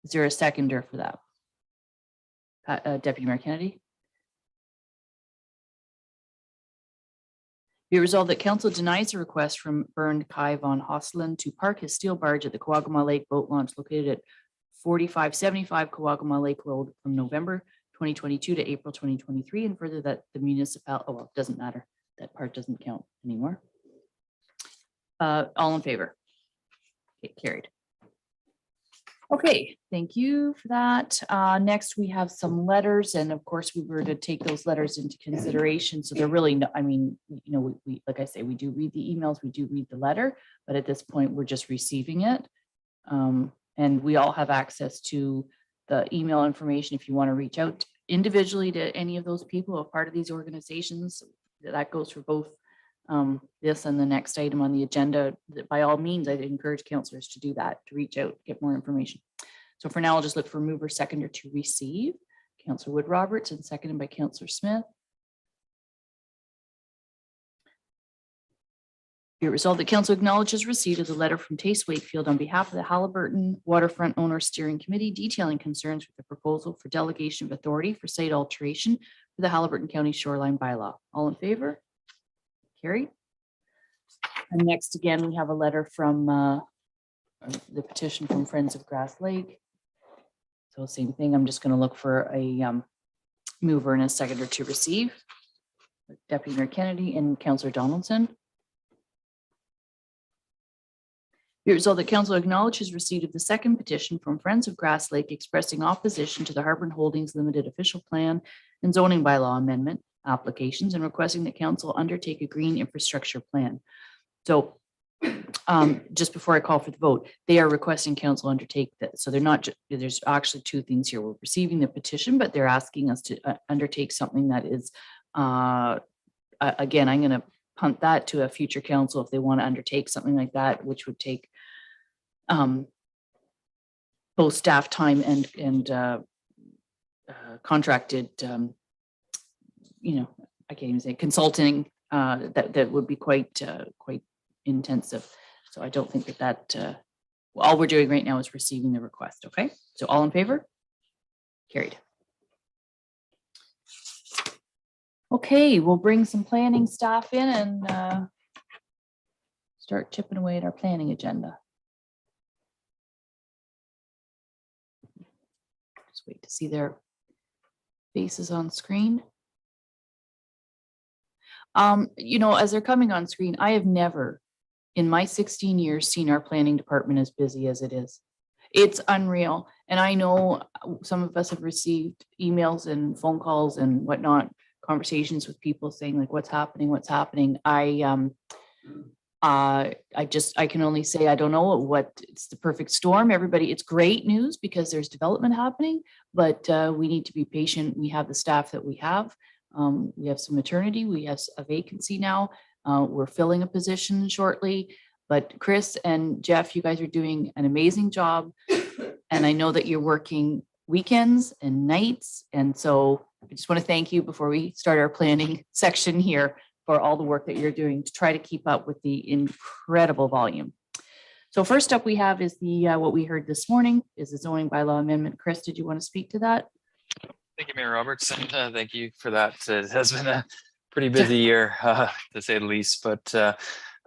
Is there a seconder for that? Deputy Mayor Kennedy? Be it resolved that council denies a request from Bernd Kai von Hosselen to park his steel barge at the Coagama Lake Boat Launch located at 4575 Coagama Lake Road from November 2022 to April 2023, and further that the municipal, oh, well, it doesn't matter. That part doesn't count anymore. All in favor? Okay, carried. Okay, thank you for that. Next, we have some letters, and of course, we were to take those letters into consideration. So they're really, no, I mean, you know, we like I say, we do read the emails, we do read the letter, but at this point, we're just receiving it. And we all have access to the email information if you want to reach out individually to any of those people who are part of these organizations. That goes for both this and the next item on the agenda. By all means, I'd encourage councillors to do that, to reach out, get more information. So for now, I'll just look for mover seconder to receive. Councillor Wood Roberts and seconded by Councillor Smith. Be it resolved that council acknowledges receipt of the letter from Taste Wakefield on behalf of the Halliburton Waterfront Owner Steering Committee detailing concerns with the proposal for delegation of authority for site alteration for the Halliburton County Shoreline Bylaw. All in favor? Carried. And next, again, we have a letter from the petition from Friends of Grass Lake. So same thing, I'm just going to look for a mover and a seconder to receive. Deputy Mayor Kennedy and Councillor Donaldson. Be it resolved that council acknowledges receipt of the second petition from Friends of Grass Lake expressing opposition to the Harbor Holdings Limited official plan and zoning bylaw amendment applications and requesting that council undertake a green infrastructure plan. So just before I call for the vote, they are requesting council undertake that. So they're not, there's actually two things here. We're receiving the petition, but they're asking us to undertake something that is, again, I'm going to punt that to a future council if they want to undertake something like that, which would take both staff time and contracted, you know, I can't even say consulting, that would be quite intensive. So I don't think that all we're doing right now is receiving the request. Okay, so all in favor? Carried. Okay, we'll bring some planning staff in and start chipping away at our planning agenda. Just wait to see their faces on screen. You know, as they're coming on screen, I have never in my 16 years seen our planning department as busy as it is. It's unreal. And I know some of us have received emails and phone calls and whatnot, conversations with people saying like, what's happening? I can only say, I don't know what, it's the perfect storm. Everybody, it's great news because there's development happening, but we need to be patient. We have the staff that we have. We have some maternity, we have a vacancy now. We're filling a position shortly, but Chris and Jeff, you guys are doing an amazing job. And I know that you're working weekends and nights. And so I just want to thank you before we start our planning section here for all the work that you're doing to try to keep up with the incredible volume. So first up we have is the what we heard this morning is the zoning bylaw amendment. Chris, did you want to speak to that? Thank you, Mayor Roberts, and thank you for that. It has been a pretty busy year, to say the least, but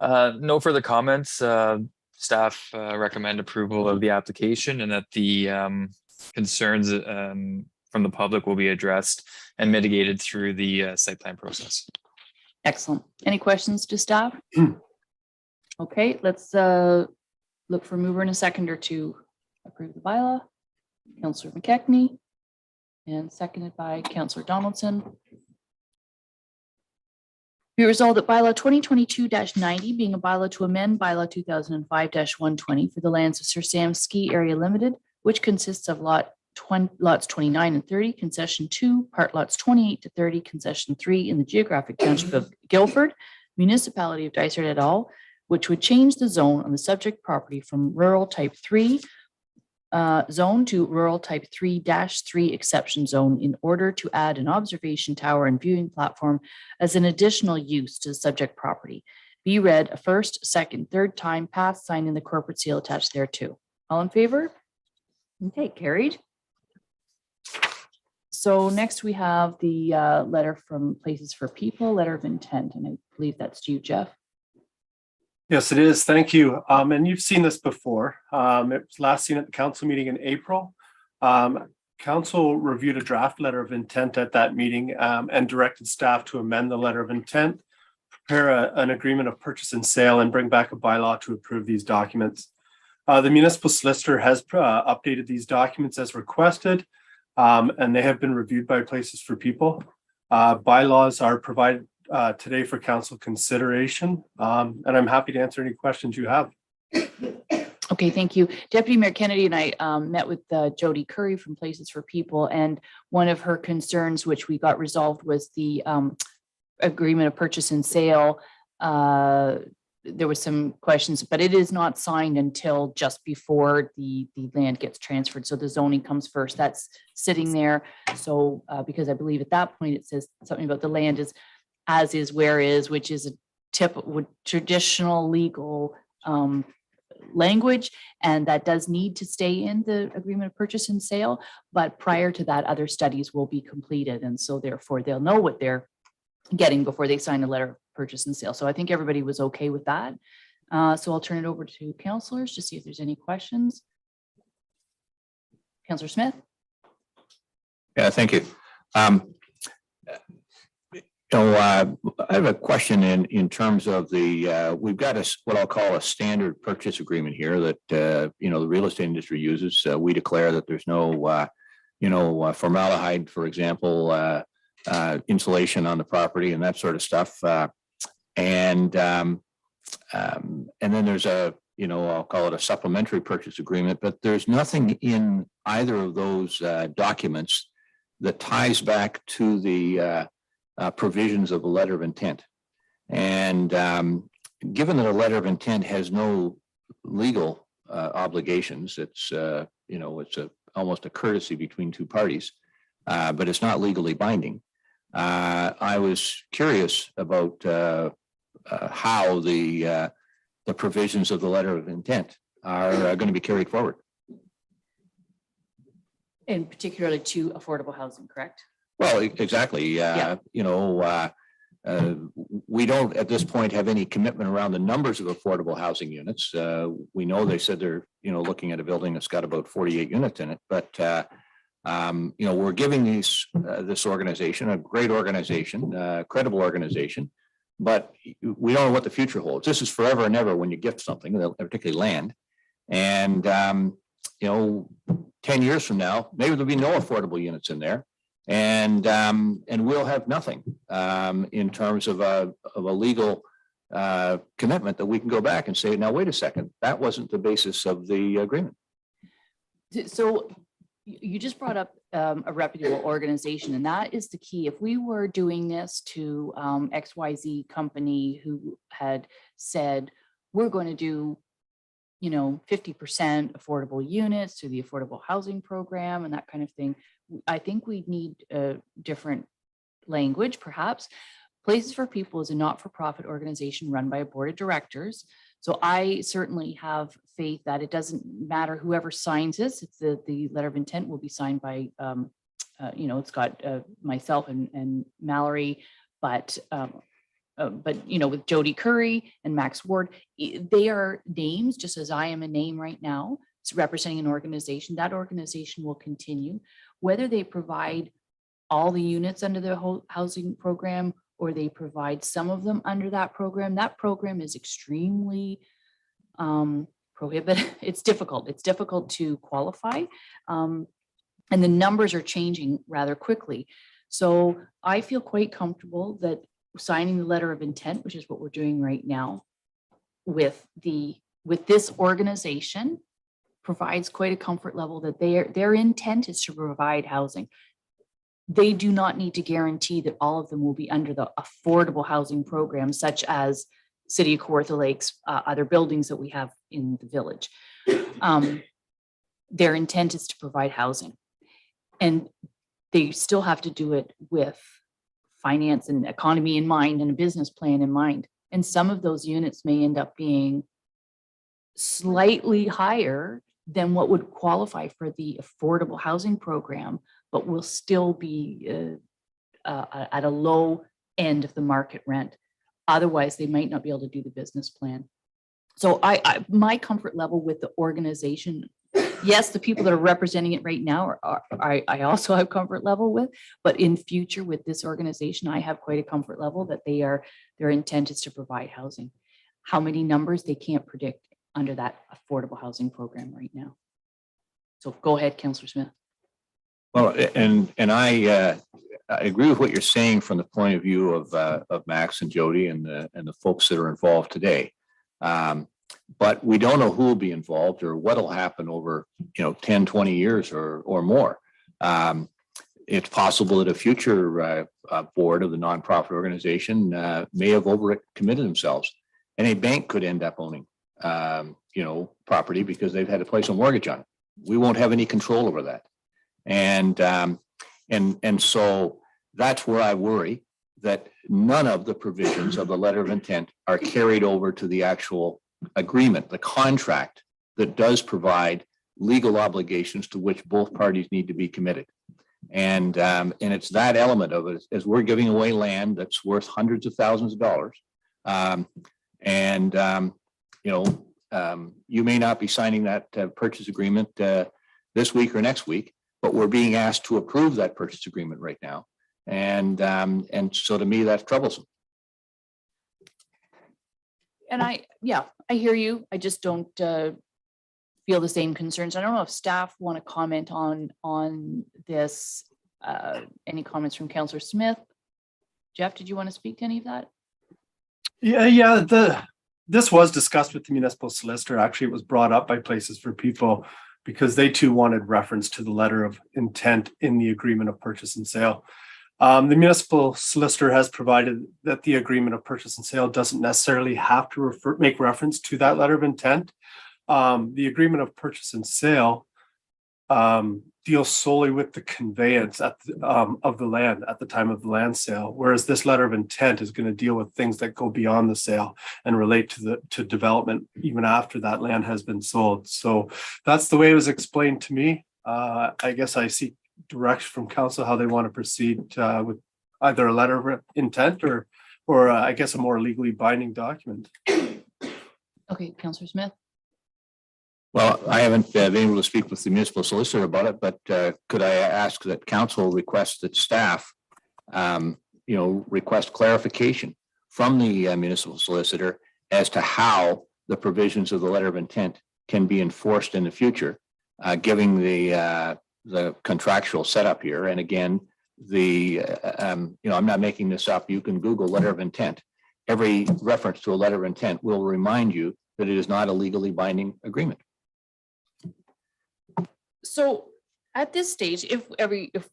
no further comments. Staff recommend approval of the application and that the concerns from the public will be addressed and mitigated through the site plan process. Excellent. Any questions to staff? Okay, let's look for mover and a seconder to approve the bylaw. Councillor McKechnie and seconded by Councillor Donaldson. Be resolved that bylaw 2022-90 being a bylaw to amend bylaw 2005-120 for the lands of Sir Sam's Ski Area Limited, which consists of lots 29 and 30, concession 2, part lots 28 to 30, concession 3 in the geographic township of Guildford, municipality of Dysart et al., which would change the zone on the subject property from rural type 3 zone to rural type 3-3 exception zone in order to add an observation tower and viewing platform as an additional use to the subject property. Be read a first, second, third time, passed, signed, in the corporate seal attached thereto. All in favor? Okay, carried. So next we have the letter from Places for People, letter of intent, and I believe that's you, Jeff. Yes, it is. Thank you. And you've seen this before. It was last seen at the council meeting in April. Council reviewed a draft letter of intent at that meeting and directed staff to amend the letter of intent, prepare an agreement of purchase and sale, and bring back a bylaw to approve these documents. The municipal solicitor has updated these documents as requested, and they have been reviewed by Places for People. Bylaws are provided today for council consideration, and I'm happy to answer any questions you have. Okay, thank you. Deputy Mayor Kennedy and I met with Jody Curry from Places for People, and one of her concerns, which we got resolved, was the agreement of purchase and sale. There was some questions, but it is not signed until just before the land gets transferred. So the zoning comes first. That's sitting there. So because I believe at that point it says something about the land is as is, where is, which is a traditional legal language, and that does need to stay in the agreement of purchase and sale. But prior to that, other studies will be completed, and so therefore they'll know what they're getting before they sign a letter of purchase and sale. So I think everybody was okay with that. So I'll turn it over to councillors to see if there's any questions. Councillor Smith. Yeah, thank you. I have a question in terms of the, we've got what I'll call a standard purchase agreement here that, the real estate industry uses. We declare that there's no, formaldehyde, for example, insulation on the property and that sort of stuff. And then there's I'll call it a supplementary purchase agreement, but there's nothing in either of those documents that ties back to the provisions of the letter of intent. And given that a letter of intent has no legal obligations, it's almost a courtesy between two parties, but it's not legally binding. I was curious about how the provisions of the letter of intent are going to be carried forward. And particularly to affordable housing, correct? Well, exactly. We don't at this point have any commitment around the numbers of affordable housing units. We know they said they're, looking at a building that's got about 48 units in it, but we're giving this organization, a great organization, credible organization, but we don't know what the future holds. This is forever and ever when you gift something, particularly land. And, 10 years from now, maybe there'll be no affordable units in there. And we'll have nothing in terms of a legal commitment that we can go back and say, now, wait a second, that wasn't the basis of the agreement. So you just brought up a reputable organization, and that is the key. If we were doing this to XYZ company who had said, we're going to do 50% affordable units through the affordable housing program and that kind of thing, I think we need a different language, perhaps. Places for People is a not-for-profit organization run by a board of directors. So I certainly have faith that it doesn't matter whoever signs this. It's the letter of intent will be signed by, it's got myself and Mallory, but with Jody Curry and Max Ward, they are names, just as I am a name right now. It's representing an organization. That organization will continue. Whether they provide all the units under the whole housing program or they provide some of them under that program is extremely prohibitive. It's difficult. It's difficult to qualify. And the numbers are changing rather quickly. So I feel quite comfortable that signing the letter of intent, which is what we're doing right now with this organization, provides quite a comfort level that their intent is to provide housing. They do not need to guarantee that all of them will be under the affordable housing program, such as City of Kawartha Lakes, other buildings that we have in the village. Their intent is to provide housing, and they still have to do it with finance and economy in mind and a business plan in mind. And some of those units may end up being slightly higher than what would qualify for the affordable housing program, but will still be at a low end of the market rent. Otherwise, they might not be able to do the business plan. So my comfort level with the organization, yes, the people that are representing it right now I also have comfort level with, but in future with this organization, I have quite a comfort level that their intent is to provide housing. How many numbers they can't predict under that affordable housing program right now. So go ahead, Councillor Smith. Well, and I agree with what you're saying from the point of view of Max and Jody and the folks that are involved today. But we don't know who will be involved or what will happen over 10, 20 years or more. It's possible that a future board of the nonprofit organization may have overcommitted themselves, and a bank could end up owning property because they've had to place a mortgage on it. We won't have any control over that. And so that's where I worry that none of the provisions of the letter of intent are carried over to the actual agreement, the contract that does provide legal obligations to which both parties need to be committed. And it's that element of it, as we're giving away land that's worth hundreds of thousands of dollars. You may not be signing that purchase agreement this week or next week, but we're being asked to approve that purchase agreement right now. And so to me, that's troublesome. And I hear you. I just don't feel the same concerns. I don't know if staff want to comment on this. Any comments from Councillor Smith? Jeff, did you want to speak to any of that? This was discussed with the municipal solicitor. Actually, it was brought up by Places for People because they too wanted reference to the letter of intent in the agreement of purchase and sale. The municipal solicitor has provided that the agreement of purchase and sale doesn't necessarily have to make reference to that letter of intent. The agreement of purchase and sale deals solely with the conveyance of the land at the time of the land sale, whereas this letter of intent is going to deal with things that go beyond the sale and relate to development even after that land has been sold. So that's the way it was explained to me. I guess I seek direction from council how they want to proceed with either a letter of intent or I guess a more legally binding document. Okay, Councillor Smith. Well, I haven't been able to speak with the municipal solicitor about it, but could I ask that council request that staff, request clarification from the municipal solicitor as to how the provisions of the letter of intent can be enforced in the future, given the contractual setup here. And again, I'm not making this up. You can Google letter of intent. Every reference to a letter of intent will remind you that it is not a legally binding agreement. So at this stage, if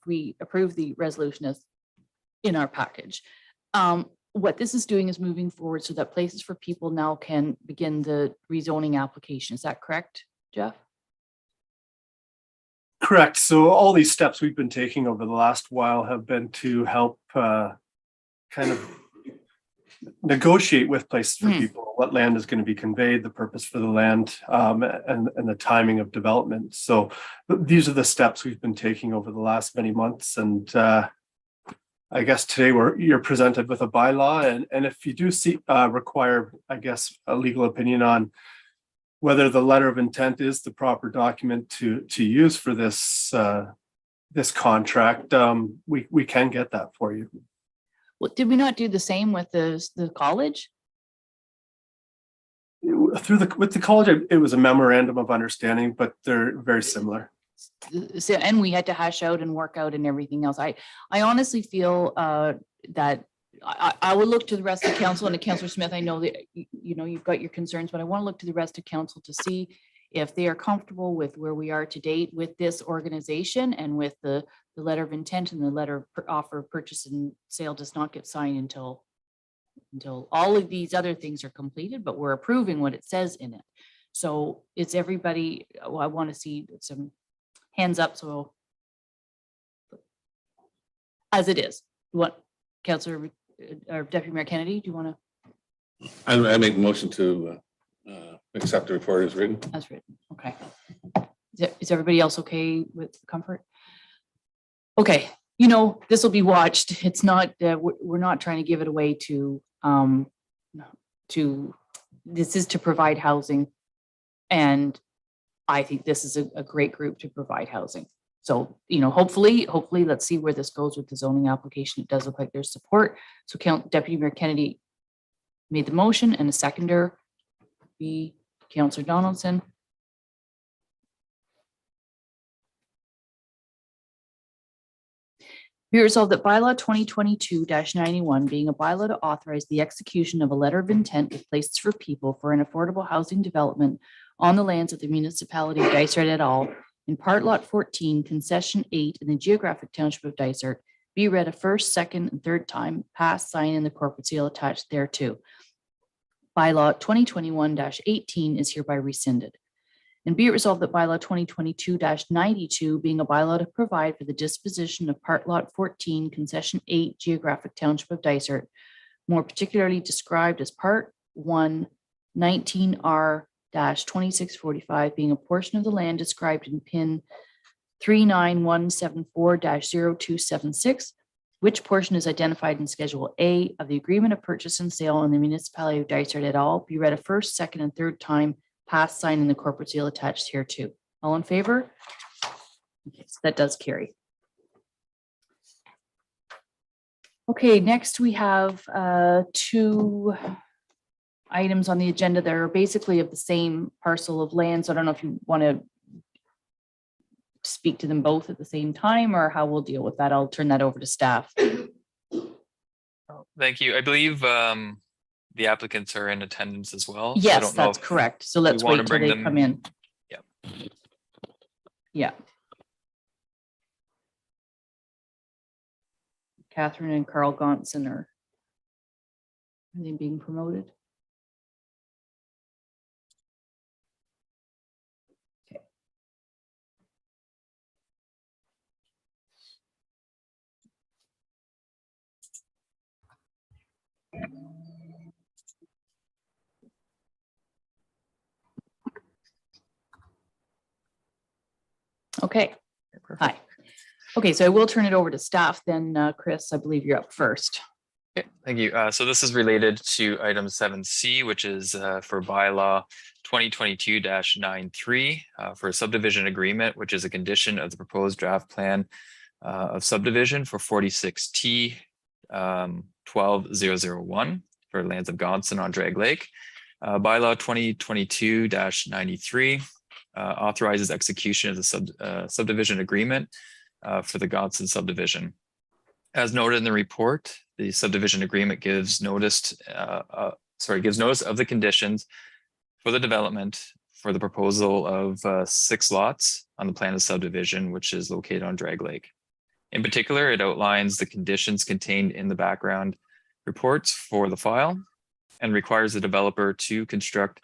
we approve the resolution as in our package, what this is doing is moving forward so that Places for People now can begin the rezoning application. Is that correct, Jeff? Correct. So all these steps we've been taking over the last while have been to help kind of negotiate with Places for People what land is going to be conveyed, the purpose for the land, and the timing of development. So these are the steps we've been taking over the last many months. And I guess today you're presented with a bylaw, and if you do require, I guess, a legal opinion on whether the letter of intent is the proper document to use for this contract, we can get that for you. Well, did we not do the same with the college? With the college, it was a memorandum of understanding, but they're very similar. So, and we had to hash out and work out and everything else. I honestly feel that I will look to the rest of the council, and to Councillor Smith, I know that you've got your concerns, but I want to look to the rest of council to see if they are comfortable with where we are to date with this organization and with the letter of intent, and the letter of offer of purchase and sale does not get signed until all of these other things are completed, but we're approving what it says in it. So it's everybody, well, I want to see some hands up. So as it is, what Councillor or Deputy Mayor Kennedy, do you want to? I make a motion to accept the report as written. As written, okay. Is everybody else okay with comfort? Okay, this will be watched. It's not, we're not trying to give it away this is to provide housing. And I think this is a great group to provide housing. So, hopefully, let's see where this goes with the zoning application. It does look like there's support. So Deputy Mayor Kennedy made the motion, and a seconder be Councillor Donaldson. Be resolved that bylaw 2022-91 being a bylaw to authorize the execution of a letter of intent with Places for People for an affordable housing development on the lands of the municipality of Dysart et al. In part lot 14, concession 8 in the geographic township of Dysart, be read a first, second, and third time, pass, sign, and the corporate seal attached thereto. Bylaw 2021-18 is hereby rescinded. And be it resolved that bylaw 2022-92 being a bylaw to provide for the disposition of part lot 14, concession 8, geographic township of Dysart, more particularly described as part 1, 19R-2645, being a portion of the land described in pin 39174-0276, which portion is identified in Schedule A of the Agreement of Purchase and Sale in the municipality of Dysart et al. Be read a first, second, and third time, pass, sign, and the corporate seal attached here too. All in favor? Okay, so that does carry. Okay, next we have 2 items on the agenda that are basically of the same parcel of land. So I don't know if you want to speak to them both at the same time or how we'll deal with that. I'll turn that over to staff. Thank you. I believe the applicants are in attendance as well. Yes, I don't know that's if correct. So let's we wanna wait till bring they them- come in. Yeah. Yeah. Catherine and Carl Gonson are they being promoted? Okay. Okay. Hi. Okay, so I will turn it over to staff then. Chris, I believe you're up first. Okay, thank you. So this is related to item 7C, which is for bylaw 2022-93 for a subdivision agreement, which is a condition of the proposed draft plan of subdivision for 46T 12001 for lands of Gonson on Drag Lake. Bylaw 2022-93 authorizes execution of the subdivision agreement for the Gonson subdivision. As noted in the report, the subdivision agreement gives notice of the conditions for the development for the proposal of 6 lots on the plan of subdivision, which is located on Drag Lake. In particular, it outlines the conditions contained in the background reports for the file and requires the developer to construct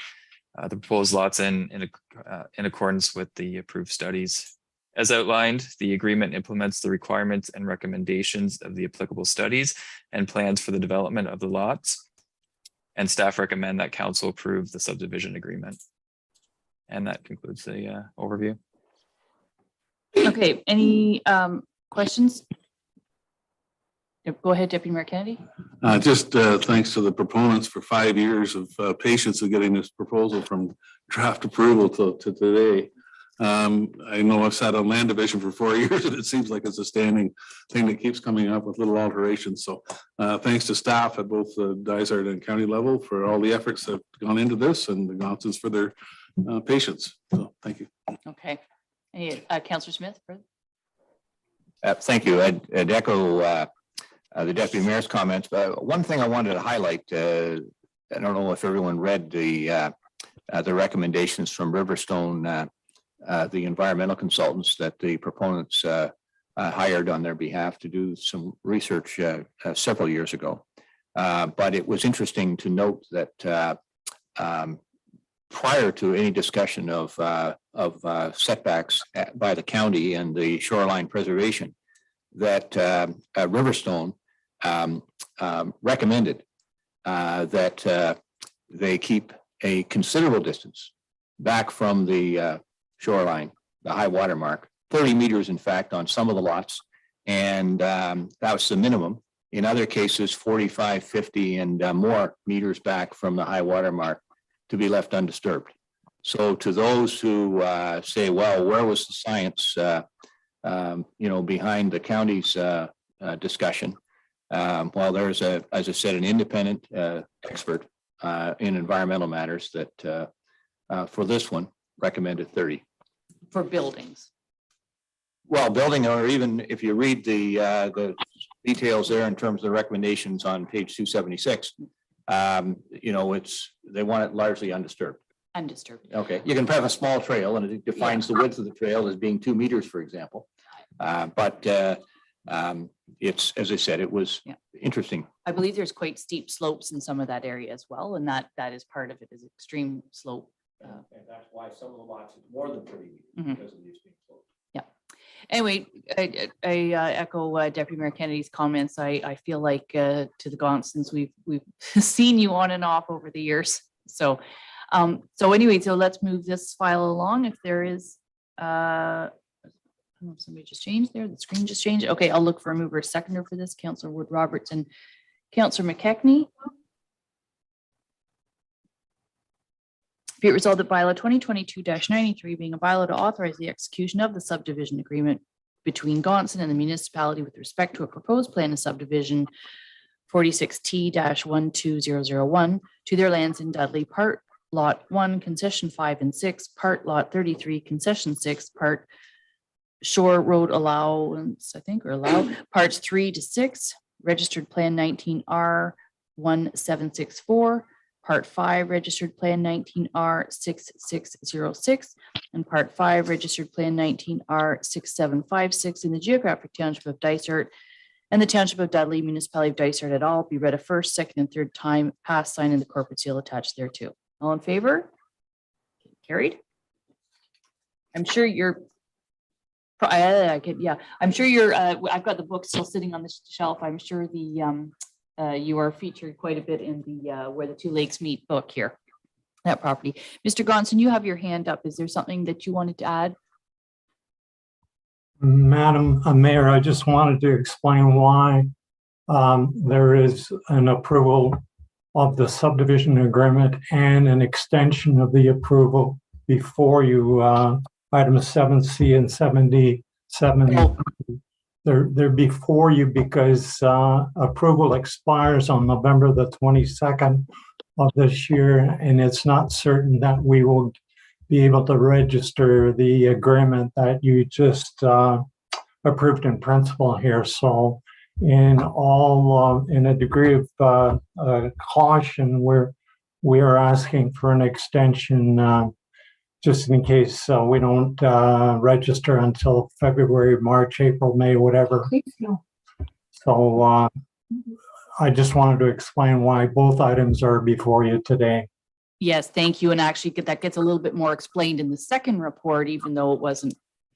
the proposed lots in accordance with the approved studies. As outlined, the agreement implements the requirements and recommendations of the applicable studies and plans for the development of the lots. And staff recommend that council approve the subdivision agreement. And that concludes the overview. Okay, any questions? Yep, go ahead, Deputy Mayor Kennedy. Just thanks to the proponents for 5 years of patience of getting this proposal from draft approval to today. I know I've sat on land division for 4 years and it seems like it's a standing thing that keeps coming up with little alterations. So thanks to staff at both the Dysart and county level for all the efforts that have gone into this and the Gonsons for their patience. So thank you. Okay. Any Councillor Smith? Thank you. I'd echo the Deputy Mayor's comments, but one thing I wanted to highlight, I don't know if everyone read the recommendations from Riverstone, the environmental consultants that the proponents hired on their behalf to do some research several years ago. But it was interesting to note that prior to any discussion of setbacks by the county and the shoreline preservation, that Riverstone recommended that they keep a considerable distance back from the shoreline, the high water mark, 30 meters, in fact, on some of the lots, And that was the minimum. In other cases, 45, 50 and more meters back from the high water mark to be left undisturbed. So to those who say, well, where was the science, behind the county's discussion? Well, there's as I said, an independent expert in environmental matters that for this one recommended 30. For buildings. Well, building, or even if you read the details there in terms of the recommendations on page 276, they want it largely undisturbed. Undisturbed. Okay, you can have a small trail and it defines the width of the trail as being 2 meters, for example. But it's, as I said, it was interesting. I believe there's quite steep slopes in some of that area as well, and that is part of it, is extreme slope. And that's why some of the lots is more than 30 meters because of the extreme slope. Yeah. Anyway, I echo Deputy Mayor Kennedy's comments. I feel like to the Gonsons, we've seen you on and off over the years. So anyway, so let's move this file along. If there is, I don't know if somebody just changed there. The screen just changed. Okay, I'll look for a mover, seconder for this. Councillor Wood Roberts and Councillor McKechnie. Be it resolved that bylaw 2022-93 being a bylaw to authorize the execution of the subdivision agreement between Gonson and the municipality with respect to a proposed plan of subdivision 46T-12001 to their lands in Dudley, part lot 1, concession 5 and 6, part lot 33, concession 6, part Shore Road allowance, I think, or allow parts 3 to 6, registered plan 19R 1764, part 5, registered plan 19R 6606, and part 5, registered plan 19R 6756 in the geographic township of Dysart and the township of Dudley, municipality of Dysart et al. Be read a first, second, and third time, passed, signed, and the corporate seal attached thereto. All in favor? Carried. I'm sure you're I'm sure you're, I've got the book still sitting on the shelf. I'm sure you are featured quite a bit in the Where the Two Lakes Meet book here, that property. Mr. Gonson, you have your hand up. Is there something that you wanted to add? Madam Mayor, I just wanted to explain why there is an approval of the subdivision agreement and an extension of the approval before you, items 7C and 7D, 7. They're before you because approval expires on November the 22nd of this year, and it's not certain that we will be able to register the agreement that you just approved in principle here. So in a degree of caution, we are asking for an extension just in case we don't register until February, March, April, May, whatever. So I just wanted to explain why both items are before you today. Yes, thank you. And actually that gets a little bit more explained in the second report, even though it wasn't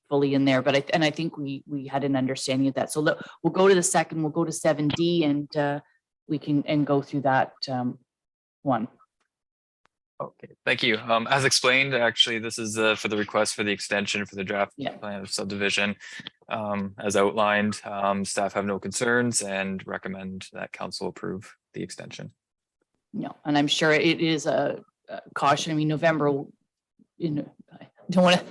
fully in there. But I think we had an understanding of that. So we'll go to the second, we'll go to 7D and we can go through that one. Okay, thank you. As explained, actually, this is for the request for the extension for the draft plan of subdivision. As outlined, staff have no concerns and recommend that council approve the extension. No, and I'm sure it is a caution. I mean, November, I don't want to.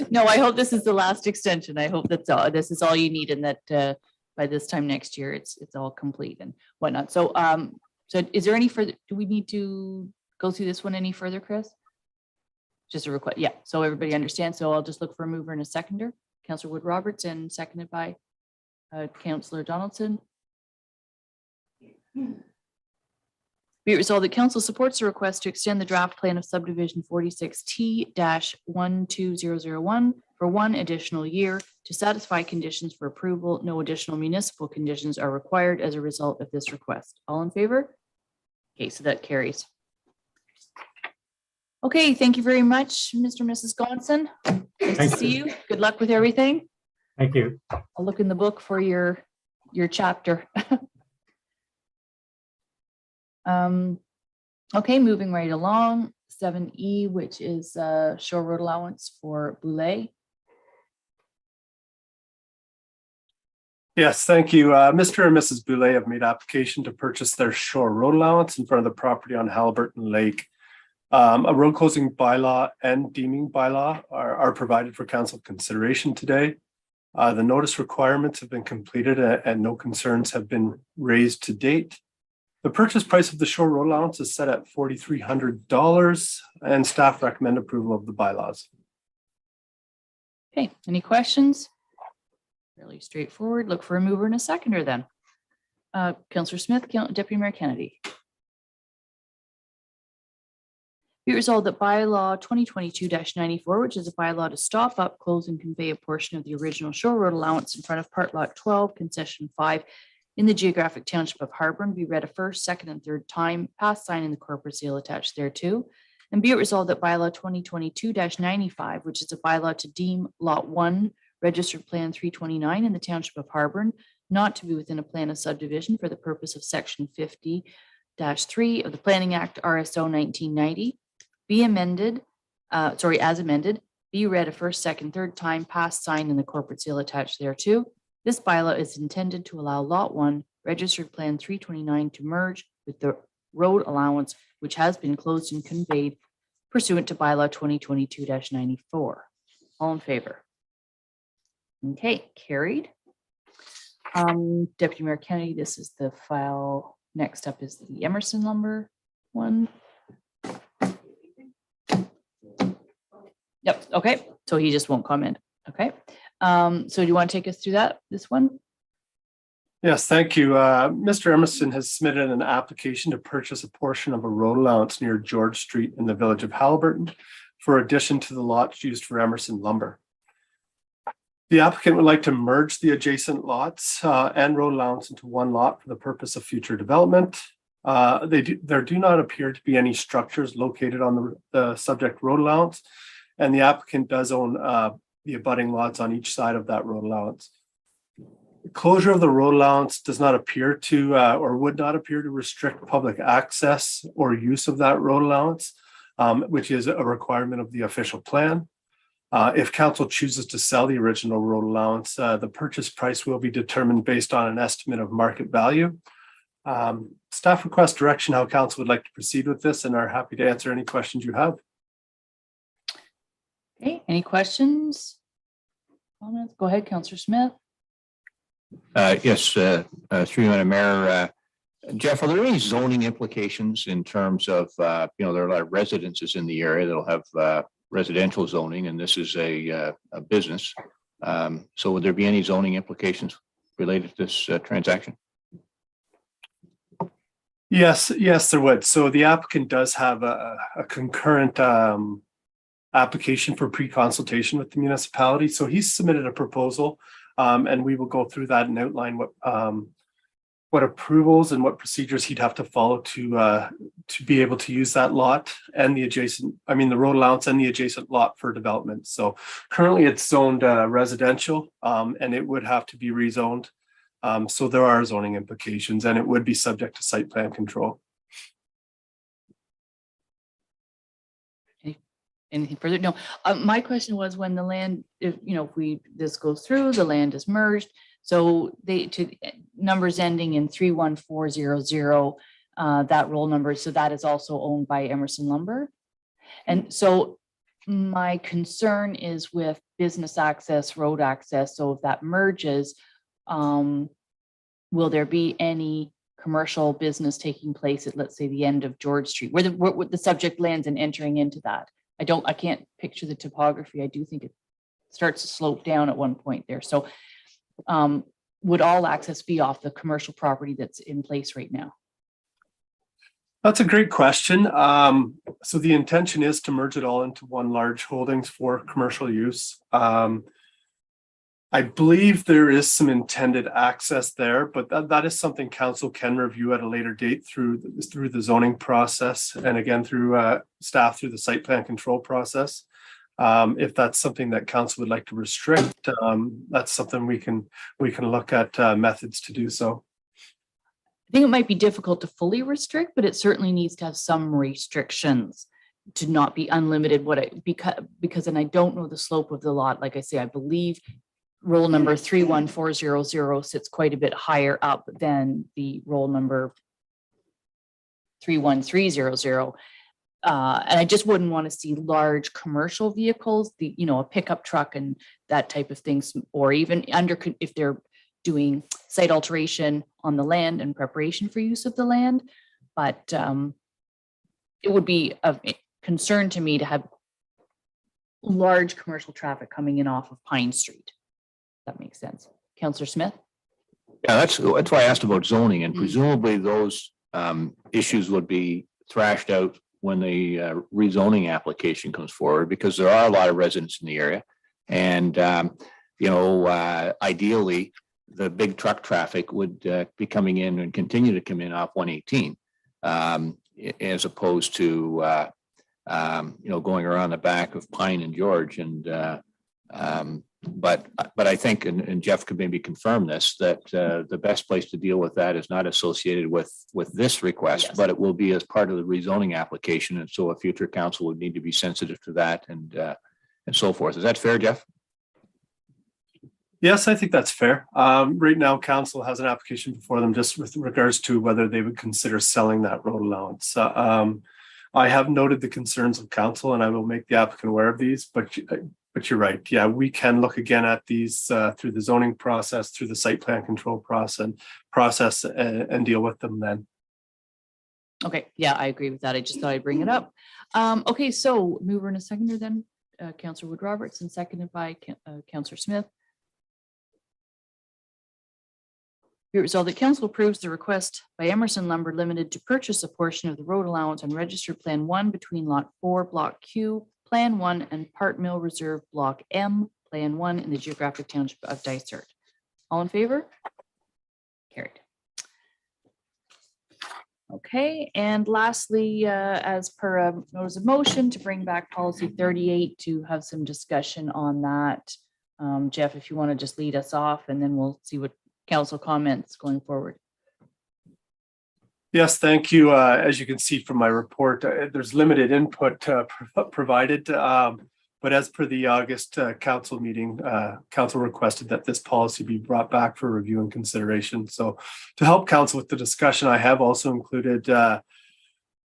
No, I hope this is the last extension. I hope that's all. This is all you need, and that by this time next year, it's all complete and whatnot. So, so is there any further? Do we need to go through this one any further, Chris? Just a request. Yeah. So everybody understands. So I'll just look for a mover and a seconder. Councillor Wood Roberts and seconded by Councillor Donaldson. Be it resolved that council supports the request to extend the draft plan of subdivision 46T-12001 for 1 additional year to satisfy conditions for approval. No additional municipal conditions are required as a result of this request. All in favor? Okay, so that carries. Okay, thank you very much, Mr. and Mrs. Gonson. Nice to see you. Good luck with everything. Thank you. I'll look in the book for your chapter. Okay, moving right along, 7E, which is Shore Road allowance for Boulay. Yes, thank you. Mr. and Mrs. Boulay have made application to purchase their shore road allowance in front of the property on Halliburton Lake. A road closing bylaw and deeming bylaw are provided for council consideration today. The notice requirements have been completed and no concerns have been raised to date. The purchase price of the shore road allowance is set at $4,300 and staff recommend approval of the bylaws. Okay, any questions? Fairly straightforward. Look for a mover and a seconder then. Councillor Smith, Deputy Mayor Kennedy. Be it resolved that bylaw 2022-94, which is a bylaw to stop up, close and convey a portion of the original shore road allowance in front of part lot 12, concession 5 in the geographic township of Harborne, be read a first, second, and third time, pass, sign, and the corporate seal attached thereto. And be it resolved that bylaw 2022-95, which is a bylaw to deem lot 1, registered plan 329 in the township of Harborne, not to be within a plan of subdivision for the purpose of section 50-3 of the Planning Act RSO 1990, be amended, as amended, be read a first, second, third time, passed, signed, and the corporate seal attached thereto. This bylaw is intended to allow lot 1, registered plan 329 to merge with the road allowance, which has been closed and conveyed pursuant to bylaw 2022-94. All in favor? Okay, carried. Deputy Mayor Kennedy, this is the file. Next up is the Emerson Lumber one. Yep, okay, so he just won't comment. Okay, so do you want to take us through this one? Yes, thank you. Mr. Emerson has submitted an application to purchase a portion of a road allowance near George Street in the village of Halliburton for addition to the lots used for Emerson Lumber. The applicant would like to merge the adjacent lots and road allowance into one lot for the purpose of future development. There do not appear to be any structures located on the subject road allowance, and the applicant does own the abutting lots on each side of that road allowance. The closure of the road allowance does not appear to or would not appear to restrict public access or use of that road allowance, which is a requirement of the official plan. If council chooses to sell the original road allowance, the purchase price will be determined based on an estimate of market value. Staff request direction how council would like to proceed with this and are happy to answer any questions you have. Okay, any questions? Comments? Go ahead, Councillor Smith. Yes, through you, Madam Mayor. Jeff, are there any zoning implications in terms of, there are a lot of residences in the area that'll have residential zoning, and this is a business. So would there be any zoning implications related to this transaction? Yes, there would. So the applicant does have a concurrent application for pre-consultation with the municipality. So he's submitted a proposal, and we will go through that and outline what approvals and what procedures he'd have to follow to be able to use that lot and the road allowance and the adjacent lot for development. So currently it's zoned residential, and it would have to be rezoned. So there are zoning implications, and it would be subject to site plan control. Anything further? No. My question was when the land, if this goes through, the land is merged. So to numbers ending in 31400, that roll number. So that is also owned by Emerson Lumber. And so my concern is with business access, road access. So if that merges, will there be any commercial business taking place at, let's say, the end of George Street, where the subject lands and entering into that? I can't picture the topography. I do think it starts to slope down at one point there. So would all access be off the commercial property that's in place right now? That's a great question. So the intention is to merge it all into one large holdings for commercial use. I believe there is some intended access there, but that is something council can review at a later date through the zoning process, and again through staff through the site plan control process. If that's something that council would like to restrict, that's something we can look at methods to do so. I think it might be difficult to fully restrict, but it certainly needs to have some restrictions to not be unlimited. Because and I don't know the slope of the lot. Like I say, I believe roll number 31400 sits quite a bit higher up than the roll number 31300. And I just wouldn't want to see large commercial vehicles, a pickup truck and that type of things, or even if they're doing site alteration on the land and preparation for use of the land. But it would be of concern to me to have large commercial traffic coming in off of Pine Street. That makes sense. Councillor Smith? Yeah, that's why I asked about zoning, and presumably those issues would be thrashed out when the rezoning application comes forward, because there are a lot of residents in the area. And, ideally, the big truck traffic would be coming in and continue to come in off 118, as opposed to, going around the back of Pine and George. And but I think, and Jeff could maybe confirm this, that the best place to deal with that is not associated with this request, but it will be as part of the rezoning application. And so a future council would need to be sensitive to that and so forth. Is that fair, Jeff? Yes, I think that's fair. Right now, council has an application before them just with regards to whether they would consider selling that road allowance. I have noted the concerns of council, and I will make the applicant aware of these, but you're right. Yeah, we can look again at these through the zoning process, through the site plan control process and deal with them then. Okay, yeah, I agree with that. I just thought I'd bring it up. Okay, so mover and a seconder then, Councillor Wood Roberts, and seconded by Councillor Smith. Be it resolved that council approves the request by Emerson Lumber Limited to purchase a portion of the road allowance on Registered Plan 1 between Lot 4, Block Q, Plan 1, and Part Mill Reserve, Block M, Plan 1 in the geographic township of Dysart. All in favor? Carried. Okay, and lastly, as per a notice of motion to bring back policy 38 to have some discussion on that. Jeff, if you want to just lead us off, and then we'll see what council comments going forward. Yes, thank you. As you can see from my report, there's limited input provided, but as per the August council meeting, council requested that this policy be brought back for review and consideration. So to help council with the discussion, I have also included not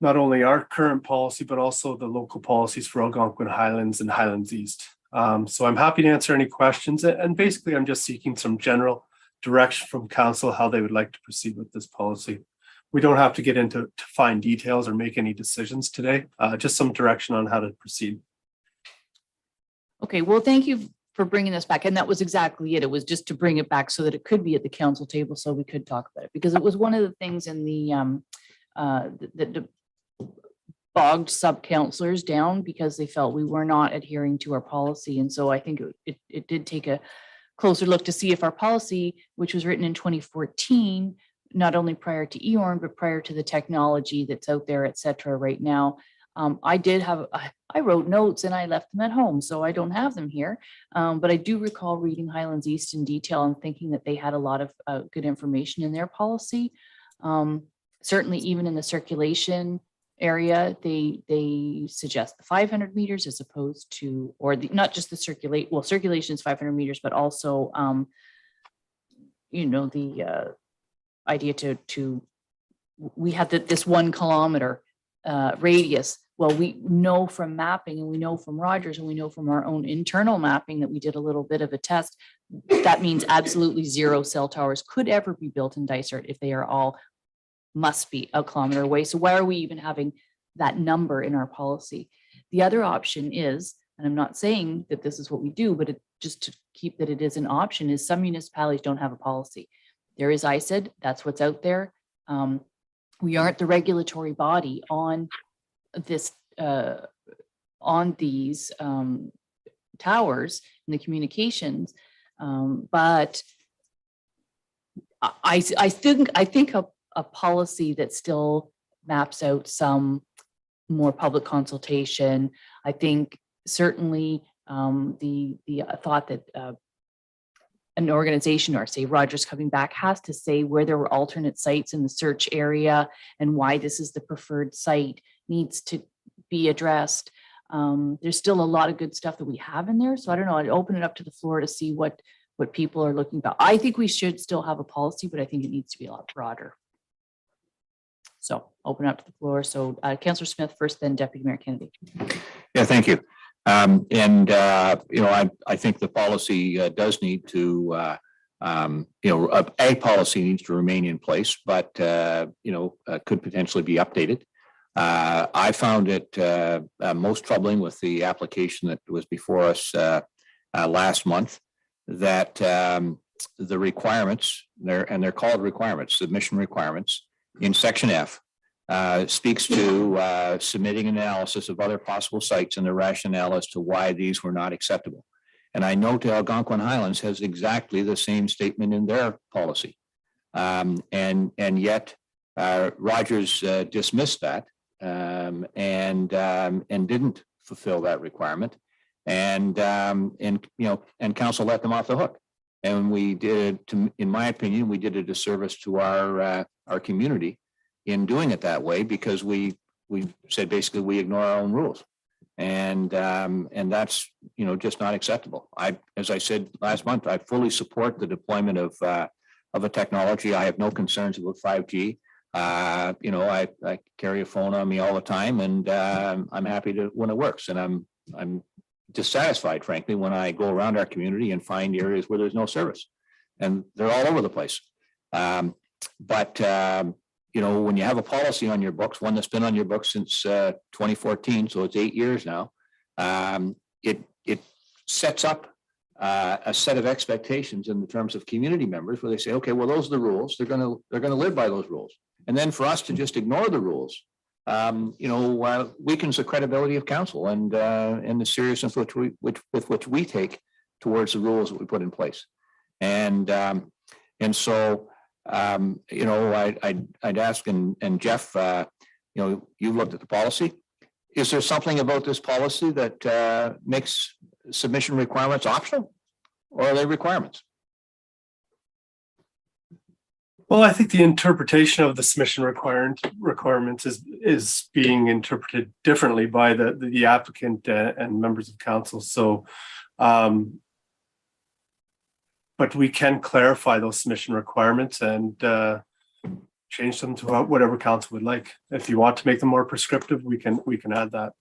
only our current policy, but also the local policies for Algonquin Highlands and Highlands East. So I'm happy to answer any questions. And basically, I'm just seeking some general direction from council how they would like to proceed with this policy. We don't have to get into fine details or make any decisions today, just some direction on how to proceed. Okay, well, thank you for bringing this back. And that was exactly it. It was just to bring it back so that it could be at the council table so we could talk about it, because it was one of the things in the that bogged sub councilors down because they felt we were not adhering to our policy. And so I think it did take a closer look to see if our policy, which was written in 2014, not only prior to EORN, but prior to the technology that's out there, et cetera, right now. I wrote notes and I left them at home, so I don't have them here. But I do recall reading Highlands East in detail and thinking that they had a lot of good information in their policy. Certainly, even in the circulation area, they suggest the 500 meters as opposed to, or not just the circulation is 500 meters, but also, the idea to we have this 1 kilometer radius. Well, we know from mapping, and we know from Rogers, and we know from our own internal mapping that we did a little bit of a test. That means absolutely 0 cell towers could ever be built in Dysart if they are all must be 1 kilometer away. So why are we even having that number in our policy? The other option is, and I'm not saying that this is what we do, but just to keep that it is an option, is some municipalities don't have a policy. There is ISED, that's what's out there. We aren't the regulatory body on this, on these towers and the communications, but I think a policy that still maps out some more public consultation. I think certainly the thought that an organization, or say Rogers Coming Back, has to say where there were alternate sites in the search area and why this is the preferred site needs to be addressed. There's still a lot of good stuff that we have in there. So I don't know, I'd open it up to the floor to see what what people are looking about. I think we should still have a policy, but I think it needs to be a lot broader. So open up to the floor. So Councillor Smith first, then Deputy Mayor Kennedy. Yeah, thank you. I think the policy does need to, a policy needs to remain in place, but, could potentially be updated. I found it most troubling with the application that was before us last month, that the requirements, they're called requirements, submission requirements in Section F, speaks to submitting an analysis of other possible sites and the rationale as to why these were not acceptable. And I know Algonquin Highlands has exactly the same statement in their policy. And yet Rogers dismissed that and didn't fulfill that requirement. And council let them off the hook. And we did, in my opinion, we did a disservice to our community in doing it that way, because we said basically we ignore our own rules, and that's just not acceptable. As I said last month, I fully support the deployment of a technology. I have no concerns about 5G. I carry a phone on me all the time, and I'm happy when it works. And I'm dissatisfied, frankly, when I go around our community and find areas where there's no service, and they're all over the place. When you have a policy on your books, one that's been on your books since 2014, so it's 8 years now, it sets up a set of expectations in the terms of community members, where they say, okay, well, those are the rules. They're going to live by those rules. And then for us to just ignore the rules, weakens the credibility of council and the seriousness with which we take towards the rules that we put in place. And so I'd ask, and Jeff, you've looked at the policy. Is there something about this policy that makes submission requirements optional, or are they requirements? Well, I think the interpretation of the submission requirements is being interpreted differently by the applicant and members of council. So, but we can clarify those submission requirements and change them to whatever council would like. If you want to make them more prescriptive, we can add that.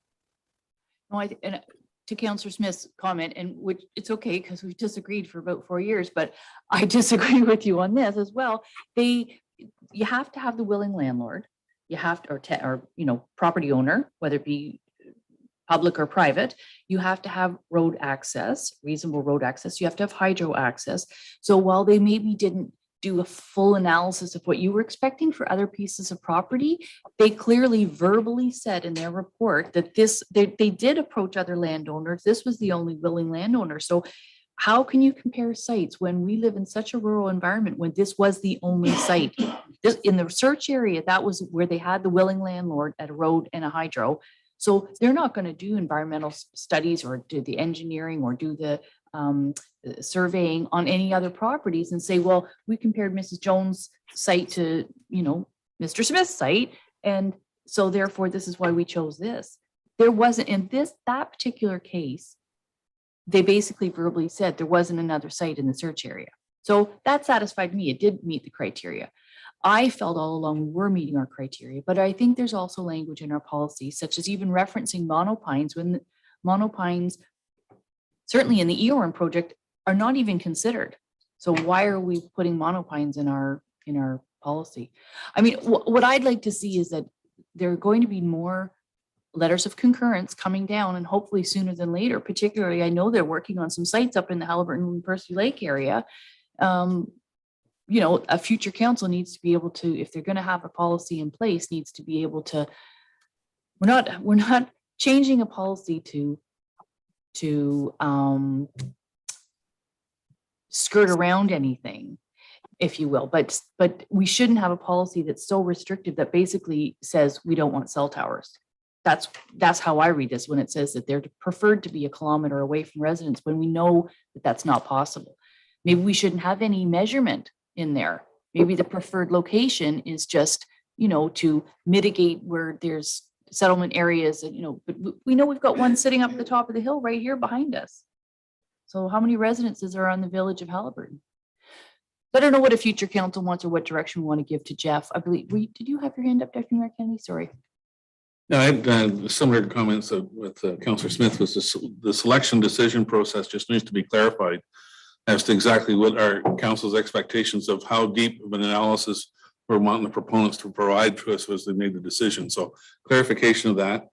No, and to Councillor Smith's comment, and which it's okay because we've disagreed for about 4 years, but I disagree with you on this as well. You have to have the willing landlord, you have to, or property owner, whether it be public or private. You have to have road access, reasonable road access. You have to have hydro access. So while they maybe didn't do a full analysis of what you were expecting for other pieces of property, they clearly verbally said in their report that they did approach other landowners. This was the only willing landowner. So how can you compare sites when we live in such a rural environment, when this was the only site? This, in the research area, that was where they had the willing landlord at a road and a hydro. So they're not going to do environmental studies or do the engineering or do the surveying on any other properties and say, well, we compared Mrs. Jones' site to, Mr. Smith's site, and so therefore this is why we chose this. There wasn't in that particular case. They basically verbally said there wasn't another site in the search area. So that satisfied me. It did meet the criteria. I felt all along we were meeting our criteria, but I think there's also language in our policy, such as even referencing monopines, when monopines, certainly in the EORM project, are not even considered. So why are we putting monopines in our policy? I mean, what I'd like to see is that there are going to be more letters of concurrence coming down, and hopefully sooner than later. Particularly, I know they're working on some sites up in the Haliburton and Percy Lake area. A future council needs to be able to, if they're going to have a policy in place, needs to be able to. We're not changing a policy to skirt around anything, if you will, but we shouldn't have a policy that's so restrictive that basically says we don't want cell towers. That's how I read this, when it says that they're preferred to be a kilometer away from residents, when we know that that's not possible. Maybe we shouldn't have any measurement in there. Maybe the preferred location is just, to mitigate where there's settlement areas, and, but we know we've got one sitting up at the top of the hill right here behind us. So how many residences are on the village of Halliburton? I don't know what a future council wants or what direction we want to give to Jeff. I believe, did you have your hand up, Deputy Mayor Kennedy? Sorry. No, I had similar comments with Councillor Smith. Was the selection decision process just needs to be clarified as to exactly what our council's expectations of how deep of an analysis we're wanting the proponents to provide to us as they made the decision. So clarification of that.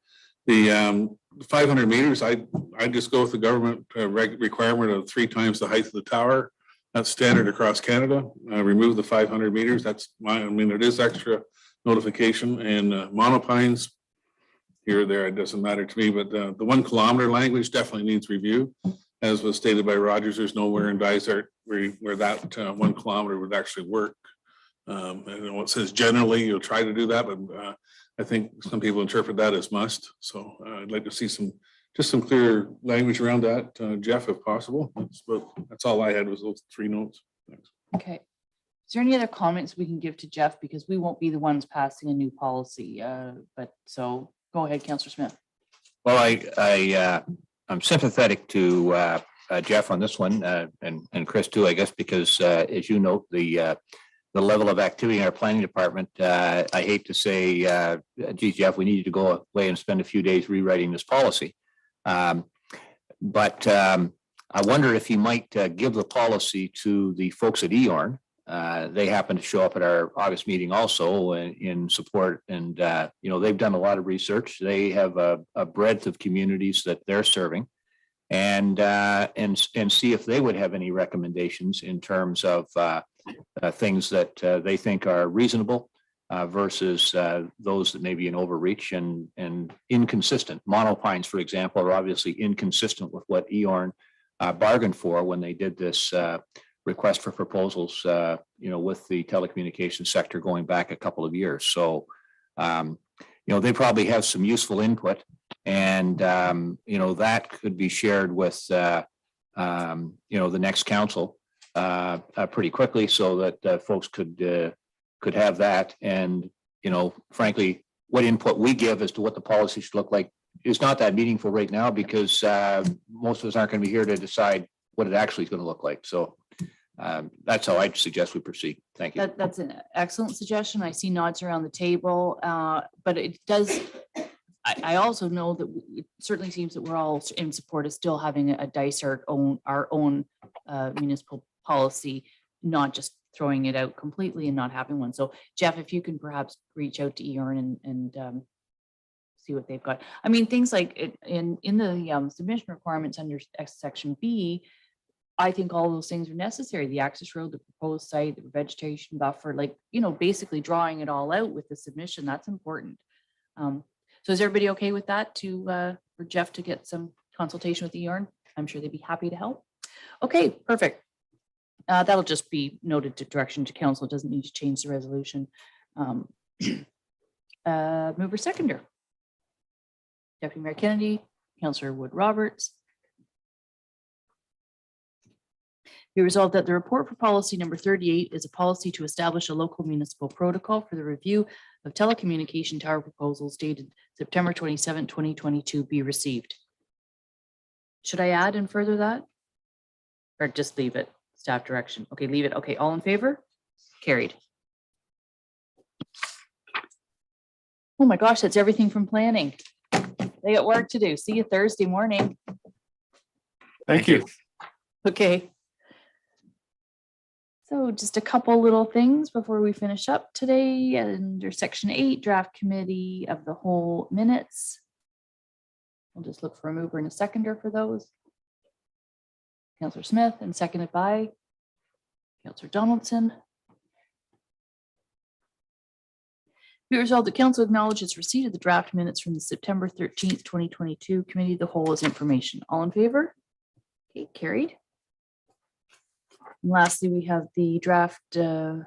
The 500 meters, I just go with the government requirement of 3 times the height of the tower. That's standard across Canada. Remove the 500 meters. That's it is extra notification, and monopines here or there, it doesn't matter to me, but the 1 kilometer language definitely needs review. As was stated by Rogers, there's nowhere in Dysart where that 1 kilometer would actually work. I know it says generally you'll try to do that, but I think some people interpret that as must. So I'd like to see some clear language around that, Jeff, if possible. That's all I had was those 3 notes. Thanks. Okay. Is there any other comments we can give to Jeff? Because we won't be the ones passing a new policy. But so go ahead, Councillor Smith. Well, I'm sympathetic to Jeff on this one, and Chris too, I guess, because as you note, the level of activity in our planning department, I hate to say, geez, Jeff, we need you to go away and spend a few days rewriting this policy. But I wonder if you might give the policy to the folks at EORN. They happen to show up at our August meeting also in support, and they've done a lot of research. They have a breadth of communities that they're serving, and see if they would have any recommendations in terms of things that they think are reasonable versus those that may be an overreach and inconsistent. Monopines, for example, are obviously inconsistent with what EORN bargained for when they did this request for proposals, with the telecommunications sector going back a couple of years. So, they probably have some useful input, and, that could be shared with, the next council pretty quickly so that folks could have that. And, frankly, what input we give as to what the policy should look like is not that meaningful right now, because most of us aren't going to be here to decide what it actually is going to look like. So that's how I'd suggest we proceed. Thank you. That's an excellent suggestion. I see nods around the table, but it does. I also know that it certainly seems that we're all in support of still having a Dysart our own municipal policy, not just throwing it out completely and not having one. So Jeff, if you can perhaps reach out to EORN and see what they've got. I mean, things like in the submission requirements under section B, I think all those things are necessary. The access road, the proposed site, the vegetation buffer, basically drawing it all out with the submission. That's important. So is everybody okay with that for Jeff to get some consultation with EORN? I'm sure they'd be happy to help. Okay, perfect. That'll just be noted to direction to council. It doesn't need to change the resolution. Mover seconder. Deputy Mayor Kennedy, Councillor Wood Roberts. Be resolved that the report for policy number 38 is a policy to establish a local municipal protocol for the review of telecommunication tower proposals dated September 27, 2022 be received. Should I add and further that? Or just leave it? Staff direction. Okay, leave it. Okay, all in favor? Carried. Oh my gosh, that's everything from planning. They got work to do. See you Thursday morning. Thank you. Okay. So just a couple little things before we finish up today. Under section 8, draft committee of the whole minutes. I'll just look for a mover and a seconder for those. Councillor Smith, and seconded by Councillor Donaldson. Be resolved, the council acknowledges receipt of the draft minutes from the September 13th, 2022 committee of the whole as information. All in favor? Okay, carried. And lastly, we have the draft, the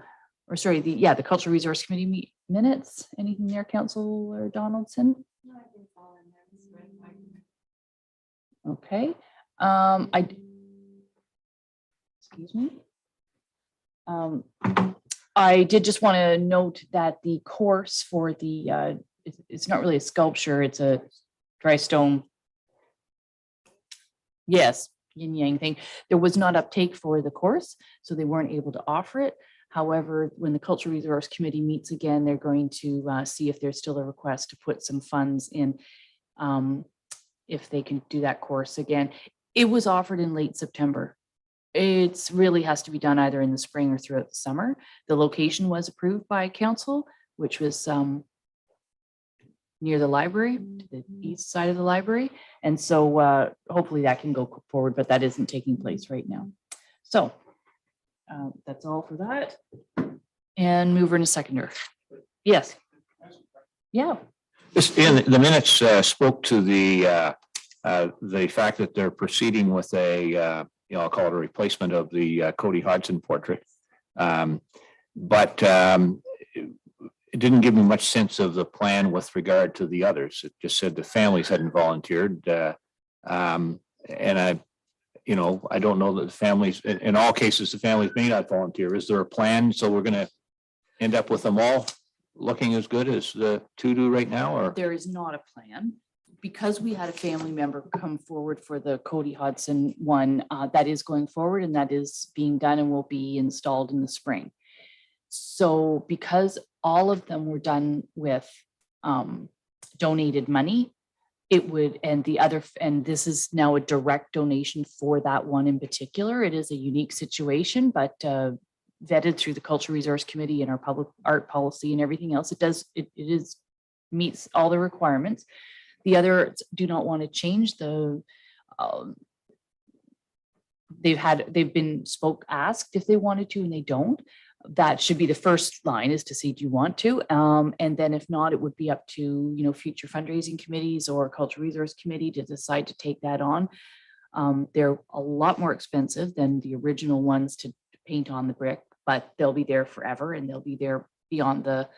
Cultural Resource Committee minutes. Anything there, Councillor Donaldson? Okay. Excuse me. I did just want to note that the course for the, it's not really a sculpture, it's a dry stone. Yes, yin yang thing. There was not uptake for the course, so they weren't able to offer it. However, when the Cultural Resource Committee meets again, they're going to see if there's still a request to put some funds in, if they can do that course again. It was offered in late September. It's really has to be done either in the spring or throughout the summer. The location was approved by council, which was near the library, to the east side of the library. And so hopefully that can go forward, but that isn't taking place right now. So that's all for that. And mover and a seconder. Yes. Yeah. Just in the minutes spoke to the fact that they're proceeding with a, I'll call it a replacement of the Cody Hodgson portrait. But it didn't give me much sense of the plan with regard to the others. It just said the families hadn't volunteered. And I don't know that the families, in all cases, the families may not volunteer. Is there a plan? So we're going to end up with them all looking as good as the two do right now, or? There is not a plan. Because we had a family member come forward for the Cody Hodgson one, that is going forward and that is being done and will be installed in the spring. So because all of them were done with donated money, it would, and this is now a direct donation for that one in particular. It is a unique situation, but vetted through the Cultural Resource Committee and our public art policy and everything else. It meets all the requirements. The others do not want to change the, they've been asked if they wanted to and they don't. That should be the first line, is to see, do you want to? And then if not, it would be up to, future fundraising committees or Cultural Resource Committee to decide to take that on. They're a lot more expensive than the original ones to paint on the brick, but they'll be there forever and they'll be there beyond the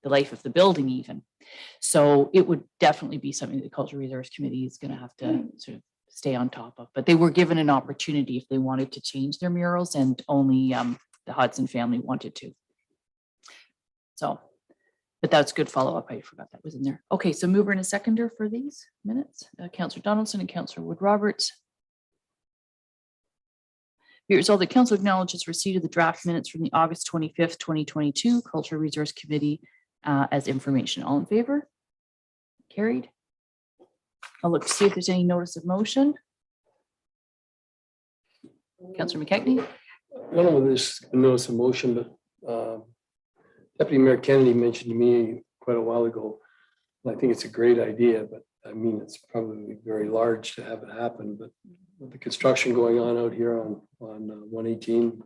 life of the building even. So it would definitely be something the Cultural Resource Committee is going to have to sort of stay on top of. But they were given an opportunity if they wanted to change their murals, and only the Hodgson family wanted to. So, but that's good follow-up. I forgot that was in there. Okay, so mover and a seconder for these minutes. Councillor Donaldson and Councillor Wood Roberts. Be it resolved that council acknowledges receipt of the draft minutes from the August 25th, 2022 Cultural Resource Committee as information. All in favor? Carried. I'll look to see if there's any notice of motion. Councillor McKechnie. I don't know whether this is a notice of motion, but Deputy Mayor Kennedy mentioned to me quite a while ago, and I think it's a great idea, but I mean, it's probably very large to have it happen, but with the construction going on out here on 118.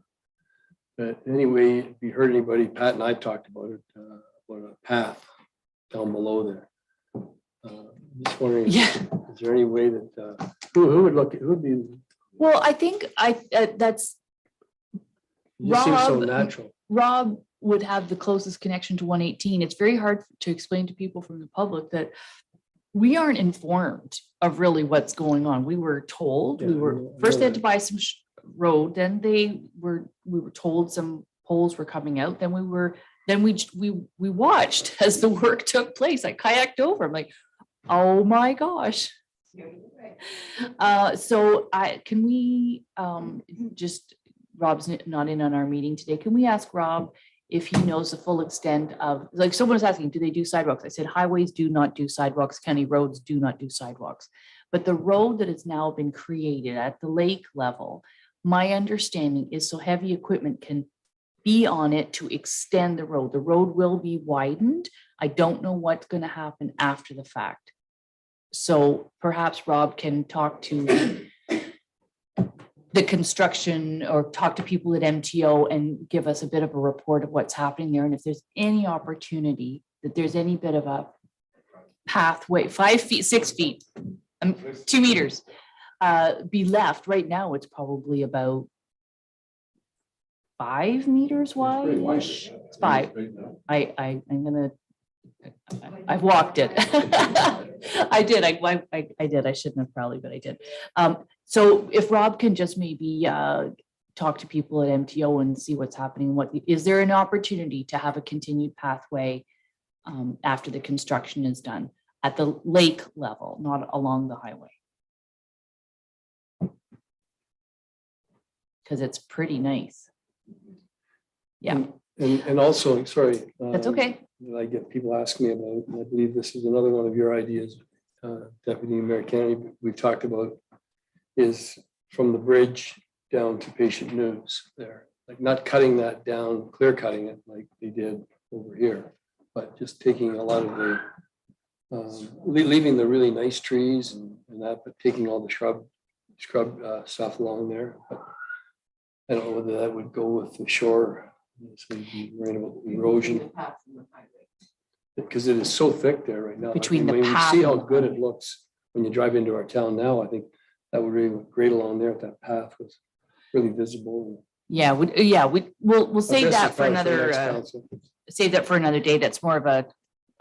But anyway, if you heard anybody, Pat and I talked about it, about a path down below there. Just wondering, is there any way that who would be? Well, I think that's seems so natural. Rob would have the closest connection to 118. It's very hard to explain to people from the public that we aren't informed of really what's going on. We were told, we had to buy some road, then we were told some poles were coming out, then we watched as the work took place. I kayaked over. I'm like, oh my gosh. So can we just, Rob's not in on our meeting today. Can we ask Rob if he knows the full extent of, like someone was asking, do they do sidewalks? I said, highways do not do sidewalks. County roads do not do sidewalks. But the road that has now been created at the lake level, my understanding is so heavy equipment can be on it to extend the road. The road will be widened. I don't know what's going to happen after the fact. So perhaps Rob can talk to the construction or talk to people at MTO and give us a bit of a report of what's happening there. And if there's any opportunity that there's any bit of a pathway, 5 feet, 6 feet, 2 meters, be left. Right now, it's probably about 5 meters wide. It's 5. I've walked it. I did. I did. I shouldn't have probably, but I did. So if Rob can just maybe talk to people at MTO and see what's happening. Is there an opportunity to have a continued pathway after the construction is done at the lake level, not along the highway? because it's pretty nice. Yeah, And also, sorry. that's okay. That I get people asking me about, and I believe this is another one of your ideas, Deputy Mayor Kennedy, we've talked about, is from the bridge down to Patient News there. Like not cutting that down, clear cutting it like they did over here, but just taking a lot of the, leaving the really nice trees and that, but taking all the scrub stuff along there. But I don't know whether that would go with the shore. So you'd be worried about erosion. Because it is so thick there right now. Between the when we path see how and- good it looks when you drive into our town now, I think that would really look great along there if that path was really visible. Yeah, we'll save that for another, save that for another day. That's more of a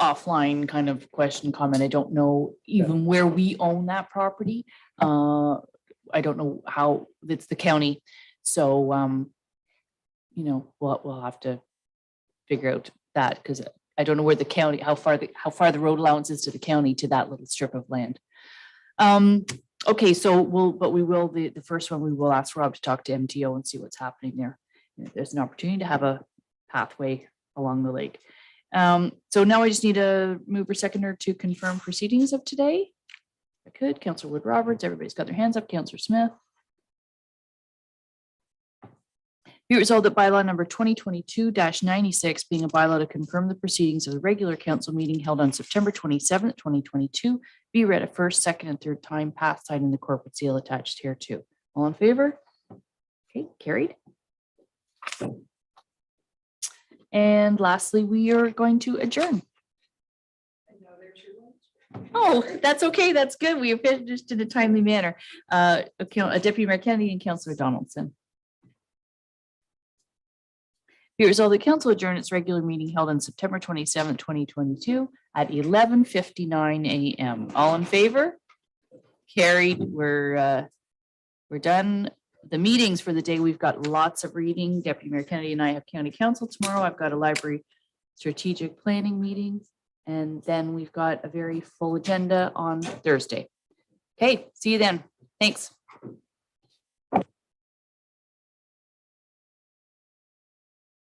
offline kind of question, comment. I don't know even where we own that property. I don't know how, it's the county. So, you know, we'll have to figure out that, because I don't know where the county, how far the road allowance is to the county to that little strip of land. Okay, so the first one, we will ask Rob to talk to MTO and see what's happening there. And if there's an opportunity to have a pathway along the lake. So now I just need a mover seconder to confirm proceedings of today. If I could, Councillor Wood Roberts, everybody's got their hands up, Councillor Smith. Be it resolved that bylaw number 2022-96 being a bylaw to confirm the proceedings of the regular council meeting held on September 27th, 2022, be read a first, second, and third time, passed, signing the corporate seal attached here too. All in favor? Okay, carried. And lastly, we are going to adjourn. Oh, that's okay. That's good. We have finished in a timely manner. Deputy Mayor Kennedy and Councillor Donaldson. Be it resolved, the council adjourned its regular meeting held on September 27, 2022 at 11:59 a.m. All in favor? Carried. We're done. The meetings for the day, we've got lots of reading. Deputy Mayor Kennedy and I have county council tomorrow. I've got a library strategic planning meeting. And then we've got a very full agenda on Thursday. Okay, see you then. Thanks.